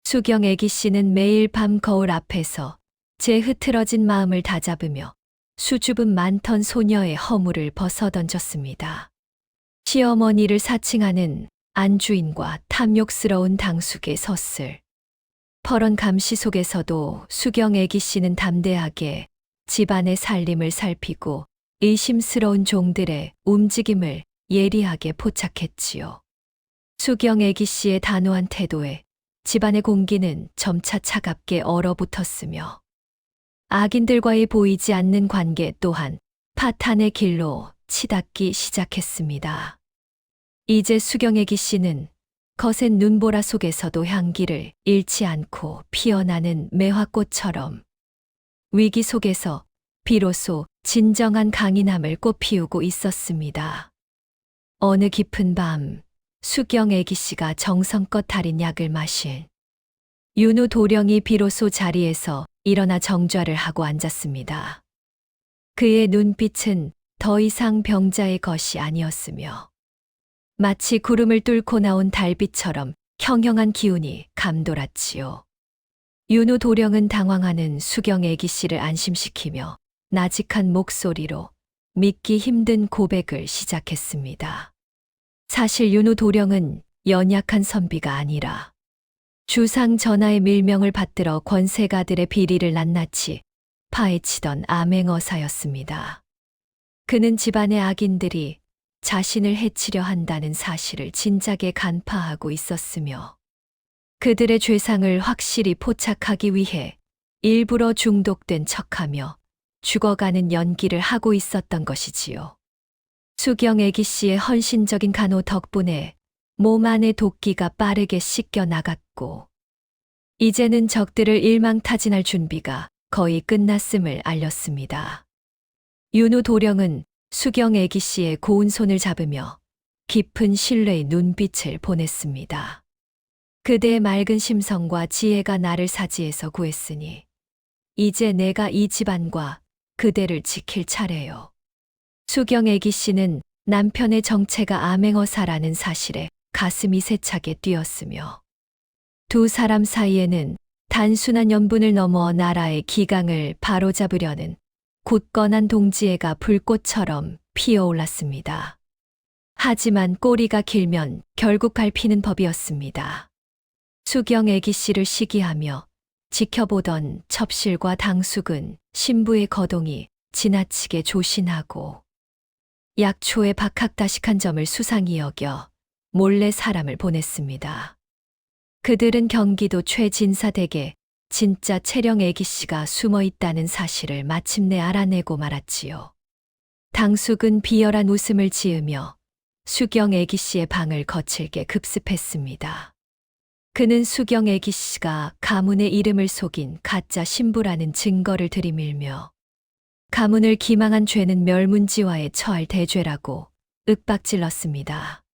수경 애기 씨는 매일 밤 거울 앞에서 제 흐트러진 마음을 다잡으며 수줍음 많던 소녀의 허물을 벗어던졌습니다. 시어머니를 사칭하는 안주인과 탐욕스러운 당숙의 섰을 퍼런 감시 속에서도 수경 애기 씨는 담대하게 집안의 살림을 살피고 의심스러운 종들의 움직임을 예리하게 포착했지요. 수경 애기 씨의 단호한 태도에 집안의 공기는 점차 차갑게 얼어붙었으며 악인들과의 보이지 않는 관계 또한 파탄의 길로 치닫기 시작했습니다. 이제 수경 애기 씨는 거센 눈보라 속에서도 향기를 잃지 않고 피어나는 매화꽃처럼 위기 속에서 비로소 진정한 강인함을 꽃피우고 있었습니다. 어느 깊은 밤 수경 애기 씨가 정성껏 달인 약을 마신 윤우 도령이 비로소 자리에서 일어나 정좌를 하고 앉았습니다. 그의 눈빛은 더 이상 병자의 것이 아니었으며 마치 구름을 뚫고 나온 달빛처럼 형형한 기운이 감돌았지요. 윤우 도령은 당황하는 수경 애기 씨를 안심시키며 나직한 목소리로 믿기 힘든 고백을 시작했습니다. 사실 윤우 도령은 연약한 선비가 아니라 주상 전하의 밀명을 받들어 권세가들의 비리를 낱낱이 파헤치던 암행어사였습니다. 그는 집안의 악인들이 자신을 해치려 한다는 사실을 진작에 간파하고 있었으며 그들의 죄상을 확실히 포착하기 위해 일부러 중독된 척하며 죽어가는 연기를 하고 있었던 것이지요. 수경 애기 씨의 헌신적인 간호 덕분에 몸 안의 도끼가 빠르게 씻겨 나갔고 이제는 적들을 일망타진할 준비가 거의 끝났음을 알렸습니다. 윤우 도령은 수경 애기 씨의 고운 손을 잡으며 깊은 신뢰의 눈빛을 보냈습니다. 그대의 맑은 심성과 지혜가 나를 사지에서 구했으니 이제 내가 이 집안과 그대를 지킬 차례요. 수경 애기 씨는 남편의 정체가 암행어사라는 사실에 가슴이 세차게 뛰었으며 두 사람 사이에는 단순한 연분을 넘어 나라의 기강을 바로잡으려는 굳건한 동지애가 불꽃처럼 피어올랐습니다. 하지만 꼬리가 길면 결국 밟히는 법이었습니다. 수경 애기 씨를 시기하며 지켜보던 첩실과 당숙은 신부의 거동이 지나치게 조신하고 약초의 박학다식한 점을 수상히 여겨 몰래 사람을 보냈습니다. 그들은 경기도 최진사댁에 진짜 채령 애기 씨가 숨어 있다는 사실을 마침내 알아내고 말았지요. 당숙은 비열한 웃음을 지으며 수경 애기 씨의 방을 거칠게 급습했습니다. 그는 수경 애기 씨가 가문의 이름을 속인 가짜 신부라는 증거를 들이밀며 가문을 기망한 죄는 멸문지화에 처할 대죄라고 윽박질렀습니다.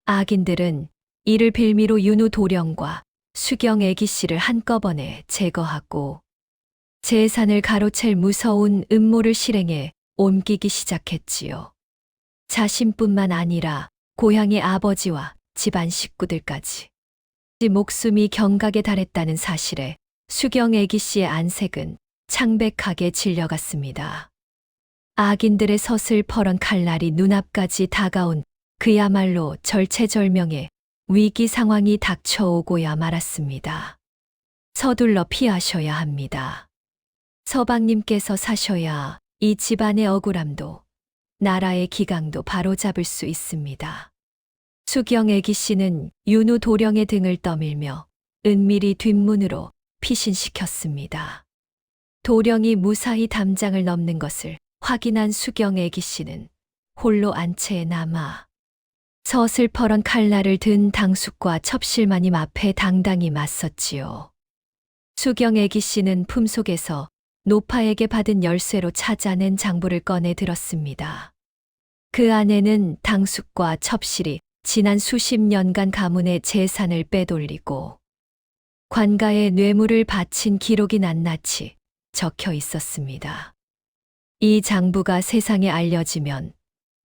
악인들은 이를 빌미로 윤우 도령과 수경 애기 씨를 한꺼번에 제거하고 재산을 가로챌 무서운 음모를 실행해 옮기기 시작했지요. 자신뿐만 아니라 고향의 아버지와 집안 식구들까지. 목숨이 경각에 달했다는 사실에 수경 애기 씨의 안색은 창백하게 질려갔습니다. 악인들의 서슬퍼런 칼날이 눈앞까지 다가온 그야말로 절체절명의 위기 상황이 닥쳐오고야 말았습니다. 서둘러 피하셔야 합니다. 서방님께서 사셔야 이 집안의 억울함도 나라의 기강도 바로잡을 수 있습니다. 수경 애기 씨는 윤우 도령의 등을 떠밀며 은밀히 뒷문으로 피신시켰습니다. 도령이 무사히 담장을 넘는 것을 확인한 수경 애기 씨는 홀로 안채에 남아 서슬퍼런 칼날을 든 당숙과 첩실마님 앞에 당당히 맞섰지요. 수경 애기 씨는 품속에서 노파에게 받은 열쇠로 찾아낸 장부를 꺼내 들었습니다. 그 안에는 당숙과 첩실이 지난 수십 년간 가문의 재산을 빼돌리고 관가에 뇌물을 바친 기록이 낱낱이 적혀 있었습니다. 이 장부가 세상에 알려지면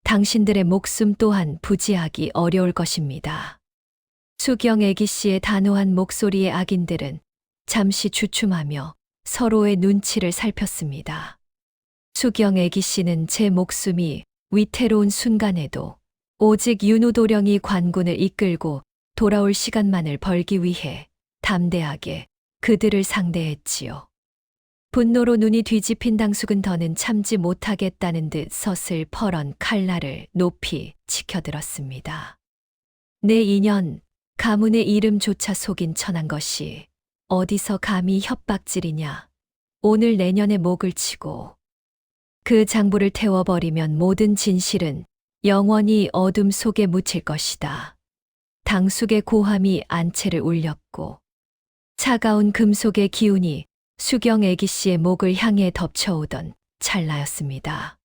당신들의 목숨 또한 부지하기 어려울 것입니다. 수경 애기 씨의 단호한 목소리의 악인들은 잠시 주춤하며 서로의 눈치를 살폈습니다. 수경 애기 씨는 제 목숨이 위태로운 순간에도 오직 윤우 도령이 관군을 이끌고 돌아올 시간만을 벌기 위해 담대하게 그들을 상대했지요. 분노로 눈이 뒤집힌 당숙은 더는 참지 못하겠다는 듯 서슬퍼런 칼날을 높이 치켜들었습니다. 내 인연, 가문의 이름조차 속인 천한 것이 어디서 감히 협박질이냐. 오늘 내년에 목을 치고 그 장부를 태워버리면 모든 진실은 영원히 어둠 속에 묻힐 것이다. 당숙의 고함이 안채를 울렸고 차가운 금속의 기운이 수경 애기 씨의 목을 향해 덮쳐오던 찰나였습니다.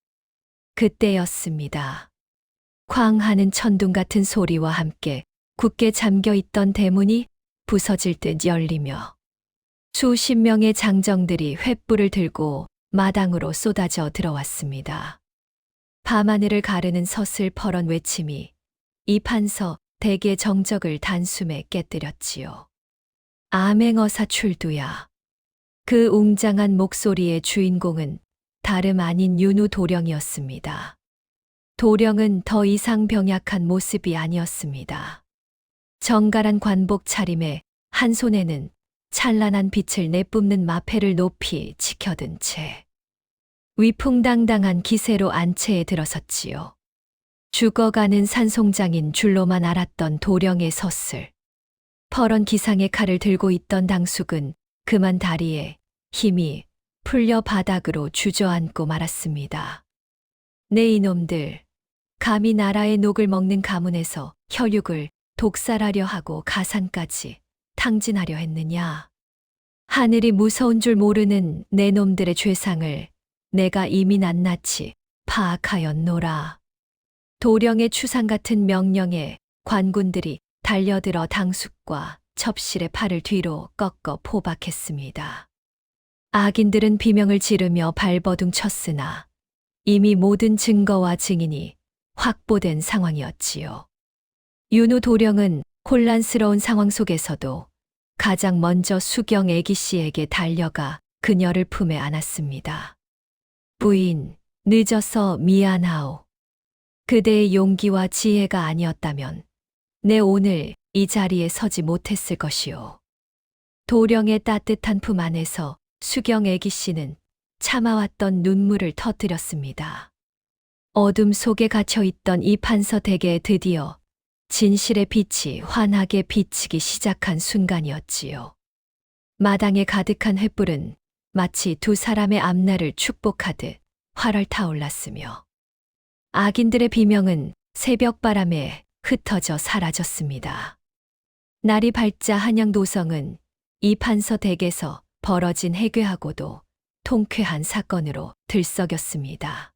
그때였습니다. 쾅 하는 천둥 같은 소리와 함께 굳게 잠겨있던 대문이 부서질 듯 열리며 수십 명의 장정들이 횃불을 들고 마당으로 쏟아져 들어왔습니다. 밤하늘을 가르는 서슬퍼런 외침이 이 판서 대개 정적을 단숨에 깨뜨렸지요. 암행어사 출두야. 그 웅장한 목소리의 주인공은 다름 아닌 윤우 도령이었습니다. 도령은 더 이상 병약한 모습이 아니었습니다. 정갈한 관복 차림에 한 손에는 찬란한 빛을 내뿜는 마패를 높이 지켜든 채 위풍당당한 기세로 안채에 들어섰지요. 죽어가는 산송장인 줄로만 알았던 도령의 서슬. 퍼런 기상의 칼을 들고 있던 당숙은 그만 다리에 힘이 풀려 바닥으로 주저앉고 말았습니다. 네 이놈들, 감히 나라의 녹을 먹는 가문에서 혈육을 독살하려 하고 가산까지 탕진하려 했느냐? 하늘이 무서운 줄 모르는 내 놈들의 죄상을 내가 이미 낱낱이 파악하였노라. 도령의 추상 같은 명령에 관군들이 달려들어 당숙과 첩실의 팔을 뒤로 꺾어 포박했습니다. 악인들은 비명을 지르며 발버둥 쳤으나 이미 모든 증거와 증인이 확보된 상황이었지요. 윤우 도령은 혼란스러운 상황 속에서도 가장 먼저 수경 애기 씨에게 달려가 그녀를 품에 안았습니다. 부인, 늦어서 미안하오. 그대의 용기와 지혜가 아니었다면 내 오늘 이 자리에 서지 못했을 것이오. 도령의 따뜻한 품 안에서 수경 애기 씨는 참아왔던 눈물을 터뜨렸습니다. 어둠 속에 갇혀있던 이 판서댁에 드디어 진실의 빛이 환하게 비치기 시작한 순간이었지요. 마당에 가득한 횃불은 마치 두 사람의 앞날을 축복하듯 활활 타올랐으며 악인들의 비명은 새벽바람에 흩어져 사라졌습니다. 날이 밝자 한양도성은 이 판서댁에서 벌어진 해괴하고도 통쾌한 사건으로 들썩였습니다.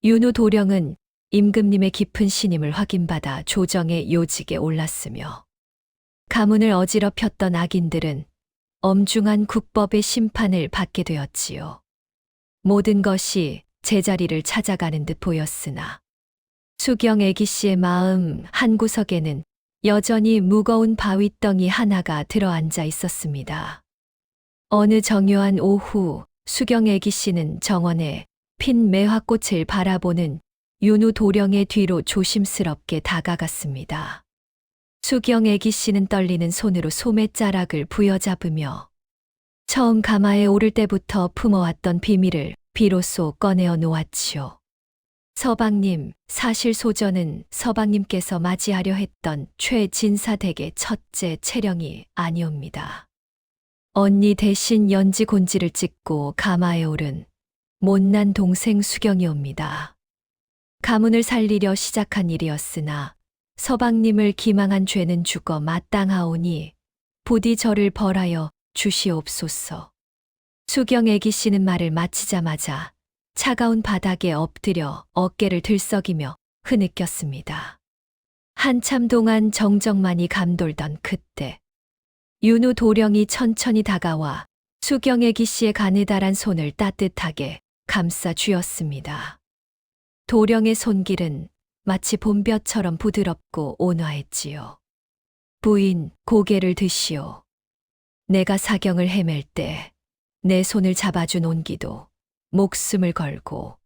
윤우 도령은 임금님의 깊은 신임을 확인받아 조정의 요직에 올랐으며 가문을 어지럽혔던 악인들은 엄중한 국법의 심판을 받게 되었지요. 모든 것이 제자리를 찾아가는 듯 보였으나 수경 애기 씨의 마음 한구석에는 여전히 무거운 바위덩이 하나가 들어앉아 있었습니다. 어느 정요한 오후 수경 애기 씨는 정원에 핀 매화꽃을 바라보는 윤우 도령의 뒤로 조심스럽게 다가갔습니다. 수경 애기 씨는 떨리는 손으로 소매자락을 부여잡으며 처음 가마에 오를 때부터 품어왔던 비밀을 비로소 꺼내어 놓았지요. 서방님, 사실 소전은 서방님께서 맞이하려 했던 최진사댁의 첫째 채령이 아니옵니다. 언니 대신 연지 곤지를 찍고 가마에 오른 못난 동생 수경이옵니다. 가문을 살리려 시작한 일이었으나 서방님을 기망한 죄는 죽어 마땅하오니 부디 저를 벌하여 주시옵소서. 수경 애기 씨는 말을 마치자마자 차가운 바닥에 엎드려 어깨를 들썩이며 흐느꼈습니다. 한참 동안 정적만이 감돌던 그때 윤우 도령이 천천히 다가와 수경 애기 씨의 가느다란 손을 따뜻하게 감싸 쥐었습니다. 도령의 손길은 마치 봄볕처럼 부드럽고 온화했지요. 부인, 고개를 드시오. 내가 사경을 헤맬 때 내 손을 잡아준 온기도 목숨을 걸고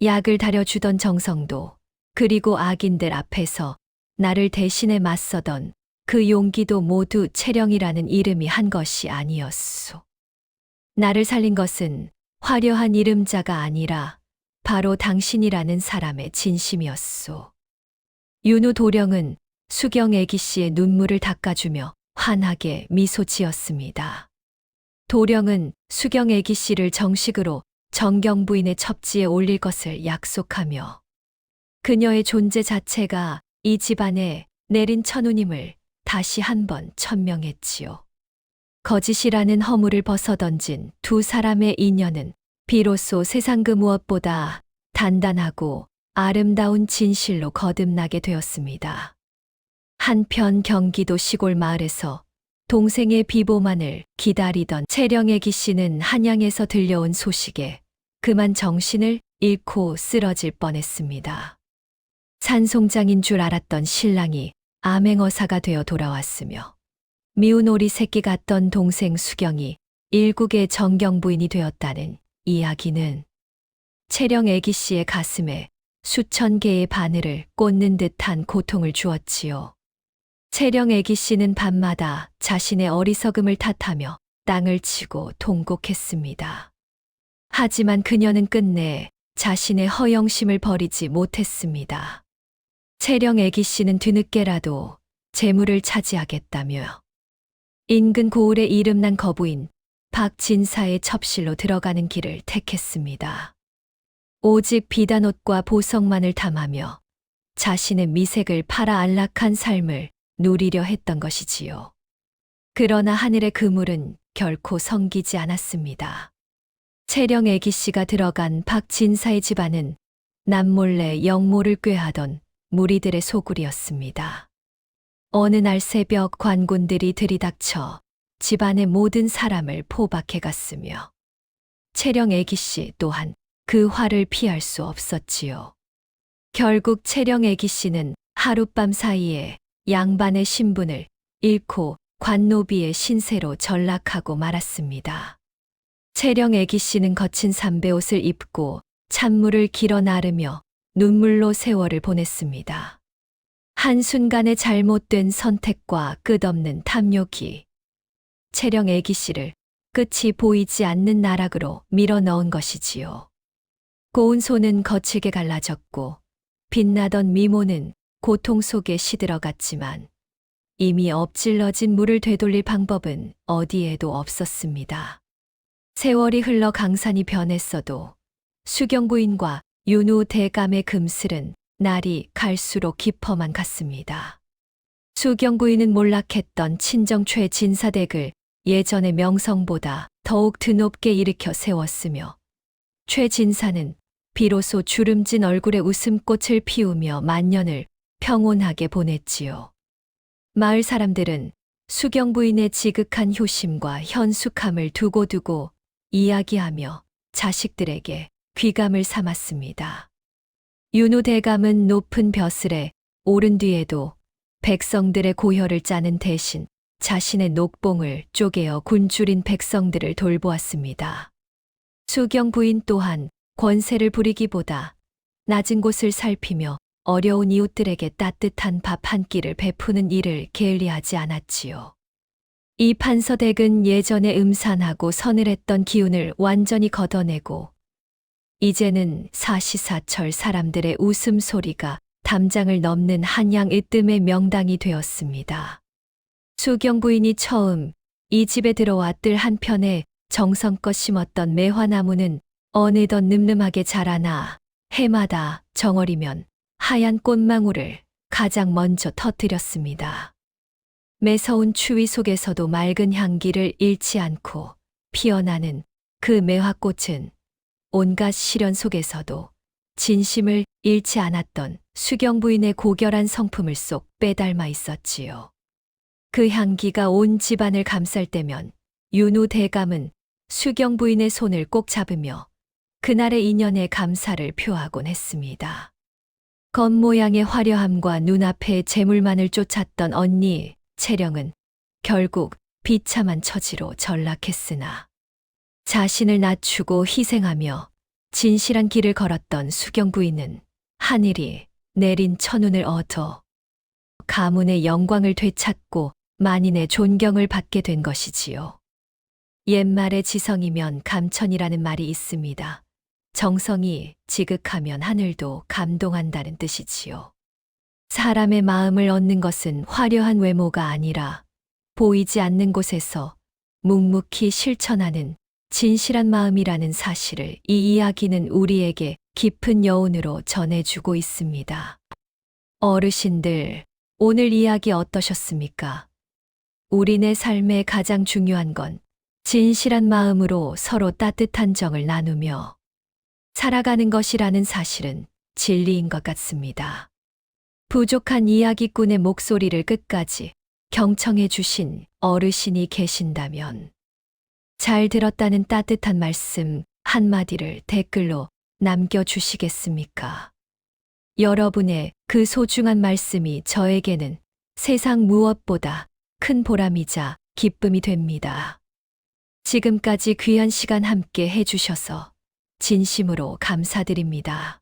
약을 다려주던 정성도 그리고 악인들 앞에서 나를 대신해 맞서던 그 용기도 모두 채령이라는 이름이 한 것이 아니었소. 나를 살린 것은 화려한 이름자가 아니라 바로 당신이라는 사람의 진심이었소. 윤우 도령은 수경 애기 씨의 눈물을 닦아주며 환하게 미소 지었습니다. 도령은 수경 애기 씨를 정식으로 정경 부인의 첩지에 올릴 것을 약속하며 그녀의 존재 자체가 이 집안에 내린 천우님을 다시 한번 천명했지요. 거짓이라는 허물을 벗어던진 두 사람의 인연은 비로소 세상 그 무엇보다 단단하고 아름다운 진실로 거듭나게 되었습니다. 한편 경기도 시골 마을에서 동생의 비보만을 기다리던 채령 애기 씨는 한양에서 들려온 소식에 그만 정신을 잃고 쓰러질 뻔했습니다. 산송장인 줄 알았던 신랑이 암행어사가 되어 돌아왔으며 미운 오리 새끼 같던 동생 수경이 일국의 정경 부인이 되었다는 이야기는 채령 애기 씨의 가슴에 수천 개의 바늘을 꽂는 듯한 고통을 주었지요. 채령 애기 씨는 밤마다 자신의 어리석음을 탓하며 땅을 치고 통곡했습니다. 하지만 그녀는 끝내 자신의 허영심을 버리지 못했습니다. 채령 애기 씨는 뒤늦게라도 재물을 차지하겠다며 인근 고을의 이름난 거부인 박진사의 첩실로 들어가는 길을 택했습니다. 오직 비단옷과 보석만을 탐하며 자신의 미색을 팔아 안락한 삶을 누리려 했던 것이지요. 그러나 하늘의 그물은 결코 성기지 않았습니다. 채령 애기 씨가 들어간 박진사의 집안은 남몰래 영모를 꾀하던 무리들의 소굴이었습니다. 어느 날 새벽 관군들이 들이닥쳐 집안의 모든 사람을 포박해 갔으며 채령 애기 씨 또한 그 화를 피할 수 없었지요. 결국 채령 애기 씨는 하룻밤 사이에 양반의 신분을 잃고 관노비의 신세로 전락하고 말았습니다. 채령 애기 씨는 거친 삼배옷을 입고 찬물을 길어 나르며 눈물로 세월을 보냈습니다. 한순간의 잘못된 선택과 끝없는 탐욕이 채령 애기 씨를 끝이 보이지 않는 나락으로 밀어 넣은 것이지요. 고운 손은 거칠게 갈라졌고 빛나던 미모는 고통 속에 시들어갔지만 이미 엎질러진 물을 되돌릴 방법은 어디에도 없었습니다. 세월이 흘러 강산이 변했어도 수경 부인과 윤우 대감의 금슬은 날이 갈수록 깊어만 갔습니다. 수경 부인은 몰락했던 친정 최진사댁을 예전의 명성보다 더욱 드높게 일으켜 세웠으며 최진사는 비로소 주름진 얼굴에 웃음꽃을 피우며 만년을 평온하게 보냈지요. 마을 사람들은 수경 부인의 지극한 효심과 현숙함을 두고두고 이야기하며 자식들에게 귀감을 삼았습니다. 윤우 대감은 높은 벼슬에 오른 뒤에도 백성들의 고혈을 짜는 대신 자신의 녹봉을 쪼개어 굶주린 백성들을 돌보았습니다. 수경 부인 또한 권세를 부리기보다 낮은 곳을 살피며 어려운 이웃들에게 따뜻한 밥 한 끼를 베푸는 일을 게을리하지 않았지요. 이 판서댁은 예전에 음산하고 서늘했던 기운을 완전히 걷어내고 이제는 사시사철 사람들의 웃음소리가 담장을 넘는 한양 으뜸의 명당이 되었습니다. 수경 부인이 처음 이 집에 들어와 뜰 한편에 정성껏 심었던 매화나무는 어느덧 늠름하게 자라나 해마다 정월이면 하얀 꽃망울을 가장 먼저 터뜨렸습니다. 매서운 추위 속에서도 맑은 향기를 잃지 않고 피어나는 그 매화꽃은 온갖 시련 속에서도 진심을 잃지 않았던 수경 부인의 고결한 성품을 쏙 빼닮아 있었지요. 그 향기가 온 집안을 감쌀 때면 윤우 대감은 수경 부인의 손을 꼭 잡으며 그날의 인연에 감사를 표하곤 했습니다. 겉모양의 화려함과 눈앞의 재물만을 쫓았던 언니 채령은 결국 비참한 처지로 전락했으나 자신을 낮추고 희생하며 진실한 길을 걸었던 수경 부인은 하늘이 내린 천운을 얻어 가문의 영광을 되찾고 만인의 존경을 받게 된 것이지요. 옛말에 지성이면 감천이라는 말이 있습니다. 정성이 지극하면 하늘도 감동한다는 뜻이지요. 사람의 마음을 얻는 것은 화려한 외모가 아니라 보이지 않는 곳에서 묵묵히 실천하는 진실한 마음이라는 사실을 이 이야기는 우리에게 깊은 여운으로 전해주고 있습니다. 어르신들, 오늘 이야기 어떠셨습니까? 우리네 삶의 가장 중요한 건 진실한 마음으로 서로 따뜻한 정을 나누며 살아가는 것이라는 사실은 진리인 것 같습니다. 부족한 이야기꾼의 목소리를 끝까지 경청해 주신 어르신이 계신다면 잘 들었다는 따뜻한 말씀 한마디를 댓글로 남겨주시겠습니까? 여러분의 그 소중한 말씀이 저에게는 세상 무엇보다 큰 보람이자 기쁨이 됩니다. 지금까지 귀한 시간 함께 해주셔서 진심으로 감사드립니다.